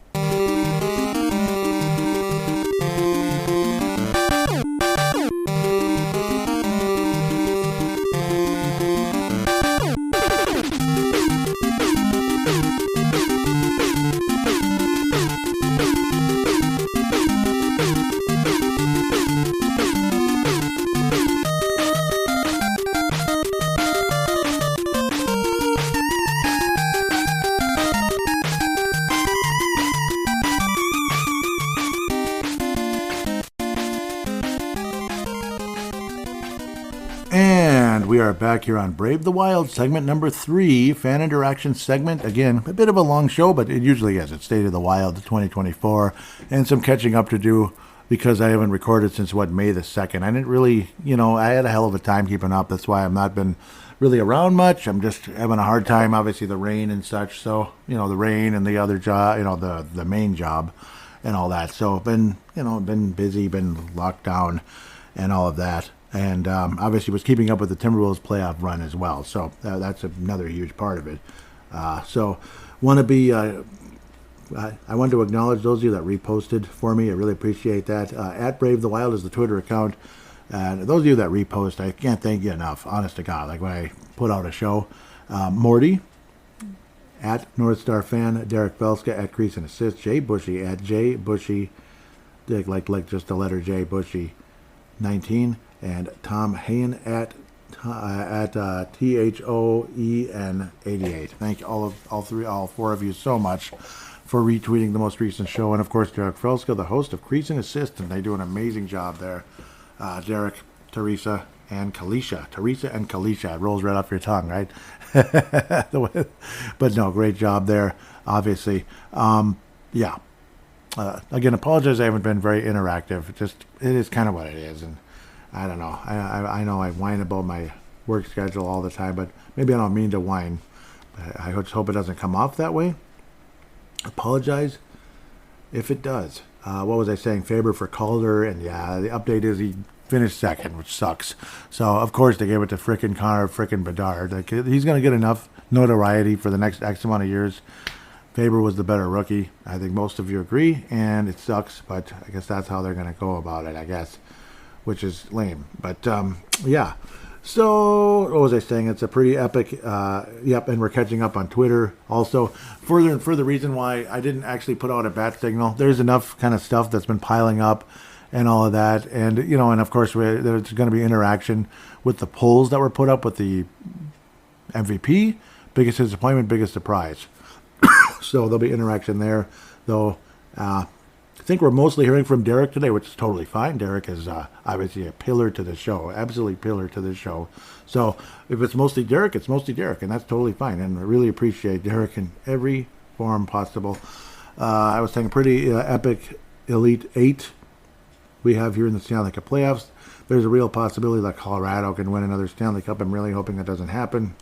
And we are back here on Brave the Wild, segment number 3, fan interaction segment. Again, a bit of a long show, but it usually is. It's State of the Wild 2024, and some catching up to do because I haven't recorded since, May the 2nd. I didn't really, I had a hell of a time keeping up. That's why I've not been really around much. I'm just having a hard time, obviously, the rain and such. So, the rain and the other job, the main job and all that. So, been busy, been locked down and all of that. And obviously was keeping up with the Timberwolves playoff run as well. So that's another huge part of it. So want to be, I wanted to acknowledge those of you that reposted for me. I really appreciate that. At Brave the Wild is the Twitter account. And those of you that repost, I can't thank you enough, honest to God. Like when I put out a show, Morty, at North Star Fan, Derek Belska, at Crease and Assist, Jay Bushy, at Jay Bushy, like just the letter J, Bushy, 19, and Tom Hayen at THOEN 88. Thank you all four of you so much for retweeting the most recent show. And of course, Derek Felska, the host of Crease and Assist, and they do an amazing job there. Derek, Teresa, and Kalisha. Teresa and Kalisha. It rolls right off your tongue, right? But no, great job there, obviously. Yeah. Again, apologize I haven't been very interactive. It is kind of what it is. And I don't know. I know I whine about my work schedule all the time, but maybe I don't mean to whine. I just hope it doesn't come off that way. Apologize if it does. What was I saying? Faber for Calder, and yeah, the update is he finished second, which sucks. So, of course, they gave it to frickin' Connor frickin' Bedard. Like, he's going to get enough notoriety for the next X amount of years. Faber was the better rookie. I think most of you agree, and it sucks, but I guess that's how they're going to go about it, I guess, which is lame. But, yeah. So, what was I saying? It's a pretty epic, yep, and we're catching up on Twitter. Also, for the reason why I didn't actually put out a bat signal. There's enough kind of stuff that's been piling up and all of that. And, and of course, there's going to be interaction with the polls that were put up with the MVP, biggest disappointment, biggest surprise. So there'll be interaction there, though. I think we're mostly hearing from Derek today, which is totally fine. Derek is obviously a pillar to the show, absolutely pillar to the show. So if it's mostly Derek, it's mostly Derek, and that's totally fine. And I really appreciate Derek in every form possible. I was saying pretty epic Elite 8 we have here in the Stanley Cup playoffs. There's a real possibility that Colorado can win another Stanley Cup. I'm really hoping that doesn't happen.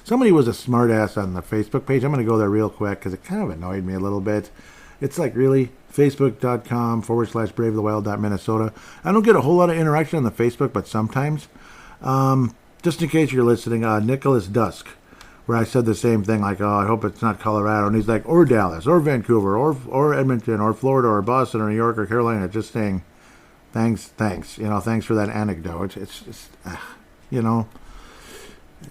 Somebody was a smartass on the Facebook page. I'm going to go there real quick because it kind of annoyed me a little bit. It's like, really? Facebook.com/bravethewild.minnesota. I don't get a whole lot of interaction on the Facebook, but sometimes. Just in case you're listening, Nicholas Dusk, where I said the same thing, like, I hope it's not Colorado. And he's like, or Dallas, or Vancouver, or Edmonton, or Florida, or Boston, or New York, or Carolina. Just saying, thanks. Thanks for that anecdote. It's just,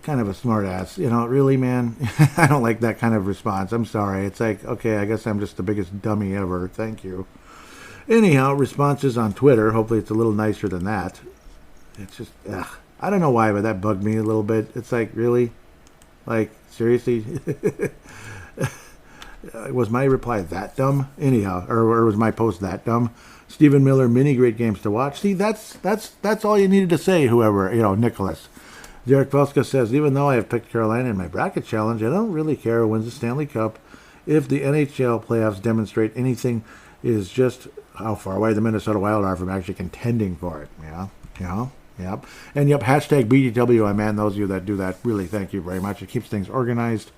kind of a smart ass. Really, man. I don't like that kind of response. I'm sorry. It's like, okay, I guess I'm just the biggest dummy ever. Thank you. Anyhow, responses on Twitter. Hopefully it's a little nicer than that. It's just, I don't know why, but that bugged me a little bit. It's like, really? Like, seriously? Was my reply that dumb? Anyhow, or was my post that dumb? Stephen Miller, many great games to watch. See, that's all you needed to say, whoever, Nicholas. Derek Velska says, even though I have picked Carolina in my bracket challenge, I don't really care who wins the Stanley Cup. If the NHL playoffs demonstrate anything, is just how far away the Minnesota Wild are from actually contending for it. Yeah. Yep. And yep, hashtag BDW, man, those of you that do that, really thank you very much. It keeps things organized.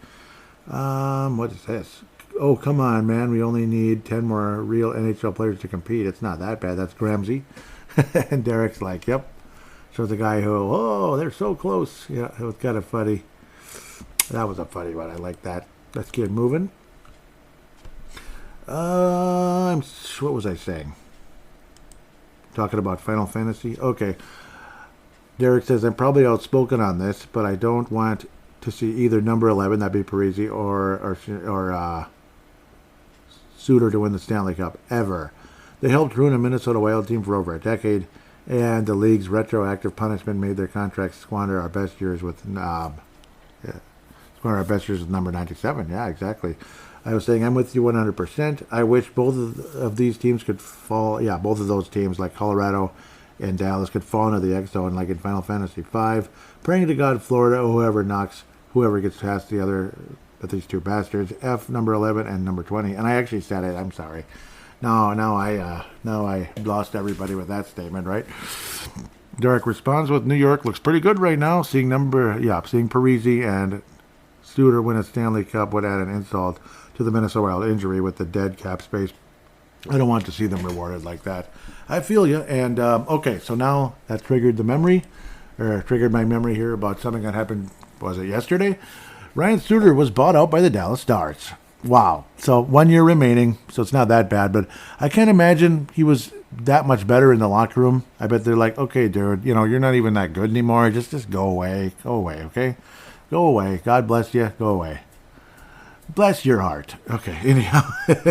What is this? Oh, come on, man. We only need 10 more real NHL players to compete. It's not that bad. That's Gramsci. And Derek's like, yep. Shows a guy who, they're so close. Yeah, it was kind of funny. That was a funny one. I like that. Let's get moving. What was I saying? Talking about Final Fantasy? Okay. Derek says, I'm probably outspoken on this, but I don't want to see either number 11, that'd be Parisi, or Suter to win the Stanley Cup, ever. They helped ruin a Minnesota Wild team for over a decade. And the league's retroactive punishment made their contracts squander our best years with number 97. Yeah, exactly. I was saying I'm with you 100%. I wish both of these teams could fall. Yeah, both of those teams, like Colorado and Dallas could fall into the X zone like in Final Fantasy V. Praying to God, Florida, whoever gets past the other, but these two bastards, F number 11 and number 20. And I actually said it. I'm sorry. Now I lost everybody with that statement, right? Derek responds with New York looks pretty good right now. Seeing Parisi and Suter win a Stanley Cup would add an insult to the Minnesota Wild injury with the dead cap space. I don't want to see them rewarded like that. I feel you. And, okay, so now that triggered my memory here about something that happened, was it yesterday? Ryan Suter was bought out by the Dallas Stars. Wow. So 1 year remaining, so it's not that bad, but I can't imagine he was that much better in the locker room. I bet they're like, okay, dude, you're not even that good anymore. Just go away. Go away, okay? Go away. God bless you. Go away. Bless your heart. Okay, anyhow,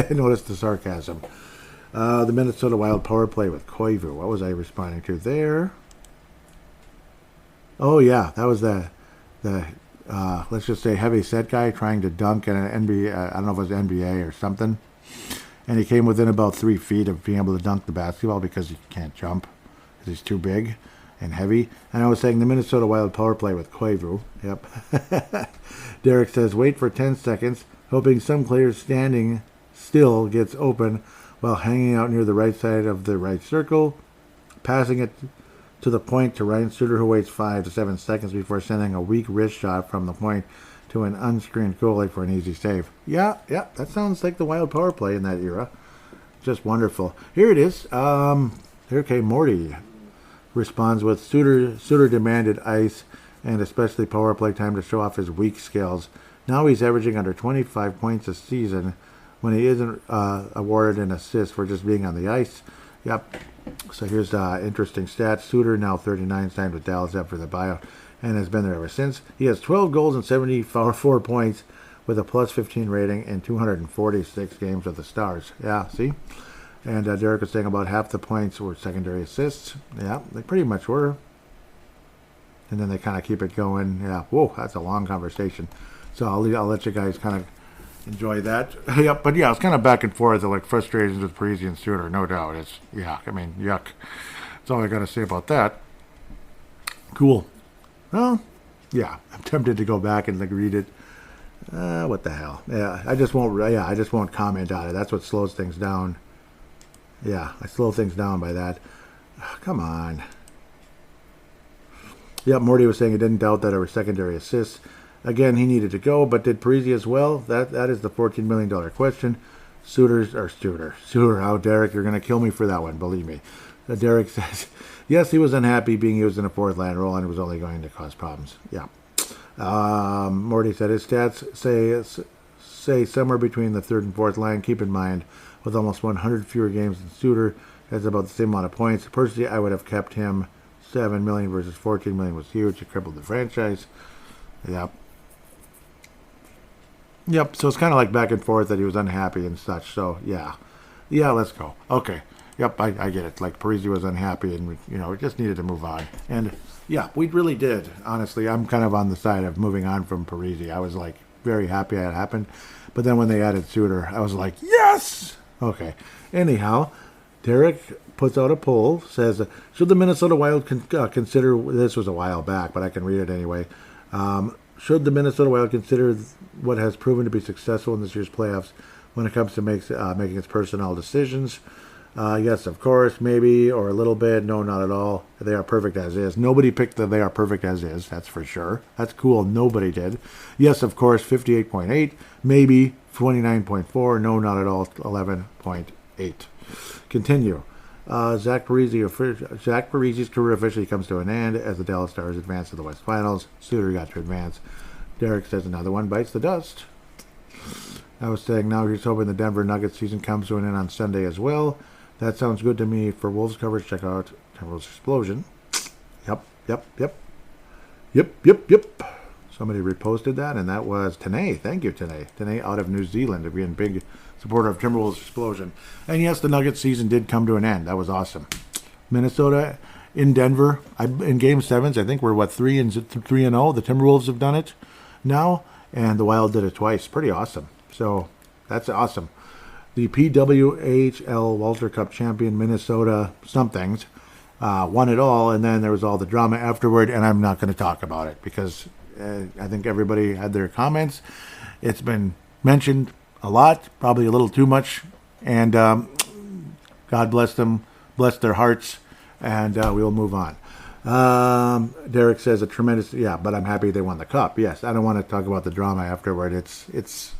notice the sarcasm. The Minnesota Wild power play with Koivu. What was I responding to there? Oh, yeah, that was the let's just say heavy set guy trying to dunk in an NBA, I don't know if it was NBA or something. And he came within about 3 feet of being able to dunk the basketball because he can't jump because he's too big and heavy. And I was saying the Minnesota Wild power play with Koivu. Yep. Derek says, wait for 10 seconds, hoping some player standing still gets open while hanging out near the right side of the right circle, passing it to the point to Ryan Suter, who waits 5 to 7 seconds before sending a weak wrist shot from the point to an unscreened goalie for an easy save. Yeah, that sounds like the Wild power play in that era. Just wonderful. Here it is. Okay, Morty responds with Suter demanded ice and especially power play time to show off his weak skills. Now he's averaging under 25 points a season when he isn't awarded an assist for just being on the ice. Yep. So here's interesting stats. Suter, now 39, signed with Dallas after the buyout and has been there ever since. He has 12 goals and 74 points with a plus 15 rating in 246 games with the Stars. Yeah, see? And Derek was saying about half the points were secondary assists. Yeah, they pretty much were. And then they kind of keep it going. Yeah, whoa, that's a long conversation. So I'll let you guys kind of enjoy that. Yep, but yeah, it's kind of back and forth. Like frustrations with Parisi and Suter, no doubt. It's yuck. That's all I got to say about that. Cool. Well, yeah, I'm tempted to go back and read it. What the hell? Yeah, I just won't comment on it. That's what slows things down. Yeah, I slow things down by that. Come on. Yep, Morty was saying he didn't doubt that there were secondary assists. Again, he needed to go, but did Parisi as well? That is the $14 million question. Suter. Oh, Derek, you're going to kill me for that one, believe me. Derek says, yes, he was unhappy being used in a fourth line role and it was only going to cause problems. Yeah. Morty said his stats say somewhere between the third and fourth line. Keep in mind, with almost 100 fewer games than Suter, has about the same amount of points. Personally, I would have kept him. $7 million versus $14 million was huge. It crippled the franchise. Yep. So it's kind of like back and forth that he was unhappy and such. So, yeah, let's go. Okay. Yep, I get it. Like, Parisi was unhappy and, we just needed to move on. And, yeah, we really did. Honestly, I'm kind of on the side of moving on from Parisi. I was, very happy it happened. But then when they added Suter, I was like, yes! Okay. Anyhow, Derek puts out a poll, says, should the Minnesota Wild consider, this was a while back, but I can read it anyway, should the Minnesota Wild consider what has proven to be successful in this year's playoffs when it comes to making its personnel decisions? Yes, of course, maybe, or a little bit. No, not at all. They are perfect as is. Nobody picked the they are perfect as is, that's for sure. That's cool. Nobody did. Yes, of course, 58.8. Maybe 29.4. No, not at all, 11.8. Continue. Zach Parisi's career officially comes to an end as the Dallas Stars advance to the West Finals. Suter got to advance. Derek says another one bites the dust. I was saying now he's hoping the Denver Nuggets season comes to an end on Sunday as well. That sounds good to me. For Wolves coverage, check out Timberwolves Explosion. Yep. Somebody reposted that, and that was Tanae. Thank you, Tanae. Tanae out of New Zealand, being a big supporter of Timberwolves Explosion. And yes, the Nuggets season did come to an end. That was awesome. Minnesota in Denver, in Game 7s, I think we're, 3-0? The Timberwolves have done it now, and the Wild did it twice. Pretty awesome. So, that's awesome. The PWHL Walter Cup champion Minnesota somethings won it all, and then there was all the drama afterward, and I'm not going to talk about it because I think everybody had their comments. It's been mentioned a lot, probably a little too much, and God bless them, bless their hearts, and we will move on. Derek says a tremendous, but I'm happy they won the cup. Yes, I don't want to talk about the drama afterward. It's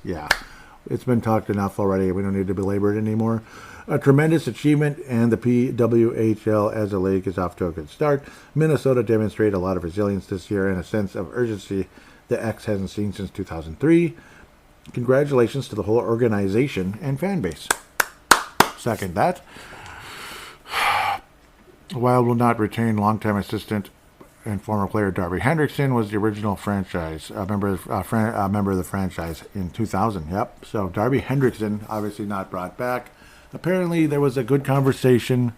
been talked enough already. We don't need to belabor it anymore. A tremendous achievement, and the PWHL as a league is off to a good start. Minnesota demonstrated a lot of resilience this year and a sense of urgency the X hasn't seen since 2003. Congratulations to the whole organization and fan base. Second that. Wild will not retain longtime assistant and former player Darby Hendrickson was the original franchise member of the franchise in 2000. Yep. So Darby Hendrickson obviously not brought back. Apparently there was a good conversation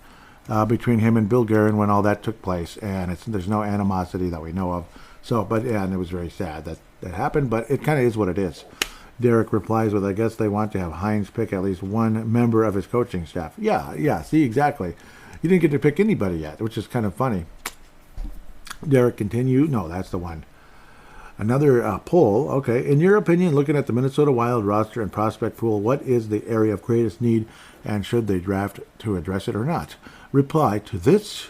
between him and Bill Guerin when all that took place, and there's no animosity that we know of. So, but yeah, and it was very sad that happened, but it kind of is what it is. Derek replies with, I guess they want to have Hines pick at least one member of his coaching staff. Yeah, see, exactly. You didn't get to pick anybody yet, which is kind of funny. Derek continued. No, that's the one. Another poll. Okay. In your opinion, looking at the Minnesota Wild roster and prospect pool, what is the area of greatest need, and should they draft to address it or not? Reply to this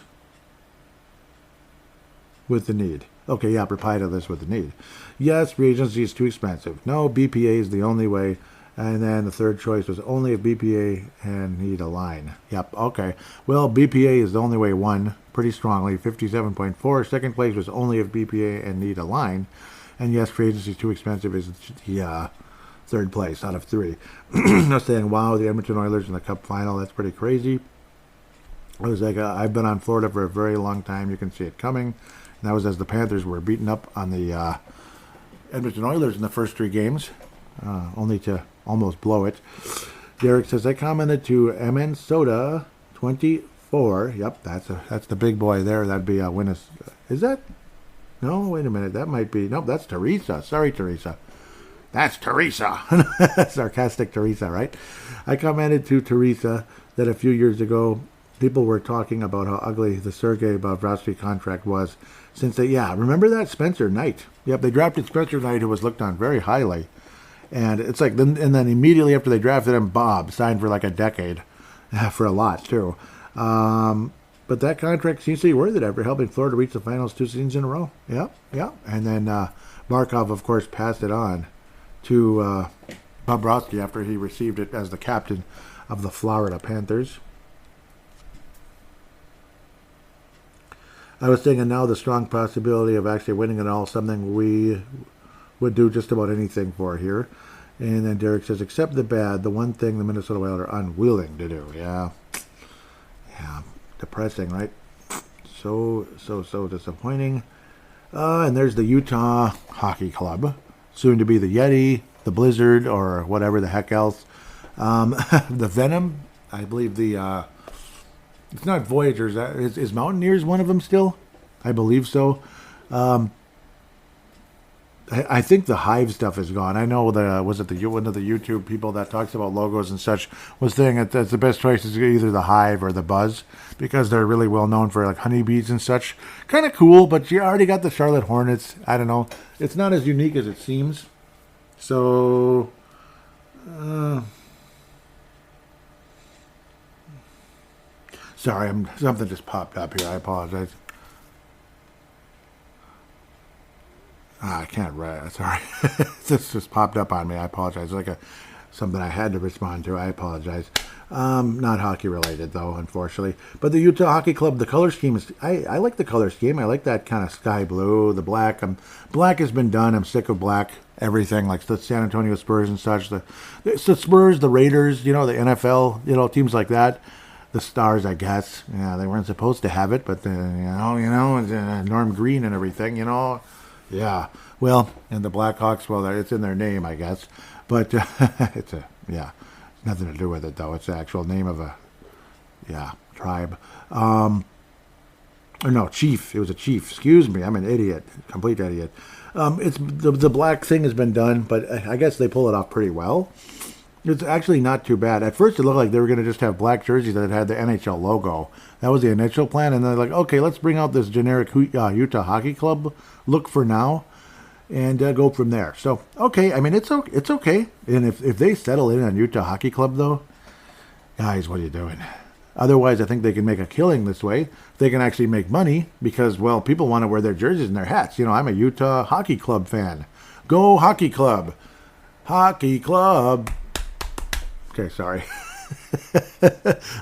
with the need. Okay, yeah, reply to this with the need. Yes, free agency is too expensive. No, BPA is the only way. And then the third choice was only if BPA and need a line. Yep, okay. Well, BPA is the only way won pretty strongly, 57.4. Second place was only if BPA and need a line. And yes, free agency is too expensive is the third place out of 3. Not saying, wow, the Edmonton Oilers in the Cup Final, that's pretty crazy. I was like, I've been on Florida for a very long time. You can see it coming. And that was as the Panthers were beaten up on the Edmonton Oilers in the first 3 games, only to almost blow it. Derek says, I commented to MN Soda 24. Yep, that's the big boy there. That'd be a win. Is that? No, wait a minute. That might be. Nope, that's Teresa. Sorry, Teresa. That's Teresa. Sarcastic Teresa, right? I commented to Teresa that a few years ago, people were talking about how ugly the Sergei Bobrovsky contract was. Since they, remember that? Spencer Knight. Yep, they drafted Spencer Knight, who was looked on very highly. And it's like, and then immediately after they drafted him, Bob signed for like a decade, for a lot too. But that contract seems to be worth it after helping Florida reach the finals 2 seasons in a row. Yep. And then Markov, of course, passed it on to Bobrovsky after he received it as the captain of the Florida Panthers. I was saying, and now the strong possibility of actually winning it all, something we would do just about anything for here. And then Derek says, except the bad, the one thing the Minnesota Wild are unwilling to do. Yeah. Depressing, right? So disappointing. And there's the Utah Hockey Club, soon to be the Yeti, the Blizzard, or whatever the heck else. The Venom, I believe it's not Voyagers. Is Mountaineers one of them still? I believe so. I think the Hive stuff is gone. I know one of the YouTube people that talks about logos and such was saying that the best choice is either the Hive or the Buzz because they're really well known for like honeybees and such. Kind of cool, but you already got the Charlotte Hornets. I don't know. It's not as unique as it seems. So, sorry, something just popped up here. I apologize. I can't read. Sorry. This just popped up on me. I apologize. It's like something I had to respond to. I apologize. Not hockey related, though, unfortunately. But the Utah Hockey Club, the color scheme is... I like the color scheme. I like that kind of sky blue, the black. Black has been done. I'm sick of black. Everything, like the San Antonio Spurs and such. The Spurs, the Raiders, the NFL, teams like that. The Stars, I guess. Yeah, they weren't supposed to have it, but, Norm Green and everything, Yeah, well, and the Blackhawks, well, it's in their name, I guess. But it's nothing to do with it, though. It's the actual name of a, tribe. Or no, chief. It was a chief. Excuse me, I'm an idiot, complete idiot. It's the black thing has been done, but I guess they pull it off pretty well. It's actually not too bad. At first, it looked like they were going to just have black jerseys that had the NHL logo. That was the initial plan, and they're like, okay, let's bring out this generic Utah Hockey Club look for now, and go from there. So, okay, I mean, it's okay. And if they settle in on Utah Hockey Club, though, guys, what are you doing? Otherwise, I think they can make a killing this way. They can actually make money because, well, people want to wear their jerseys and their hats. You know, I'm a Utah Hockey Club fan. Go Hockey Club. Hockey Club. Okay, sorry.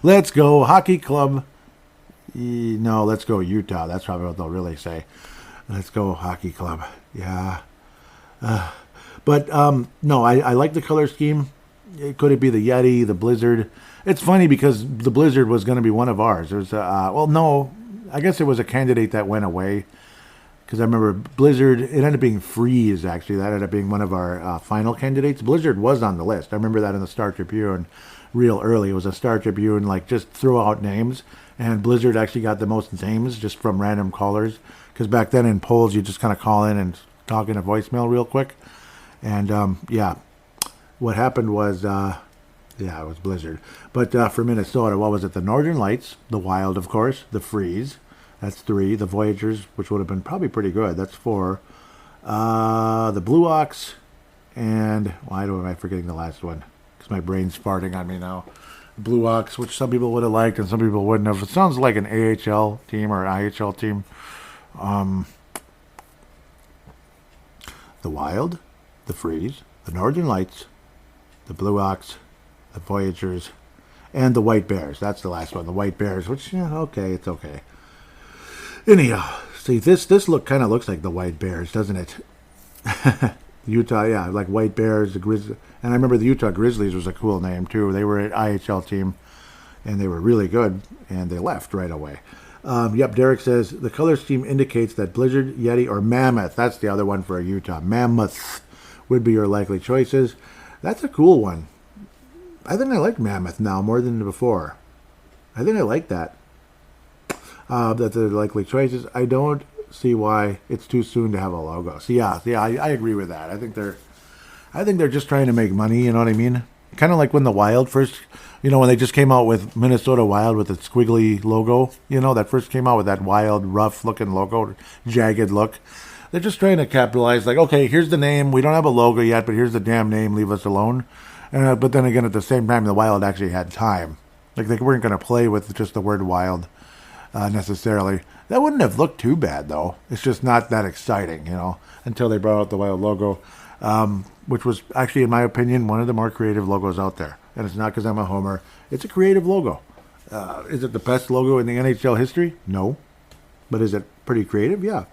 Let's go Hockey Club. No, let's go Utah. That's probably what they'll really say. Let's go Hockey Club. Yeah. But no, I like the color scheme. Could it be the Yeti, the Blizzard? It's funny because the Blizzard was going to be one of ours. There's well, no, I guess it was a candidate that went away. Because I remember Blizzard, it ended up being Freeze, actually. That ended up being one of our final candidates. Blizzard was on the list. I remember that in the Star Tribune real early. It was a Star Tribune, like, just throw out names. And Blizzard actually got the most names just from random callers. Because back then in polls, you just kind of call in and talk in a voicemail real quick. And, yeah, what happened was, yeah, it was Blizzard. But for Minnesota, what was it? The Northern Lights, the Wild, of course, the Freeze. That's 3. The Voyagers, which would have been probably pretty good. That's 4. The Blue Ox. And why am I forgetting the last one? Because my brain's farting on me now. Blue Ox, which some people would have liked and some people wouldn't have. It sounds like an AHL team or an IHL team. The Wild, the Freeze, the Northern Lights, the Blue Ox, the Voyagers, and the White Bears. That's the last one. The White Bears, which, yeah, okay, it's okay. Anyhow, see, this look kind of looks like the White Bears, doesn't it? Utah, yeah, like White Bears, the Grizzlies. And I remember the Utah Grizzlies was a cool name, too. They were an IHL team, and they were really good, and they left right away. Yep, Derek says, the color scheme indicates that Blizzard, Yeti, or Mammoth, that's the other one for Utah, Mammoth would be your likely choices. That's a cool one. I think I like Mammoth now more than before. I think I like that. That they're likely choices. I don't see why it's too soon to have a logo. So yeah, I agree with that. I think they're just trying to make money. You know what I mean? Kind of like when the Wild first, you know, when they just came out with Minnesota Wild with its squiggly logo. You know, that first came out with that wild, rough-looking logo, jagged look. They're just trying to capitalize. Like, okay, here's the name. We don't have a logo yet, but here's the damn name. Leave us alone. But then again, at the same time, the Wild actually had time. Like, they weren't going to play with just the word Wild. Necessarily. That wouldn't have looked too bad, though. It's just not that exciting, you know, until they brought out the Wild logo, which was actually, in my opinion, one of the more creative logos out there. And it's not because I'm a homer. It's a creative logo. Is it the best logo in the NHL history? No. But is it pretty creative? Yeah.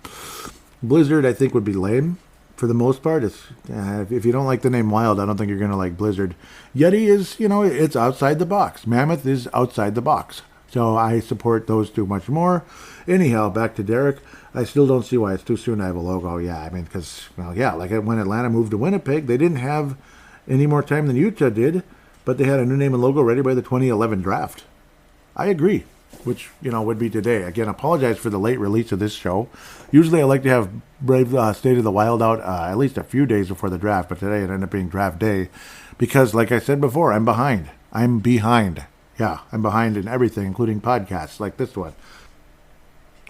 Blizzard, I think, would be lame for the most part. It's if you don't like the name Wild, I don't think you're going to like Blizzard. Yeti is, you know, it's outside the box. Mammoth is outside the box. So I support those two much more. Anyhow, back to Derek. I still don't see why it's too soon to have a logo. Yeah, I mean, because, well, yeah, like when Atlanta moved to Winnipeg, they didn't have any more time than Utah did, but they had a new name and logo ready by the 2011 draft. I agree, which, you know, would be today. Again, apologize for the late release of this show. Usually I like to have Brave State of the Wild out at least a few days before the draft, but today it ended up being draft day because, like I said before, I'm behind. Yeah, I'm behind in everything, including podcasts like this one.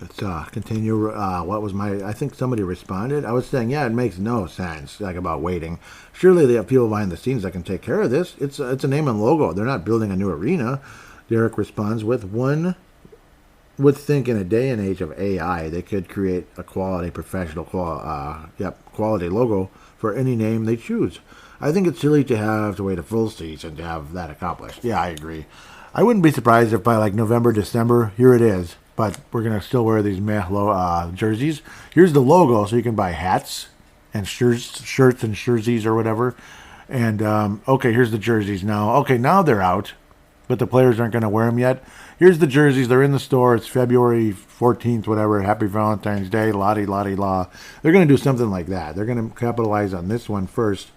Let's continue. What was I think somebody responded. I was saying, yeah, it makes no sense, like, about waiting. Surely they have people behind the scenes that can take care of this. It's a name and logo. They're not building a new arena. Derek responds with, one would think in a day and age of AI, they could create a quality, professional, quality logo for any name they choose. I think it's silly to have to wait a full season to have that accomplished. Yeah, I agree. I wouldn't be surprised if by like November, December, here it is. But we're going to still wear these jerseys. Here's the logo, so you can buy hats and shirts and jerseys or whatever. And, okay, here's the jerseys now. Okay, now they're out, but the players aren't going to wear them yet. Here's the jerseys. They're in the store. It's February 14th, whatever. Happy Valentine's Day, la-di-la-di-la. They're going to do something like that. They're going to capitalize on this one first.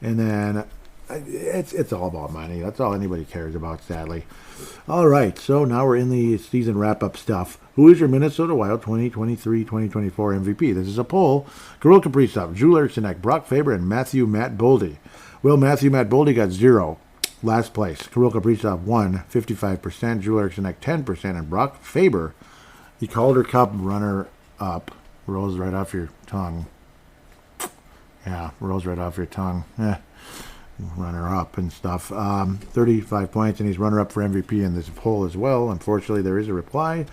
And then it's all about money. That's all anybody cares about, sadly. All right, so now we're in the season wrap-up stuff. Who is your Minnesota Wild 2023-2024 MVP? This is a poll. Kirill Kaprizov, Jules Eriksson, Brock Faber, and Matthew Matt Boldy. Well, Matthew Matt Boldy got 0. Last place, Kirill Kaprizov won 55%, Jules Eriksson 10%, and Brock Faber, the Calder Cup runner-up, rolls right off your tongue. Yeah, rolls right off your tongue. Runner-up and stuff. 35 points, and he's runner-up for MVP in this poll as well. Unfortunately, there is a reply.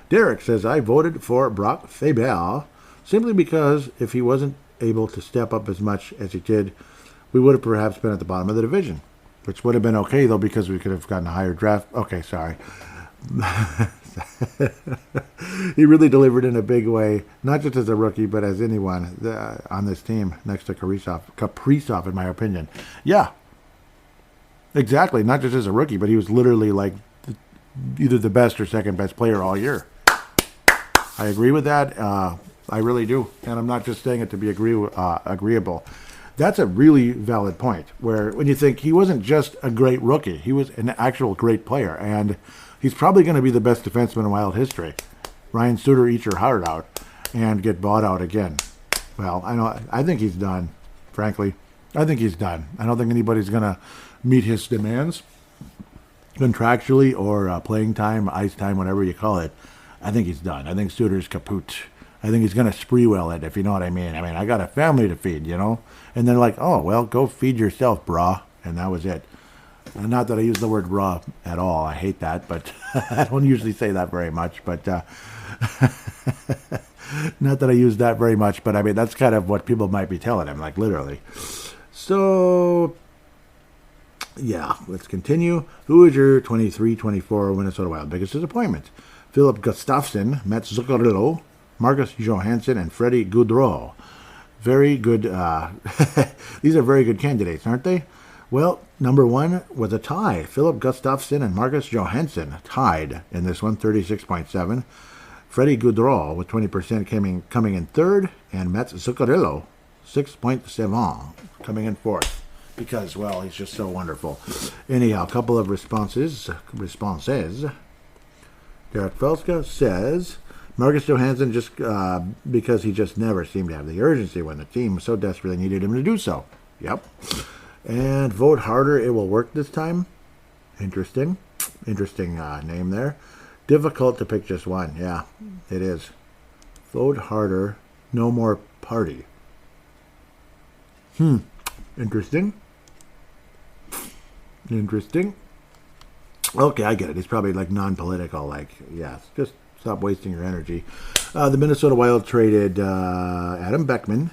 Derek says, I voted for Brock Faber simply because if he wasn't able to step up as much as he did, we would have perhaps been at the bottom of the division, which would have been okay, though, because we could have gotten a higher draft. Okay, sorry. He really delivered in a big way, not just as a rookie, but as anyone on this team next to Kaprizov, in my opinion. Yeah, exactly. Not just as a rookie, but he was literally like either the best or second best player all year. I agree with that. I really do, and I'm not just saying it to be agreeable. That's a really valid point, where when you think he wasn't just a great rookie, he was an actual great player, and he's probably going to be the best defenseman in Wild history. Ryan Suter, eat your heart out and get bought out again. Well, I think he's done, frankly. I think he's done. I don't think anybody's going to meet his demands contractually or playing time, ice time, whatever you call it. I think he's done. I think Suter's kaput. I think he's going to spree well it, if you know what I mean. I mean, I got a family to feed, you know? And they're like, oh, well, go feed yourself, brah. And that was it. Not that I use the word brah at all. I hate that, but I don't usually say that very much. But not that I use that very much, but I mean, that's kind of what people might be telling him, like literally. So, yeah, let's continue. Who is your 23-24 Minnesota Wild biggest disappointment? Philip Gustafsson, Mats Zuccarello, Marcus Johansson, and Freddie Gaudreau. Very good. These are very good candidates, aren't they? Well, number one was a tie. Philip Gustafsson and Marcus Johansson tied in this one, 36.7. Freddie Gaudreau with 20% coming in third, and Mats Zuccarello, 6.7, coming in fourth. Because, well, he's just so wonderful. Anyhow, a couple of responses. Derek Felska says, Marcus Johansson just because he just never seemed to have the urgency when the team so desperately needed him to do so. Yep. And vote harder, it will work this time. Interesting name there. Difficult to pick just one. Yeah, it is. Vote harder, no more party. Interesting. Okay, I get it. He's probably like non-political. Like, yeah, just stop wasting your energy. The Minnesota Wild traded Adam Beckman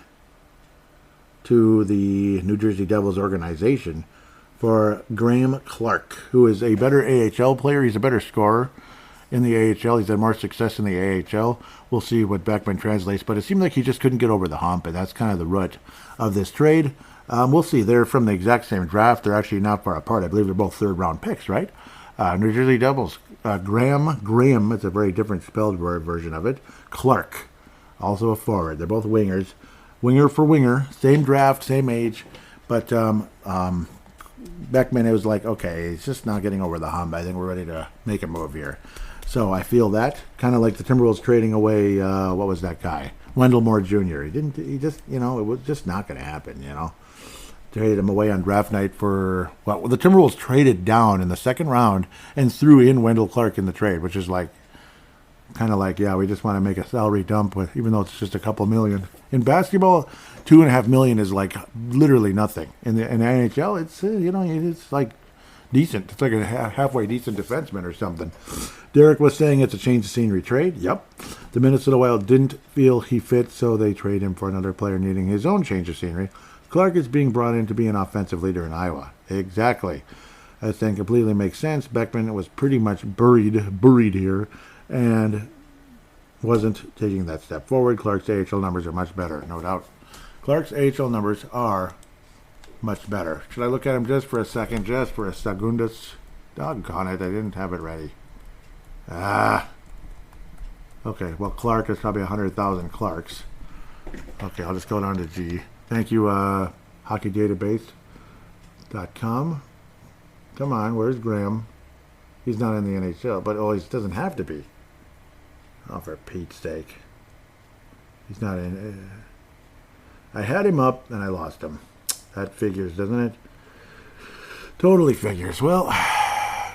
to the New Jersey Devils organization for Graham Clark, who is a better AHL player. He's a better scorer in the AHL. He's had more success in the AHL. We'll see what Beckman translates, but it seemed like he just couldn't get over the hump, and that's kind of the root of this trade. We'll see. They're from the exact same draft. They're actually not far apart. I believe they're both third-round picks, right? New Jersey Devils. Graham, it's a very different spelled version of it. Clark, also a forward. They're both wingers. Winger for winger, same draft, same age, but Beckman, it was like, okay, he's just not getting over the hump. I think we're ready to make a move here. So I feel that, kind of like the Timberwolves trading away, what was that guy? Wendell Moore Jr. He just, it was just not going to happen, Traded him away on draft night for, well, the Timberwolves traded down in the second round and threw in Wendell Clark in the trade, which is like, kind of like, yeah, we just want to make a salary dump with, even though it's just a couple million. In basketball, $2.5 million is like literally nothing. In the NHL, it's it's like decent. It's like a halfway decent defenseman or something. Derek was saying it's a change of scenery trade. Yep. The Minnesota Wild didn't feel he fit, so they trade him for another player needing his own change of scenery. Clark is being brought in to be an offensive leader in Iowa. Exactly. I think completely makes sense. Beckman was pretty much buried here, and wasn't taking that step forward. Clark's AHL numbers are much better, no doubt. Clark's AHL numbers are much better. Should I look at him just for a second, just for a secundus? Doggone it, I didn't have it ready. Okay, well, Clark is probably 100,000 Clarks. Okay, I'll just go down to G. Thank you, hockeydatabase.com. Come on, where's Graham? He's not in the NHL, but he doesn't have to be. Oh, for Pete's sake. He's not in. I had him up, and I lost him. That figures, doesn't it? Totally figures. Well,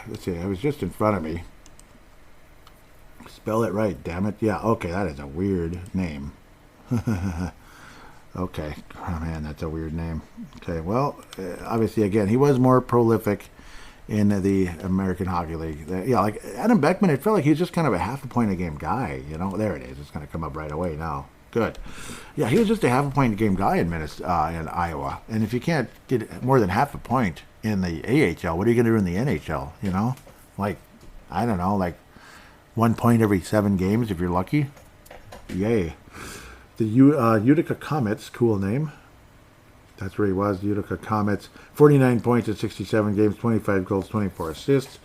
let's see. It was just in front of me. Spell it right, damn it. Yeah, okay, that is a weird name. Okay. Oh, man, that's a weird name. Okay, well, obviously, again, he was more prolific in the American Hockey League. Yeah, like Adam Beckman, it felt like he was just kind of a half a point a game guy. You know, there it is. It's going to come up right away now. Good. Yeah, he was just a half a point a game guy in Minnesota, in Iowa. And if you can't get more than half a point in the AHL, what are you going to do in the NHL? You know, like, I don't know, like 1 point every 7 games if you're lucky. Yay. The Utica Comets, cool name. That's where he was, the Utica Comets. 49 points in 67 games, 25 goals, 24 assists.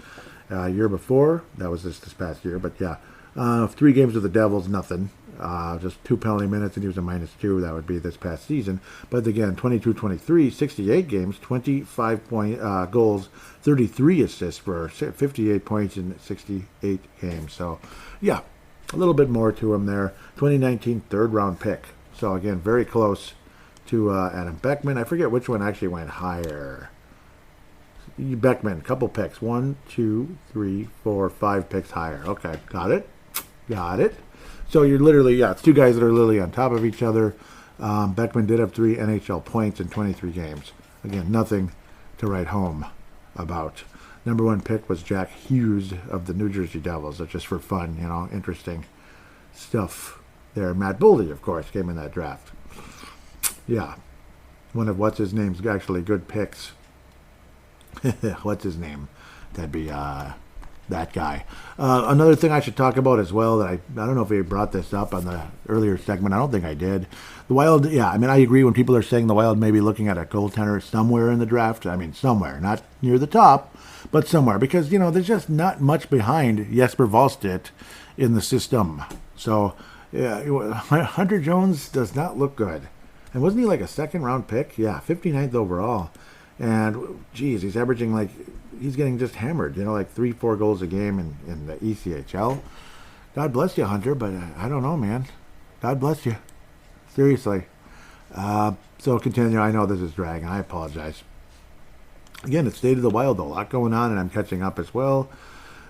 Year before, that was this past year, but yeah. 3 games with the Devils, nothing. Just 2 penalty minutes, and he was a -2. That would be this past season. But again, 22-23, 68 games, 25 goals, 33 assists for 58 points in 68 games. So, yeah, a little bit more to him there. 2019 third-round pick. So, again, very close to Adam Beckman. I forget which one actually went higher. Beckman, couple picks. 1, 2, 3, 4, 5 picks higher. Okay, got it. Got it. So you're literally, yeah, it's 2 guys that are literally on top of each other. Beckman did have 3 NHL points in 23 games. Again, nothing to write home about. Number 1 pick was Jack Hughes of the New Jersey Devils. That's just for fun, you know, interesting stuff there. Matt Boldy, of course, came in that draft. Yeah. One of what's-his-name's actually good picks. What's his name? That'd be that guy. Another thing I should talk about as well, that I don't know if we brought this up on the earlier segment. I don't think I did. The Wild, yeah, I mean, I agree when people are saying the Wild may be looking at a goaltender somewhere in the draft. I mean, somewhere. Not near the top, but somewhere. Because, you know, there's just not much behind Jesper Wallstedt in the system. So, yeah, Hunter Jones does not look good. And wasn't he like a second-round pick? Yeah, 59th overall. And, geez, he's averaging like, he's getting just hammered, you know, like 3-4 goals a game in the ECHL. God bless you, Hunter, but I don't know, man. God bless you. Seriously. So continue. I know this is dragging. I apologize. Again, it's State of the Wild, though. A lot going on, and I'm catching up as well.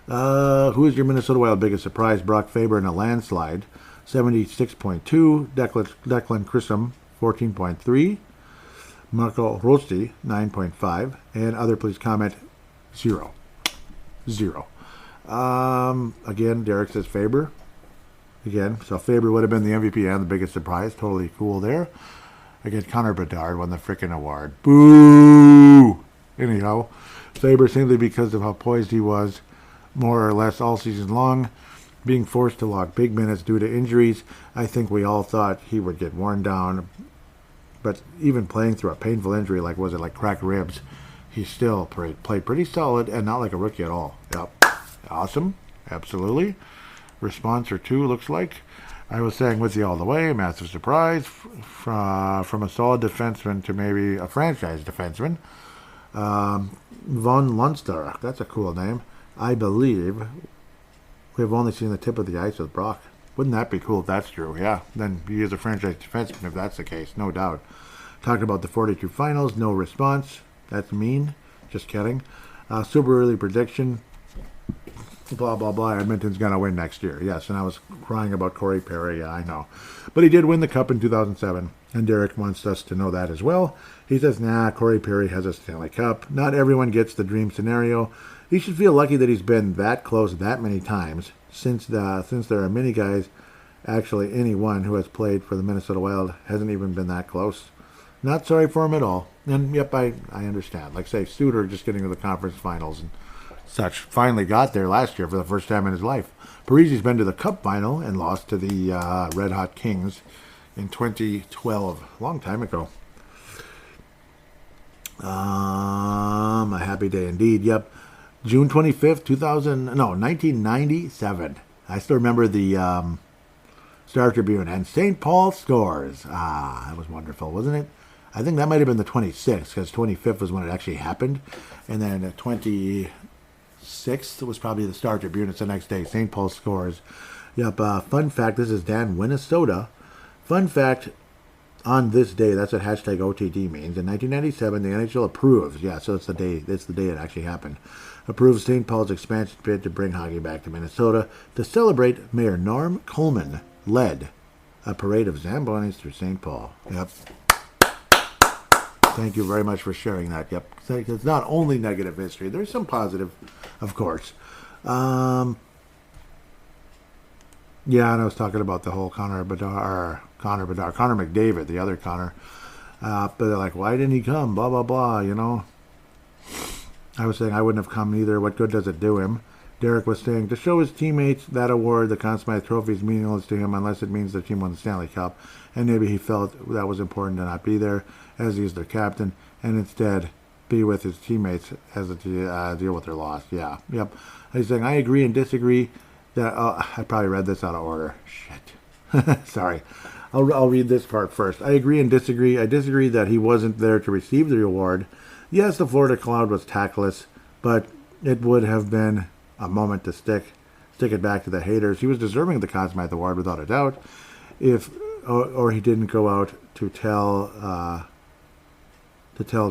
Who is your Minnesota Wild biggest surprise? Brock Faber in a landslide, 76.2. Declan Chisholm, 14.3. Marco Rossi, 9.5. And other, please comment, 0. Again, Derek says Faber. Again, so Faber would have been the MVP and the biggest surprise. Totally cool there. Again, Connor Bedard won the frickin' award. Boo! Anyhow, Faber simply because of how poised he was, more or less all season long, being forced to log big minutes due to injuries. I think we all thought he would get worn down. But even playing through a painful injury, like was it like cracked ribs, he still played pretty solid and not like a rookie at all. Yep. Awesome. Absolutely. Response or 2 looks like. I was saying with you all the way, massive surprise from a solid defenseman to maybe a franchise defenseman. Von Lundstad, that's a cool name. I believe we've only seen the tip of the ice with Brock. Wouldn't that be cool if that's true? Yeah, then he is a franchise defenseman if that's the case, no doubt. Talking about the 42 finals, no response. That's mean. Just kidding. Super early prediction. Blah, blah, blah. Edmonton's going to win next year. Yes, and I was crying about Corey Perry. Yeah, I know. But he did win the Cup in 2007, and Derek wants us to know that as well. He says, nah, Corey Perry has a Stanley Cup. Not everyone gets the dream scenario. He should feel lucky that he's been that close that many times, since there are many guys, actually anyone who has played for the Minnesota Wild hasn't even been that close. Not sorry for him at all. And, yep, I understand. Like, say, Suter just getting to the conference finals and such. Finally got there last year for the first time in his life. Parisi's been to the Cup Final and lost to the Red Hot Kings in 2012. A long time ago. A happy day indeed. Yep. June 25th, 1997. I still remember the Star Tribune. And St. Paul scores. That was wonderful, wasn't it? I think that might have been the 26th, because 25th was when it actually happened. And then the 26th was probably the Star Tribune. It's the next day. St. Paul scores. Yep. Fun fact, this is Dan, Minnesota. Fun fact, on this day, that's what hashtag OTD means. In 1997, the NHL approves. Yeah, so it's the day. It's the day it actually happened. Approves St. Paul's expansion bid to bring hockey back to Minnesota. To celebrate, Mayor Norm Coleman led a parade of Zambonis through St. Paul. Yep. Thank you very much for sharing that. Yep. It's not only negative history. There's some positive, of course. Yeah, and I was talking about the whole Connor McDavid, the other Connor. But they're like, why didn't he come? Blah, blah, blah, you know. I was saying I wouldn't have come either. What good does it do him? Derek was saying, to show his teammates that award, the Conn Smythe Trophy is meaningless to him unless it means the team won the Stanley Cup. And maybe he felt that was important to not be there, as he is their captain, and instead be with his teammates as a deal with their loss. Yeah, yep. He's saying, I agree and disagree that... I probably read this out of order. Shit. Sorry. I'll read this part first. I agree and disagree. I disagree that he wasn't there to receive the award. Yes, the Florida Cloud was tactless, but it would have been a moment to stick it back to the haters. He was deserving of the Conn Smythe Award without a doubt. Or he didn't go out to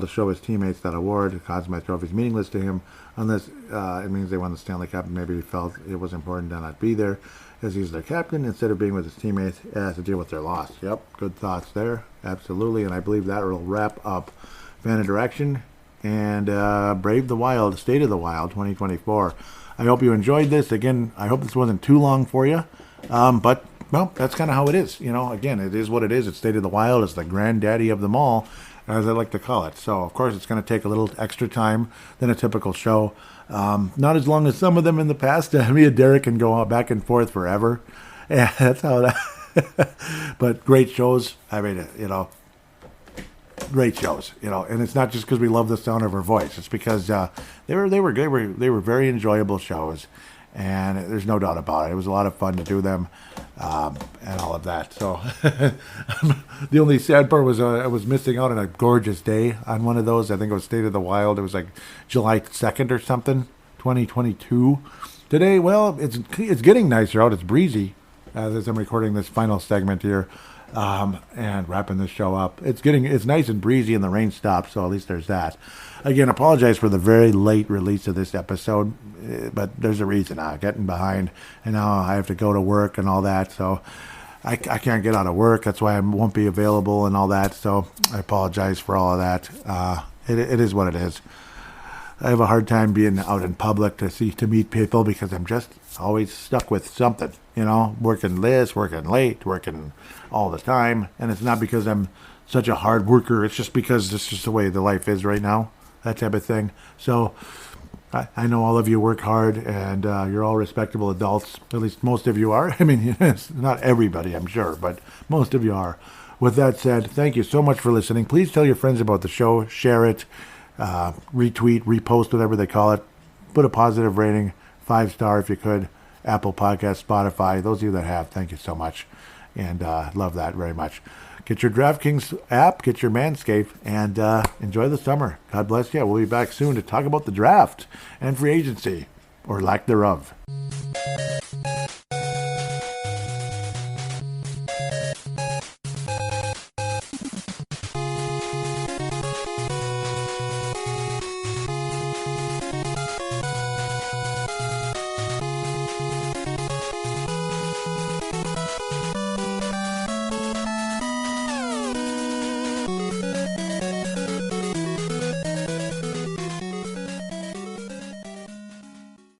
show his teammates that award. The Conn Smythe Trophy is meaningless to him unless it means they won the Stanley Cup, and maybe he felt it was important to not be there as he's their captain instead of being with his teammates to deal with their loss. Yep, good thoughts there. Absolutely, and I believe that will wrap up Fan Interaction and Brave the Wild, State of the Wild 2024. I hope you enjoyed this. Again, I hope this wasn't too long for you, but well, that's kind of how it is. You know, again, it is what it is. It's State of the Wild. It's the granddaddy of them all, as I like to call it. So, of course, it's going to take a little extra time than a typical show. Not as long as some of them in the past. Me and Derek can go back and forth forever. Yeah, that's how that... But great shows. I mean, you know, great shows. You know, and it's not just because we love the sound of her voice. It's because they were very enjoyable shows. And there's no doubt about it. It was a lot of fun to do them, and all of that. So the only sad part was I was missing out on a gorgeous day on one of those. I think it was State of the Wild. It was like July 2nd or something, 2022. Today, well, it's getting nicer out. It's breezy as I'm recording this final segment here and wrapping this show up. It's nice and breezy, and the rain stopped. So at least there's that. Again, apologize for the very late release of this episode, but there's a reason. I'm getting behind, and now I have to go to work and all that, so I can't get out of work. That's why I won't be available and all that, so I apologize for all of that. It is what it is. I have a hard time being out in public to meet people because I'm just always stuck with something, you know, working late, working all the time, and it's not because I'm such a hard worker. It's just because it's just the way the life is right now. That type of thing. So I know all of you work hard, and you're all respectable adults. At least most of you are. I mean, it's not everybody, I'm sure, but most of you are. With that said, thank you so much for listening. Please tell your friends about the show. Share it. Retweet, repost, whatever they call it. Put a positive rating. 5-star if you could. Apple Podcast, Spotify. Those of you that have, thank you so much. And love that very much. Get your DraftKings app, get your Manscaped, and enjoy the summer. God bless you. We'll be back soon to talk about the draft and free agency, or lack thereof.